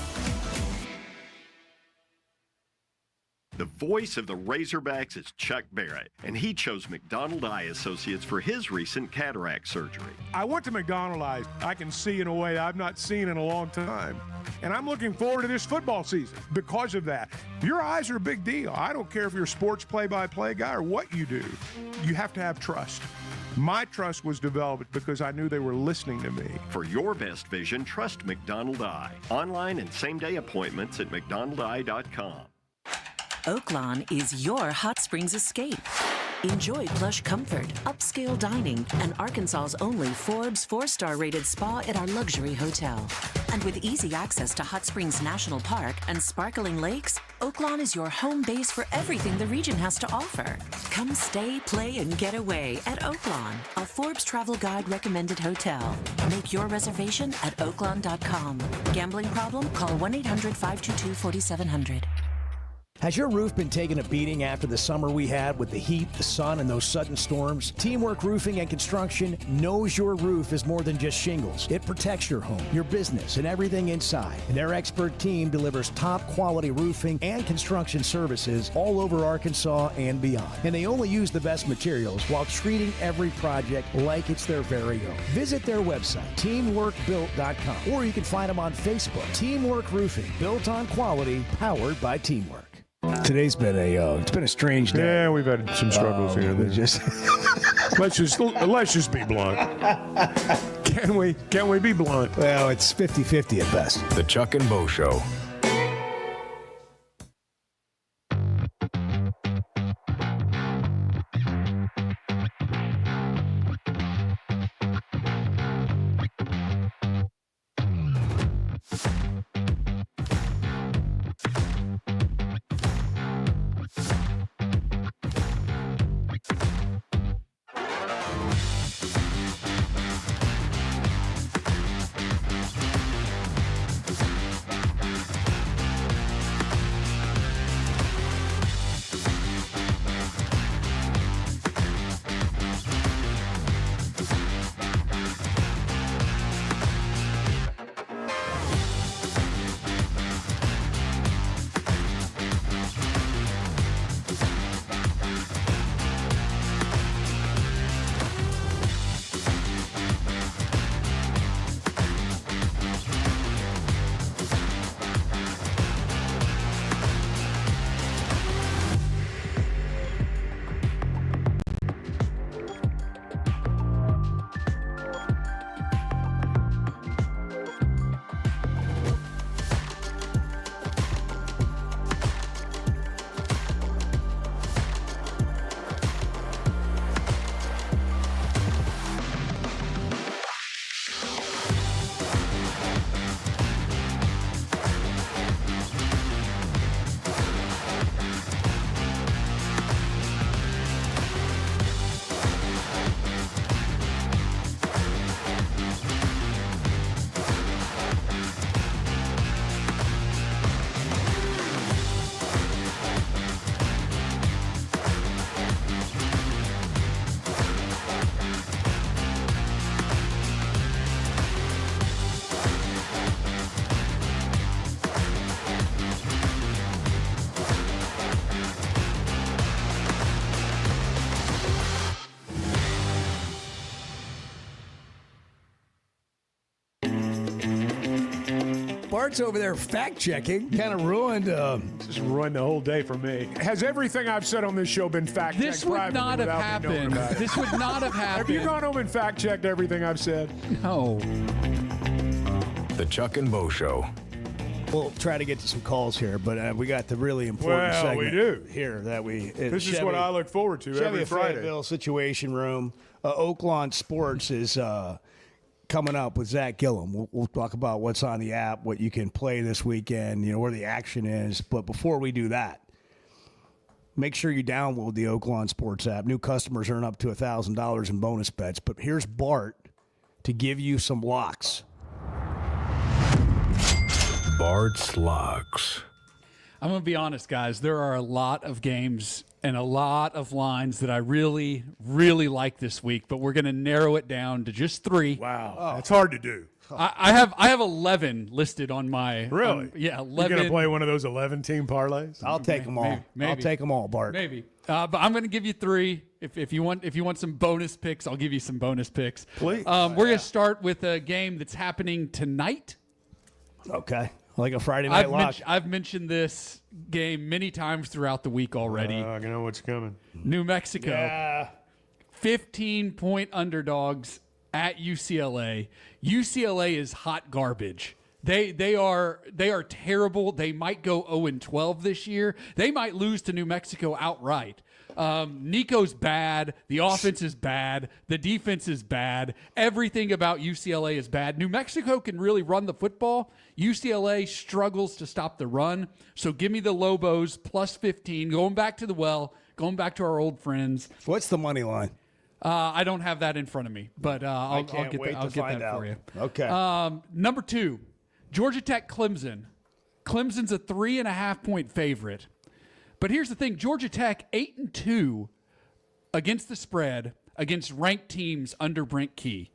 The voice of the Razorbacks is Chuck Barrett, and he chose McDonald Eye Associates for his recent cataract surgery. I went to McDonald Eyes. I can see in a way I've not seen in a long time. And I'm looking forward to this football season because of that. Your eyes are a big deal. I don't care if you're a sports play-by-play guy or what you do. You have to have trust. My trust was developed because I knew they were listening to me. For your best vision, trust McDonald Eye. Online and same-day appointments at McDonaldEye.com. Oaklan is your hot springs escape. Enjoy plush comfort, upscale dining, and Arkansas's only Forbes 4-star rated spa at our luxury hotel. And with easy access to Hot Springs National Park and sparkling lakes, Oaklan is your home base for everything the region has to offer. Come stay, play, and get away at Oaklan, a Forbes Travel Guide recommended hotel. Make your reservation at Oaklan.com. Gambling problem? Call 1-800-522-4700. Has your roof been taking a beating after the summer we had with the heat, the sun, and those sudden storms? Teamwork Roofing and Construction knows your roof is more than just shingles. It protects your home, your business, and everything inside. And their expert team delivers top-quality roofing and construction services all over Arkansas and beyond. And they only use the best materials while treating every project like it's their very own. Visit their website, teamworkbuilt.com, or you can find them on Facebook. Teamwork Roofing, built on quality, powered by teamwork. Today's been it's been a strange day. Yeah, we've had some struggles here. Let's just be blunt. Can we be blunt? Well, it's 50-50 at best. The Chuck and Bo Show. Bart's over there fact checking. Kind of ruined. Just ruined the whole day for me. Has everything I've said on this show been fact checked? This would not have happened. This would not have happened. Have you gone home and fact checked everything I've said? No. The Chuck and Bo Show. We'll try to get to some calls here, but we got the really important segment we do. here that we. This is what I look forward to Chevy every Friday. Fayetteville Situation Room. Oaklan Sports is coming up with Zach Gillum. We'll talk about what's on the app, what you can play this weekend, where the action is. But before we do that, make sure you download the Oaklan Sports app. New customers earn up to $1,000 in bonus bets. But here's Bart to give you some locks. Bart's Locks. I'm going to be honest, guys. There are a lot of games and a lot of lines that I really, really like this week, but we're going to narrow it down to just 3. Wow. That's hard to do. I have 11 listed on my. Really? 11. You're going to play one of those 11-team parlays? I'll take them all. Maybe. I'll take them all, Bart. Maybe. But I'm going to give you 3. If you want some bonus picks, I'll give you some bonus picks. Please. We're going to start with a game that's happening tonight. Okay. Like a Friday night lock. I've mentioned this game many times throughout the week already. I know what's coming. New Mexico. Yeah. 15-point underdogs at UCLA. UCLA is hot garbage. They are terrible. They might go 0-12 this year. They might lose to New Mexico outright. Nico's bad. The offense is bad. The defense is bad. Everything about UCLA is bad. New Mexico can really run the football. UCLA struggles to stop the run. So give me the Lobos plus 15. Going back to the well. Going back to our old friends. What's the money line? I don't have that in front of me, but I'll get that for you. Okay. Number 2, Georgia Tech Clemson. Clemson's a 3.5-point favorite. But here's the thing, Georgia Tech 8-2 against the spread against ranked teams under Brent Key.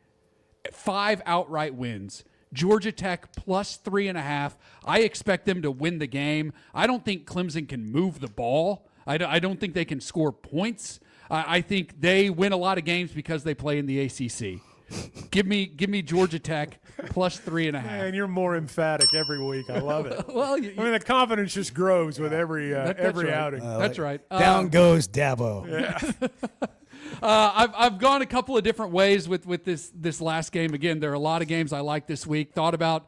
5 outright wins. Georgia Tech plus 3.5. I expect them to win the game. I don't think Clemson can move the ball. I don't think they can score points. I think they win a lot of games because they play in the ACC. Give me Georgia Tech plus 3.5. Man, you're more emphatic every week. I love it. Well, the confidence just grows with every right. outing. That's right. Down goes Dabo. Yeah. I've gone a couple of different ways with this last game. Again, there are a lot of games I like this week. Thought about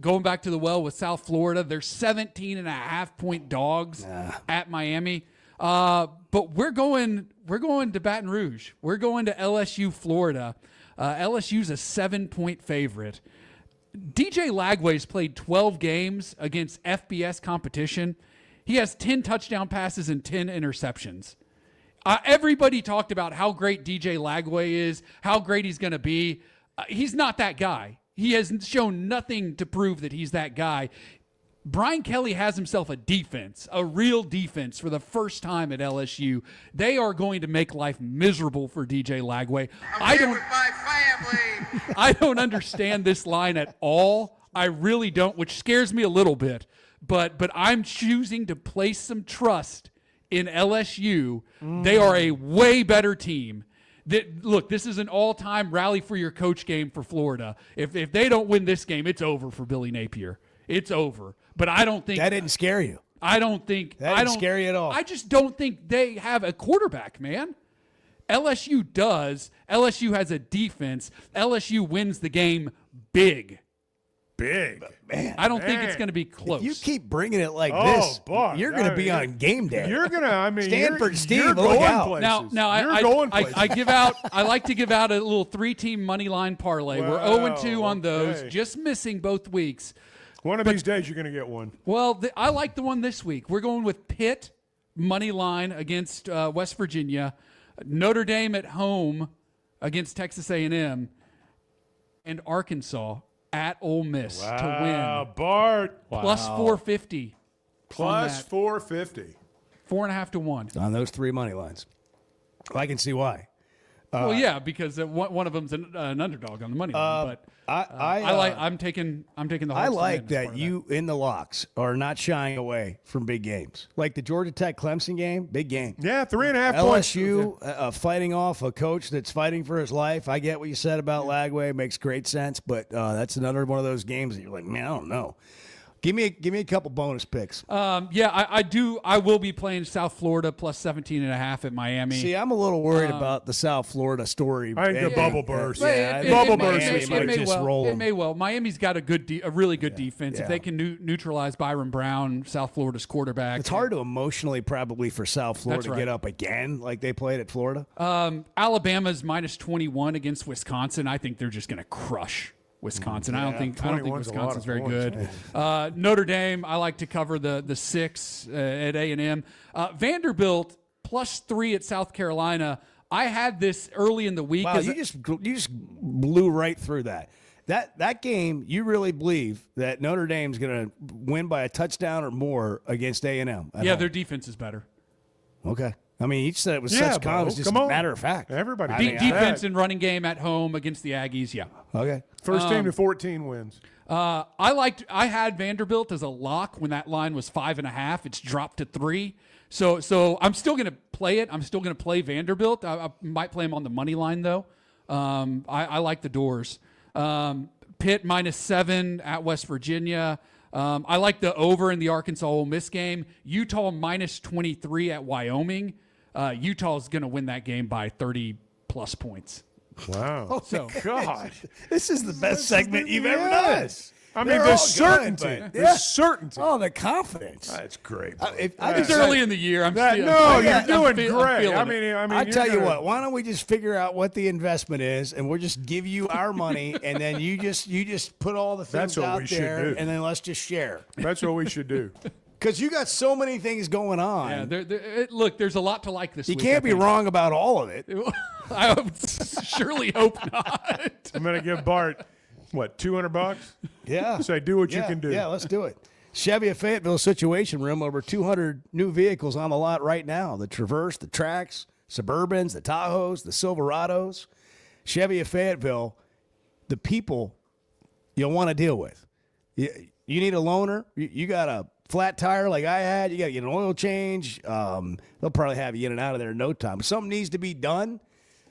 going back to the well with South Florida. They're 17.5-point dogs at Miami. But we're going to Baton Rouge. We're going to LSU, Florida. LSU's a 7-point favorite. DJ Lagway's played 12 games against FBS competition. He has 10 touchdown passes and 10 interceptions. Everybody talked about how great DJ Lagway is, how great he's going to be. He's not that guy. He has shown nothing to prove that he's that guy. Brian Kelly has himself a defense, a real defense for the first time at LSU. They are going to make life miserable for DJ Lagway. I'm here with my family. I don't understand this line at all. I really don't, which scares me a little bit. But I'm choosing to place some trust in LSU. They are a way better team. Look, this is an all-time rally for your coach game for Florida. If they don't win this game, it's over for Billy Napier. It's over. But I don't think that didn't scare you. I don't think that didn't scare you at all. I just don't think they have a quarterback, man. LSU does. LSU has a defense. LSU wins the game big. Man, I don't think it's going to be close. If you keep bringing it like this, Bart, you're going to be on game day. You're going to, Stanford Steve, you're look going out. places. Now I like to give out a little 3-team money line parlay. We're 0-2 on those, just missing both weeks. One of these days you're going to get one. Well, I like the one this week. We're going with Pitt money line against West Virginia, Notre Dame at home against Texas A&M, and Arkansas at Ole Miss to win. Bart. Plus 450. Plus 450. 4.5 to 1. On those 3 money lines. I can see why. Well, yeah, because one of them's an underdog on the money line. But I'm taking the Hawks. I like that you in the locks are not shying away from big games, like the Georgia Tech Clemson game. Big game. Yeah, 3.5 points. LSU fighting off a coach that's fighting for his life. I get what you said about Lagway; makes great sense. But that's another one of those games that you're like, man, I don't know. Give me a couple bonus picks. I do. I will be playing South Florida plus 17.5 at Miami. See, I'm a little worried about the South Florida story. I think the bubble burst. Bubble burst. Roll it may well. Miami's got a really good defense. Yeah. If they can neutralize Byron Brown, South Florida's quarterback. It's hard to emotionally probably for South Florida to get up again like they played at Florida. Alabama's minus 21 against Wisconsin. I think they're just going to crush Wisconsin. I don't think Wisconsin's very good. Notre Dame, I like to cover the 6 at A&M. Vanderbilt plus 3 at South Carolina. I had this early in the week. Wow, you just blew right through that. That game, you really believe that Notre Dame's going to win by a touchdown or more against A&M? Yeah, their defense is better. Okay. I mean, each said it was such confidence, just a matter of fact. Everybody. Defense and running game at home against the Aggies, yeah. Okay. First team to 14 wins. I had Vanderbilt as a lock when that line was 5.5. It's dropped to 3. So I'm still going to play it. I'm still going to play Vanderbilt. I might play them on the money line, though. I like the doors. Pitt minus 7 at West Virginia. I like the over in the Arkansas Ole Miss game. Utah minus 23 at Wyoming. Utah's going to win that game by 30-plus points. Wow. Oh, so, God. This is the best segment you've ever done. I mean, the certainty. The certainty. Oh, the confidence. That's great. It's early in the year. You're doing great. I tell you what. Why don't we just figure out what the investment is, and we'll just give you our money, and then you just put all the things out there, and then let's just share. That's what we should do. Because you got so many things going on. Yeah, look, there's a lot to like this week. You can't be wrong about all of it. I would surely hope not. I'm going to give Bart, $200? Yeah. Say, do what you can do. Yeah, let's do it. Chevy of Fayetteville Situation Room, over 200 new vehicles on the lot right now. The Traverse, the Trax, Suburbans, the Tahoes, the Silverados. Chevy of Fayetteville, the people you'll want to deal with. You need a loaner. You got a flat tire like I had. You got to get an oil change. They'll probably have you in and out of there in no time. If something needs to be done,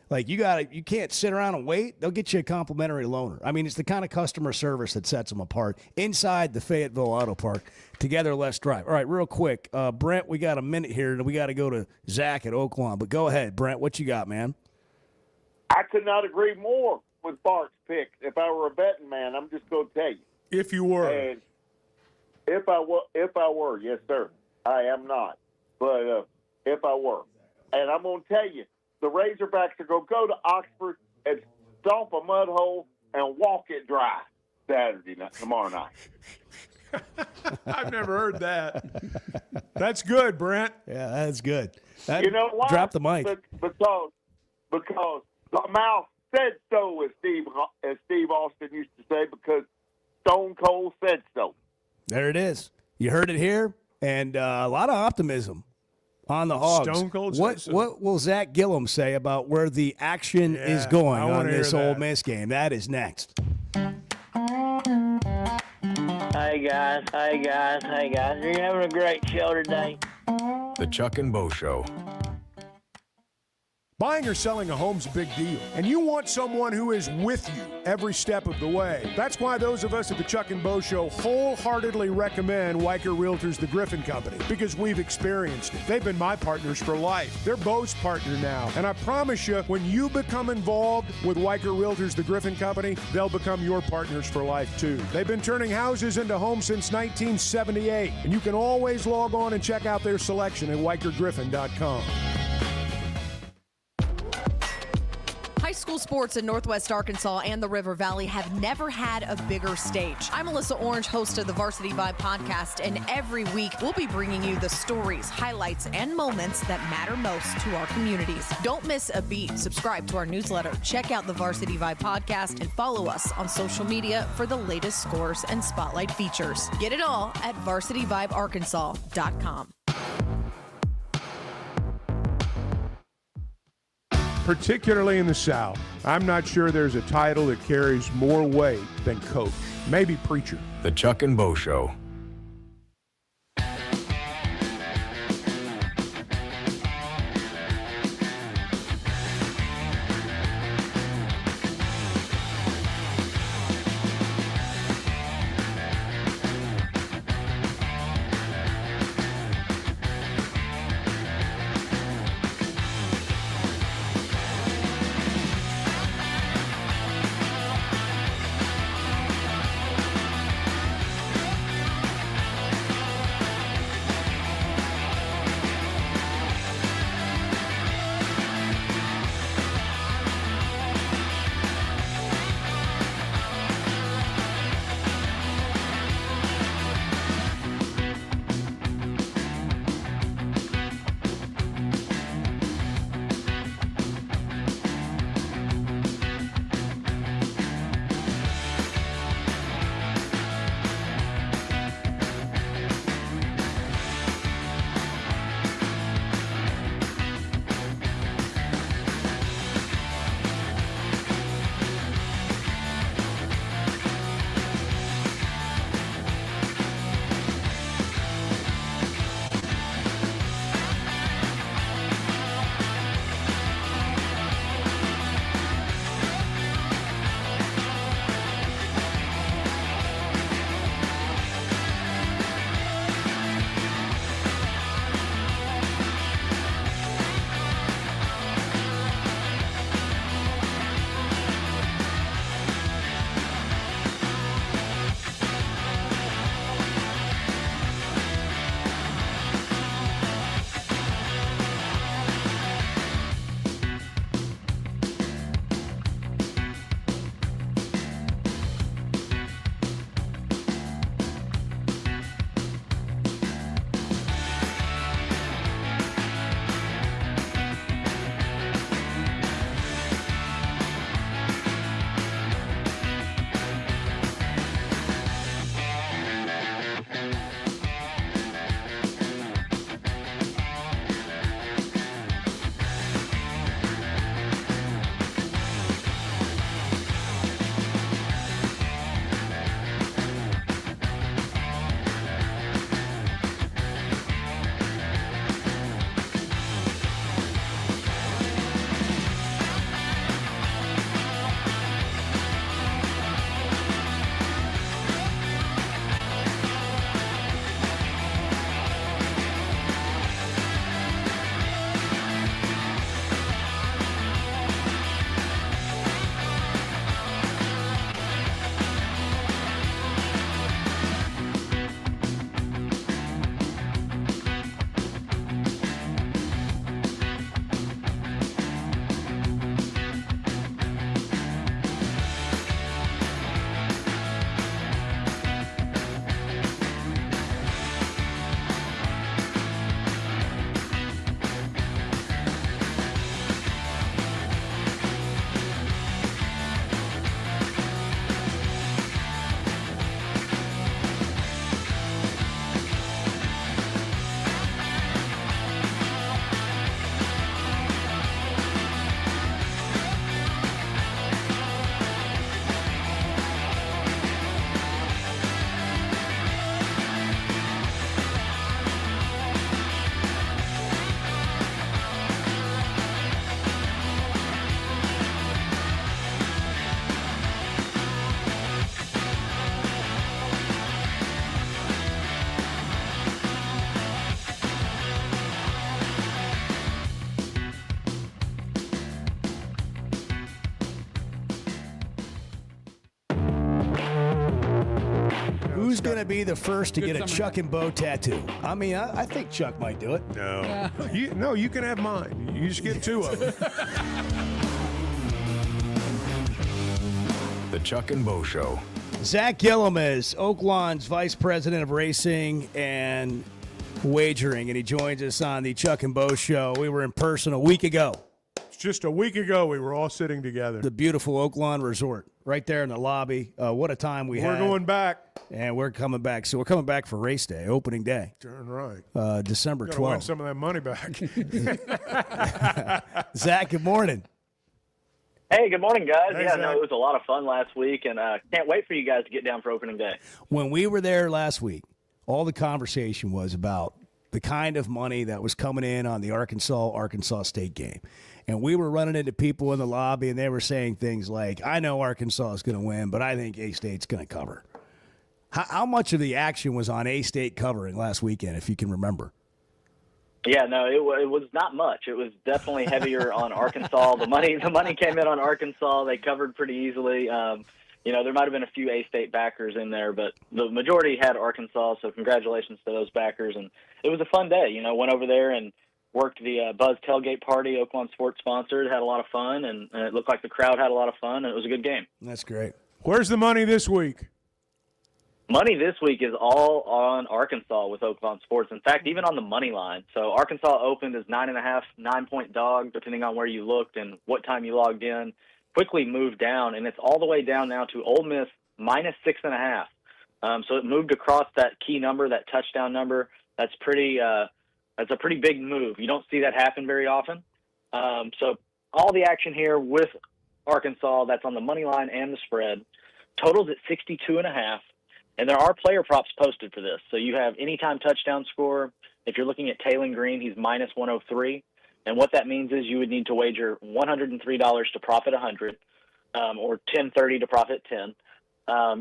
like you can't sit around and wait. They'll get you a complimentary loaner. I mean, it's the kind of customer service that sets them apart. Inside the Fayetteville Auto Park, together let's drive. All right, real quick, Brent, we got a minute here, and we got to go to Zach at Oaklan. But go ahead, Brent. What you got, man? I could not agree more with Bart's pick. If I were a betting man, I'm just going to tell you. If you were. And if I were, yes, sir. I am not. But if I were. And I'm going to tell you, the Razorbacks are going to go to Oxford and stomp a mud hole and walk it dry tomorrow night. I've never heard that. That's good, Brent. Yeah, that's good. You know why? Drop the mic. Because the mouth said so, as Steve Austin used to say, because Stone Cold said so. There it is. You heard it here, and a lot of optimism on the Hogs. Stone Cold what will Zach Gillum say about where the action is going on this Ole Miss game? That is next. Hey guys. You're having a great show today. The Chuck and Bo Show. Buying or selling a home's a big deal, and you want someone who is with you every step of the way. That's why those of us at the Chuck and Bo Show wholeheartedly recommend Weicker Realtors, the Griffin Company, because we've experienced it. They've been my partners for life. They're Bo's partner now, and I promise you, when you become involved with Weicker Realtors, the Griffin Company, they'll become your partners for life, too. They've been turning houses into homes since 1978, and you can always log on and check out their selection at WeicherGriffin.com. High school sports in Northwest Arkansas and the River Valley have never had a bigger stage. I'm Alyssa Orange, host of the Varsity Vibe podcast, and every week we'll be bringing you the stories, highlights, and moments that matter most to our communities. Don't miss a beat. Subscribe to our newsletter, check out the Varsity Vibe podcast, and follow us on social media for the latest scores and spotlight features. Get it all at varsityvibearkansas.com. particularly in the South, I'm not sure there's a title that carries more weight than coach. Maybe preacher. The Chuck and Bo Show. Who's going to be the first to get a Chuck and Bo tattoo? I mean, I think Chuck might do it. No. You can have mine. You just get two of them. The Chuck and Bo Show. Zach Gillum is Oaklan's Vice President of Racing and Wagering, and he joins us on the Chuck and Bo Show. We were in person a week ago. Just a week ago, we were all sitting together. The beautiful Oaklan Resort, right there in the lobby. What a time we had. We're going back. And we're coming back. So we're coming back for race day, opening day. Darn right. December 12th. Gotta win some of that money back. Zach, good morning. Hey, good morning, guys. Hey, yeah, Zach. no, it was a lot of fun last week, and can't wait for you guys to get down for opening day. When we were there last week, all the conversation was about the kind of money that was coming in on the Arkansas State game. And we were running into people in the lobby, and they were saying things like, I know Arkansas is going to win, but I think A-State's going to cover. How much of the action was on A-State covering last weekend, if you can remember? Yeah, no, it was not much. It was definitely heavier on Arkansas. The money came in on Arkansas. They covered pretty easily. There might have been a few A-State backers in there, but the majority had Arkansas, so congratulations to those backers. And it was a fun day. Went over there and worked the Buzz Tailgate Party, Oaklan Sports sponsored, had a lot of fun, and it looked like the crowd had a lot of fun, and it was a good game. That's great. Where's the money this week? Money this week is all on Arkansas with Oaklan Sports. In fact, even on the money line. So Arkansas opened as 9.5, 9-point dog, depending on where you looked and what time you logged in. Quickly moved down, and it's all the way down now to Ole Miss minus 6.5. So it moved across that key number, that touchdown number. That's a pretty big move. You don't see that happen very often. So all the action here with Arkansas, that's on the money line and the spread. Totals at 62.5. And there are player props posted for this. So you have anytime touchdown score. If you're looking at Taylon Green, he's minus 103. And what that means is you would need to wager $103 to profit 100, or $10.30 to profit 10.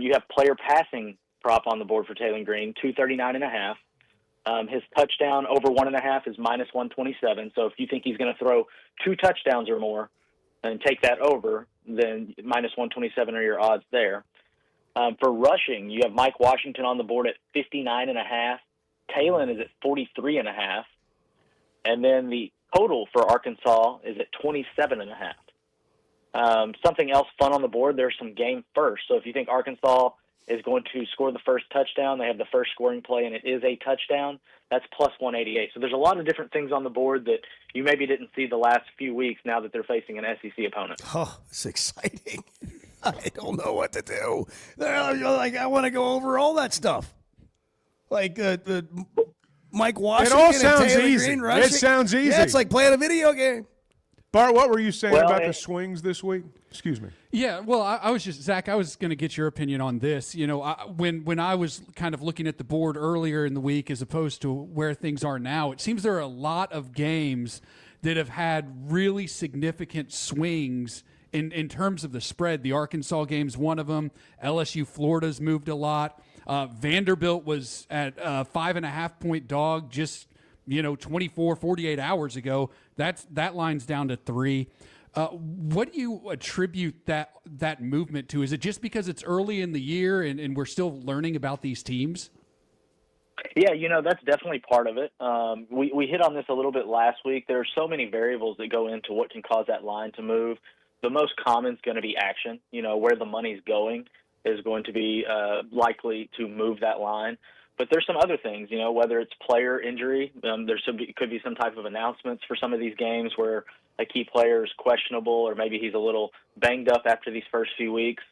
You have player passing prop on the board for Taylon Green, 239.5. His touchdown over 1.5 is minus 127. So if you think he's going to throw 2 touchdowns or more and take that over, then minus 127 are your odds there. For rushing, you have Mike Washington on the board at 59.5. Taylon is at 43.5. And then the total for Arkansas is at 27.5. Something else fun on the board, there's some game first. So if you think Arkansas is going to score the first touchdown, they have the first scoring play, and it is a touchdown, that's plus 188. So there's a lot of different things on the board that you maybe didn't see the last few weeks now that they're facing an SEC opponent. Oh, it's exciting. I don't know what to do. Like, I want to go over all that stuff. Like the Mike Washington. It all sounds and easy. Green rushing. It sounds easy. Yeah, it's like playing a video game. Bart, what were you saying about the swings this week? Excuse me. Yeah, well, I was just, Zach, I was going to get your opinion on this. When I was kind of looking at the board earlier in the week as opposed to where things are now, it seems there are a lot of games that have had really significant swings in terms of the spread. The Arkansas game's one of them. LSU Florida's moved a lot. Vanderbilt was at a 5.5-point dog just 24, 48 hours ago. That line's down to 3. What do you attribute that movement to? Is it just because it's early in the year and we're still learning about these teams? Yeah, that's definitely part of it. We hit on this a little bit last week. There are so many variables that go into what can cause that line to move. The most common is going to be action. Where the money's going is going to be likely to move that line. But there's some other things, whether it's player injury. Could be some type of announcements for some of these games where a key player is questionable or maybe he's a little banged up after these first few weeks.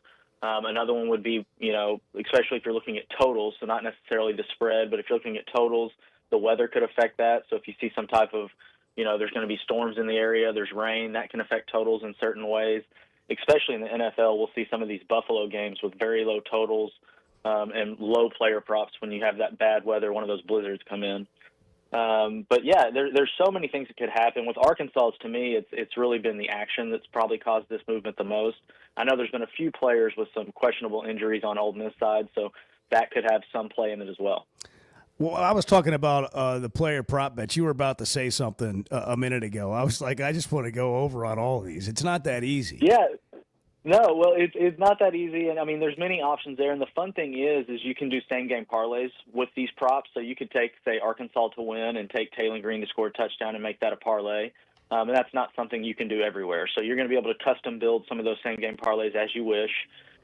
Another one would be, especially if you're looking at totals, so not necessarily the spread, but if you're looking at totals, the weather could affect that. So if you see some type of, there's going to be storms in the area, there's rain, that can affect totals in certain ways. Especially in the NFL, we'll see some of these Buffalo games with very low totals and low player props when you have that bad weather, one of those blizzards come in. But yeah, there's so many things that could happen. With Arkansas, to me, it's really been the action that's probably caused this movement the most. I know there's been a few players with some questionable injuries on Ole Miss side, so that could have some play in it as well. Well, I was talking about the player prop bets. You were about to say something a minute ago. I was like, I just want to go over on all of these. It's not that easy. Yeah. No, well, it's not that easy, and I mean, there's many options there. And the fun thing is you can do same-game parlays with these props. So you could take, say, Arkansas to win and take Taylon Green to score a touchdown and make that a parlay. And that's not something you can do everywhere. So you're going to be able to custom build some of those same-game parlays as you wish.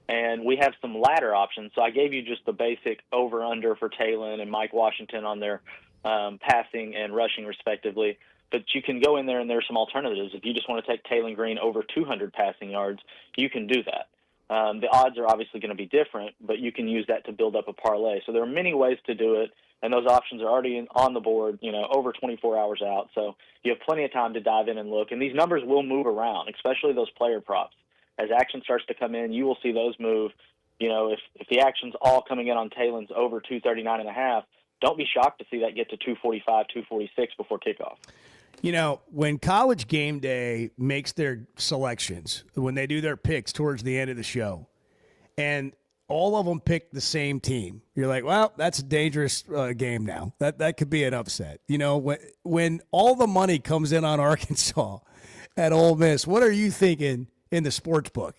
And we have some ladder options. So I gave you just the basic over-under for Taylon and Mike Washington on their passing and rushing, respectively. But you can go in there and there's some alternatives. If you just want to take Taylon Green over 200 passing yards, you can do that. The odds are obviously going to be different, but you can use that to build up a parlay. So there are many ways to do it, and those options are already on the board, over 24 hours out. So you have plenty of time to dive in and look. And these numbers will move around, especially those player props. as action starts to come in, you will see those move. You know, if the action's all coming in on Talen's over 239.5, don't be shocked to see that get to 245, 246 before kickoff. You know, when College Game Day makes their selections, when they do their picks towards the end of the show, and all of them pick the same team, you're like, well, that's a dangerous game now. That could be an upset. You know, when all the money comes in on Arkansas at Ole Miss, what are you thinking in the sports book?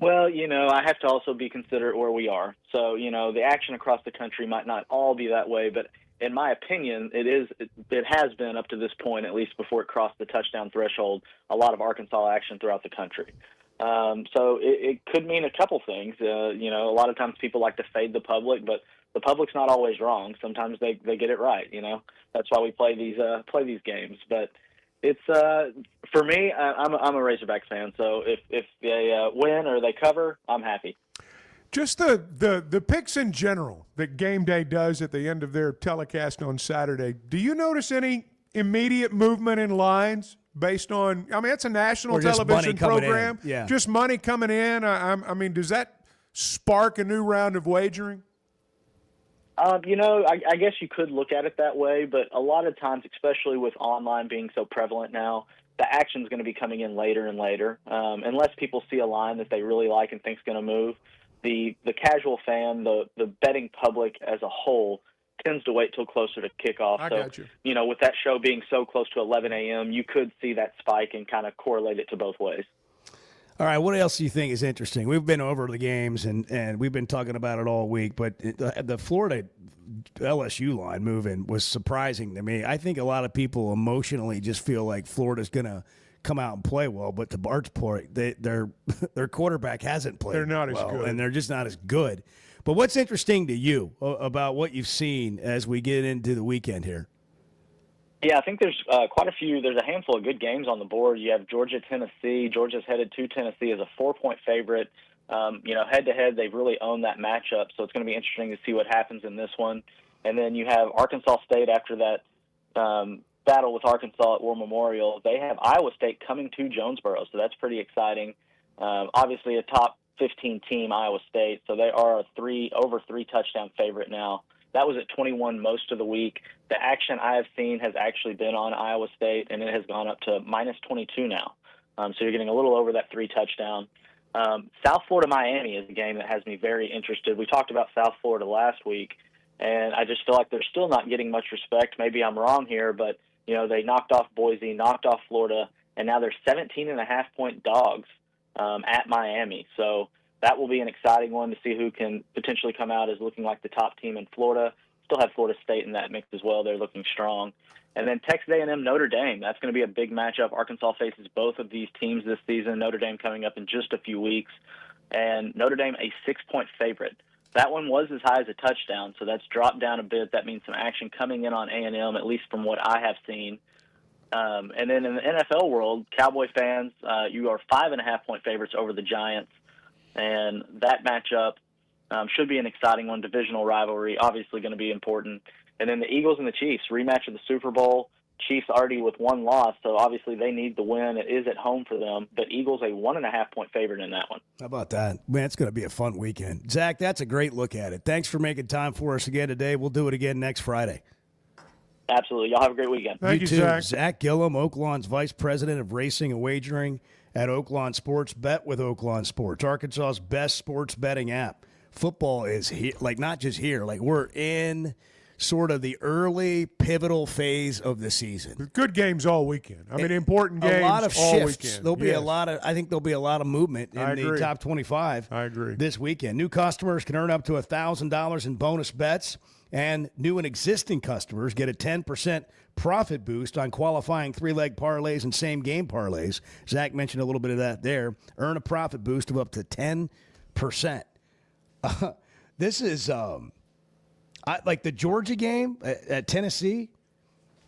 Well, you know, I have to also be considerate where we are. So, you know, the action across the country might not all be that way, but in my opinion, it has been up to this point, at least before it crossed the touchdown threshold, a lot of Arkansas action throughout the country. So it could mean a couple things. You know, a lot of times people like to fade the public, but the public's not always wrong. Sometimes they get it right. You know, that's why we play these games. But it's for me, I'm a Razorback fan. So if they win or they cover, I'm happy. Just the picks in general that Game Day does at the end of their telecast on Saturday. Do you notice any immediate movement in lines based on? I mean, it's a national television program. Yeah. Just money coming in. I mean, does that spark a new round of wagering? You know, I guess you could look at it that way, but a lot of times, especially with online being so prevalent now, the action's going to be coming in later and later. Unless people see a line that they really like and think's going to move, the casual fan, the betting public as a whole, tends to wait till closer to kickoff. I so, got you. You know, with that show being so close to 11 a.m., you could see that spike and kind of correlate it to both ways. All right, what else do you think is interesting? We've been over the games, and we've been talking about it all week, but the Florida LSU line moving was surprising to me. I think a lot of people emotionally just feel like Florida's going to come out and play well, but to Bart's point, their quarterback hasn't played They're not well, as good. and they're just not as good. But what's interesting to you about what you've seen as we get into the weekend here? Yeah, I think there's quite a few. There's a handful of good games on the board. You have Georgia, Tennessee. Georgia's headed to Tennessee as a 4-point favorite. You know, head-to-head, they've really owned that matchup, so it's going to be interesting to see what happens in this one. And then you have Arkansas State after that battle with Arkansas at War Memorial. They have Iowa State coming to Jonesboro, so that's pretty exciting. Obviously, a top 15 team, Iowa State, so they are a over 3 touchdown favorite now. That was at 21 most of the week. The action I have seen has actually been on Iowa State, and it has gone up to minus 22 now. So you're getting a little over that 3 touchdown. South Florida Miami is a game that has me very interested. We talked about South Florida last week, and I just feel like they're still not getting much respect. Maybe I'm wrong here, but you know, they knocked off Boise, knocked off Florida, and now they're 17.5-point dogs at Miami. So that will be an exciting one to see who can potentially come out as looking like the top team in Florida. Still have Florida State in that mix as well. They're looking strong. And then Texas A&M, Notre Dame. That's going to be a big matchup. Arkansas faces both of these teams this season. Notre Dame coming up in just a few weeks. And Notre Dame, a 6-point favorite. That one was as high as a touchdown, so that's dropped down a bit. That means some action coming in on A&M, at least from what I have seen. And then in the NFL world, Cowboy fans, you are 5.5-point favorites over the Giants. And that matchup should be an exciting one. Divisional rivalry, obviously going to be important. And then the Eagles and the Chiefs, rematch of the Super Bowl. Chiefs already with 1 loss, so obviously they need the win. It is at home for them, but Eagles a 1.5-point favorite in that one. How about that? Man, it's going to be a fun weekend. Zach, that's a great look at it. Thanks for making time for us again today. We'll do it again next Friday. Absolutely. Y'all have a great weekend. Thank you, too. Zach. Zach Gillum, Oaklan's Vice President of Racing and Wagering at Oaklan Sports. Bet with Oaklan Sports, Arkansas's best sports betting app. Football is here, like not just here, like we're in sort of the early pivotal phase of the season. Good games all weekend. I mean, important games a lot of all shifts. weekend. There'll be a lot of. I think there'll be a lot of movement in the top 25. I agree. This weekend, new customers can earn up to $1,000 in bonus bets, and new and existing customers get a 10% profit boost on qualifying 3-leg parlays and same-game parlays. Zach mentioned a little bit of that there. Earn a profit boost of up to 10%. This is like the Georgia game at Tennessee.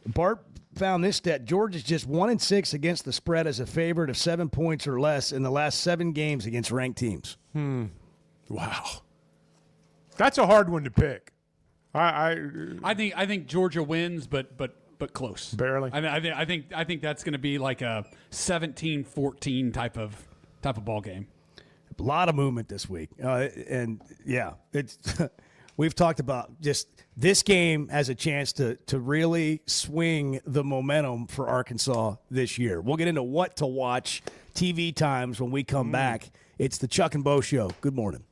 Bart found this stat. Georgia's just 1-6 against the spread as a favorite of 7 points or less in the last 7 games against ranked teams. Wow. That's a hard one to pick. I think Georgia wins, but close. Barely. I think that's going to be like a 17-14 type of type of ball game. A lot of movement this week. And, yeah, it's we've talked about just this game has a chance to really swing the momentum for Arkansas this year. We'll get into what to watch TV times when we come back. It's the Chuck and Bo Show. Good morning.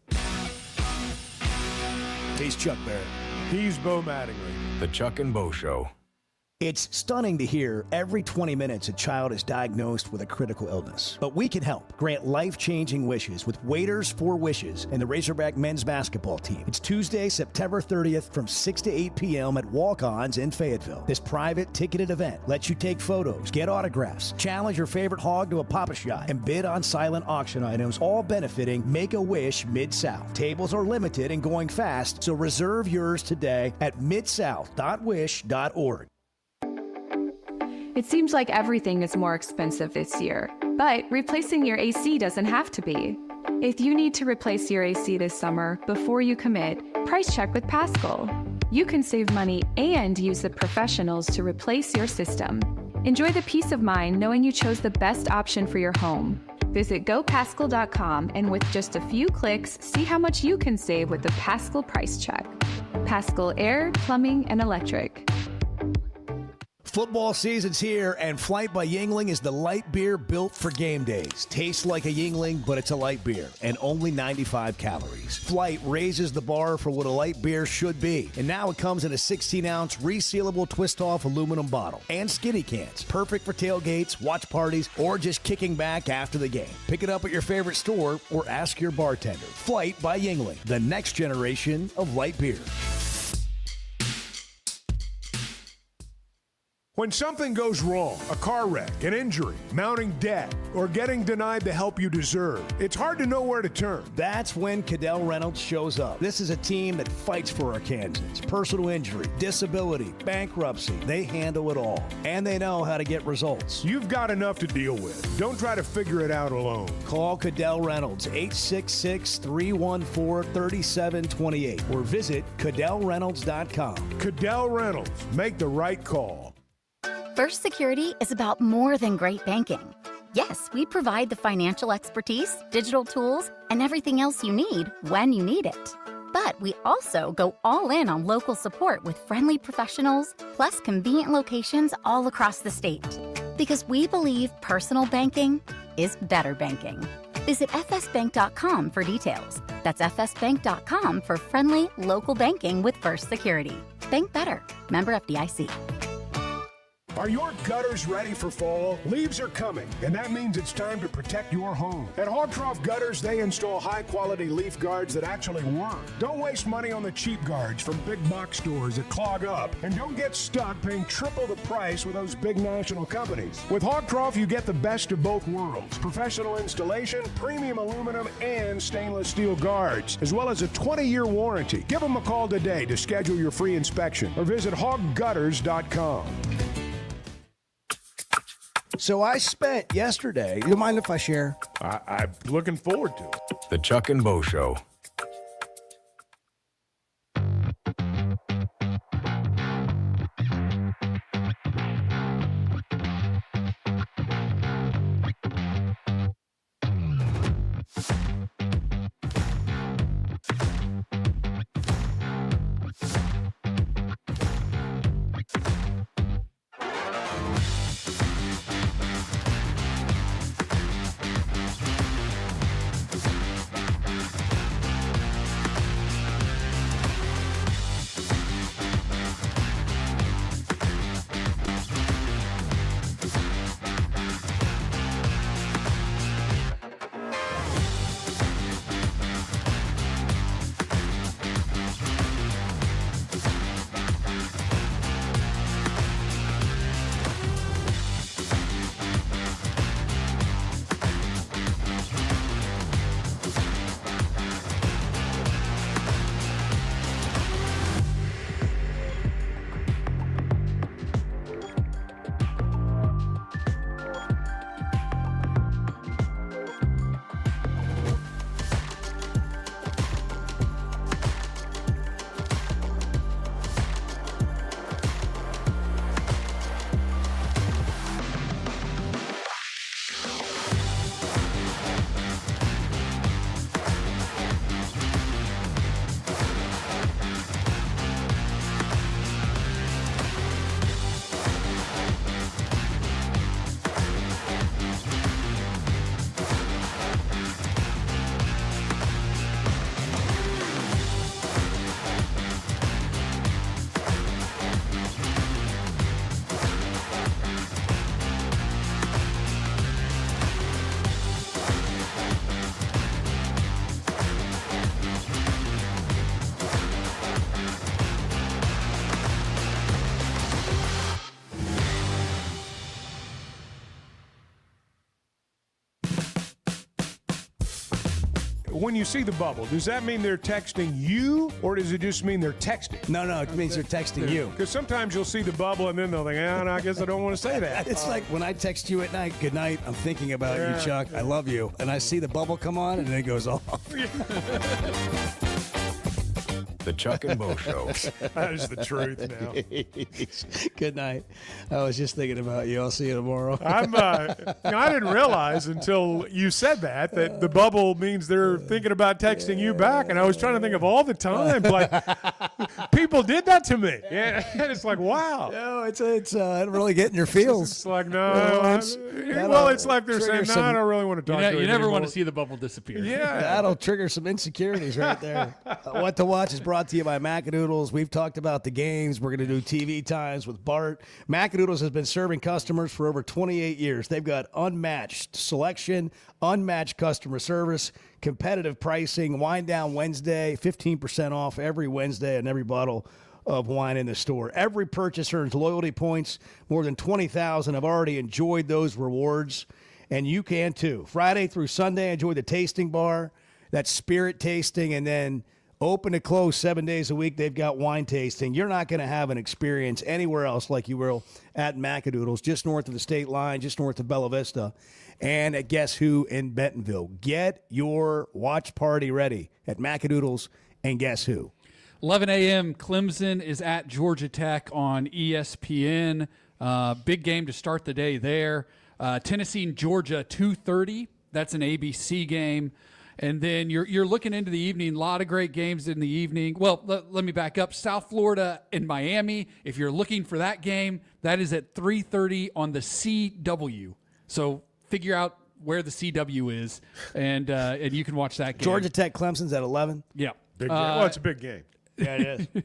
He's Chuck Barrett. He's Bo Mattingly. The Chuck and Bo Show. It's stunning to hear every 20 minutes a child is diagnosed with a critical illness. But we can help. Grant life-changing wishes with Waiters for Wishes and the Razorback men's basketball team. It's Tuesday, September 30th from 6 to 8 p.m. at Walk-Ons in Fayetteville. This private ticketed event lets you take photos, get autographs, challenge your favorite hog to a Pop-A-Shot, and bid on silent auction items, all benefiting Make-A-Wish Mid-South. Tables are limited and going fast, so reserve yours today at midsouth.wish.org. It seems like everything is more expensive this year, but replacing your AC doesn't have to be. If you need to replace your AC this summer, before you commit, price check with Paschal. You can save money and use the professionals to replace your system. Enjoy the peace of mind knowing you chose the best option for your home. Visit gopaschal.com and with just a few clicks, see how much you can save with the Paschal price check. Paschal Air, Plumbing, and Electric. Football season's here, and Flight by Yuengling is the light beer built for game days. Tastes like a Yuengling, but it's a light beer, and only 95 calories. Flight raises the bar for what a light beer should be, and now it comes in a 16-ounce resealable twist-off aluminum bottle and skinny cans. Perfect for tailgates, watch parties, or just kicking back after the game. Pick it up at your favorite store or ask your bartender. Flight by Yuengling, the next generation of light beer. When something goes wrong, a car wreck, an injury, mounting debt, or getting denied the help you deserve, it's hard to know where to turn. That's when Cadell Reynolds shows up. This is a team that fights for Arkansans. Personal injury, disability, bankruptcy, they handle it all. And they know how to get results. You've got enough to deal with. Don't try to figure it out alone. Call Cadell Reynolds, 866-314-3728, or visit CadellReynolds.com. Cadell Reynolds, make the right call. First Security is about more than great banking. Yes, we provide the financial expertise, digital tools, and everything else you need when you need it. But we also go all in on local support with friendly professionals, plus convenient locations all across the state. Because we believe personal banking is better banking. Visit fsbank.com for details. That's fsbank.com for friendly, local banking with First Security. Bank better. Member FDIC. Are your gutters ready for fall? Leaves are coming, and that means it's time to protect your home. At Hog Trough Gutters, they install high-quality leaf guards that actually work. Don't waste money on the cheap guards from big box stores that clog up, and don't get stuck paying triple the price with those big national companies. With Hog Trough, you get the best of both worlds. Professional installation, premium aluminum, and stainless steel guards, as well as a 20-year warranty. Give them a call today to schedule your free inspection, or visit hoggutters.com. So I spent yesterday. You mind if I share? I'm looking forward to it. The Chuck and Bo Show. when you see the bubble, does that mean they're texting you, or does it just mean they're texting? No, it means they're texting you. Because sometimes you'll see the bubble and then they'll think, no, I guess I don't want to say that. It's like when I text you at night, good night, I'm thinking about you, Chuck. I love you. And I see the bubble come on, and it goes off. The Chuck and Bo Show. That is the truth now. Good night. I was just thinking about you. I'll see you tomorrow. I didn't realize until you said that the bubble means they're thinking about texting you back. And I was trying to think of all the times, like, people did that to me. Yeah, and it's like, wow. No, it's really getting your feels. It's like, no. It's like they're saying, no, I don't really want to talk to you. You never anymore. want to see the bubble disappear. Yeah. That'll trigger some insecurities right there. What to Watch is brought to you by Macadoodles. We've talked about the games. We're going to do TV times with Bart. Macadoodles has been serving customers for over 28 years. They've got unmatched selection, unmatched customer service, competitive pricing, Wine Down Wednesday, 15% off every Wednesday and every bottle of wine in the store. Every purchase earns loyalty points. More than 20,000 have already enjoyed those rewards, and you can too. Friday through Sunday, enjoy the tasting bar, that spirit tasting, and then open to close 7 days a week. They've got wine tasting. You're not going to have an experience anywhere else like you will at Macadoodles, just north of the state line, just north of Bella Vista, and at Guess Who in Bentonville. Get your watch party ready at Macadoodles and Guess Who. 11 a.m. Clemson is at Georgia Tech on ESPN. Big game to start the day there. Tennessee and Georgia, 2:30. That's an ABC game. And then you're looking into the evening. A lot of great games in the evening. Well, let me back up. South Florida and Miami. If you're looking for that game, that is at 3:30 on the CW. So figure out where the CW is, and you can watch that game. Georgia Tech Clemson's at 11. Yeah. Big game. Well, it's a big game. Yeah, it is.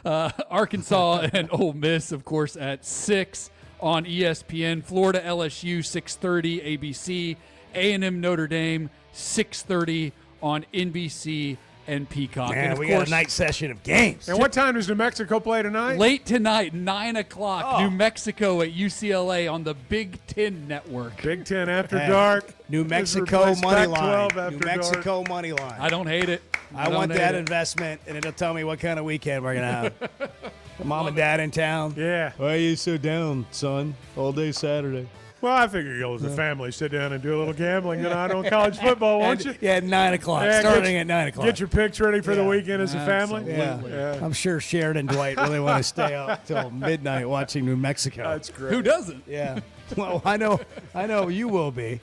Arkansas and Ole Miss, of course, at 6 on ESPN. Florida LSU, 6:30 ABC. A&M Notre Dame, 6:30 on NBC and Peacock. Man, and of we course, got a night session of games. And what time does New Mexico play tonight? late tonight, 9 o'clock, New Mexico at UCLA on the Big Ten Network. Big Ten after dark. New Mexico Replace money Pac-12 line. New after Mexico dark. money line. I don't hate it. I want that investment, and it'll tell me what kind of weekend we're going to have. Mom and Dad in town. Yeah. Why are you so down, son? All day Saturday. Well, I figure you'll, as a family, sit down and do a little gambling tonight on college football, won't you? Yeah, at 9 o'clock. Yeah, starting at 9 o'clock. Get your picks ready for the weekend as a family. Yeah. I'm sure Sharon and Dwight really want to stay up till midnight watching New Mexico. That's great. Who doesn't? Yeah. Well, I know you will be.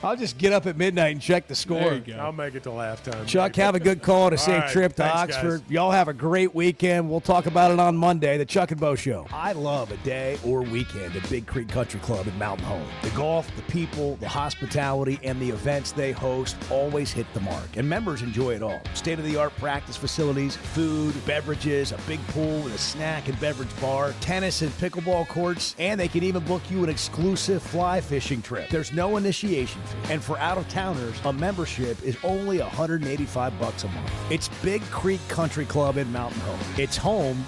I'll just get up at midnight and check the score. There you go. I'll make it till halftime. Chuck, have a good call and a safe right. trip to Thanks, Oxford. guys. Y'all have a great weekend. We'll talk about it on Monday, the Chuck and Bo Show. I love a day or weekend at Big Creek Country Club in Mountain Home. The golf, the people, the hospitality, and the events they host always hit the mark, and members enjoy it all. State-of-the-art practice facilities, food, beverages, a big pool with a snack and beverage bar, tennis and pickleball courts, and they can even book you an exclusive fly fishing trip. There's no initiation fee, and for out-of-towners, a membership is only $185 a month. It's Big Creek Country Club in Mountain Home. It's home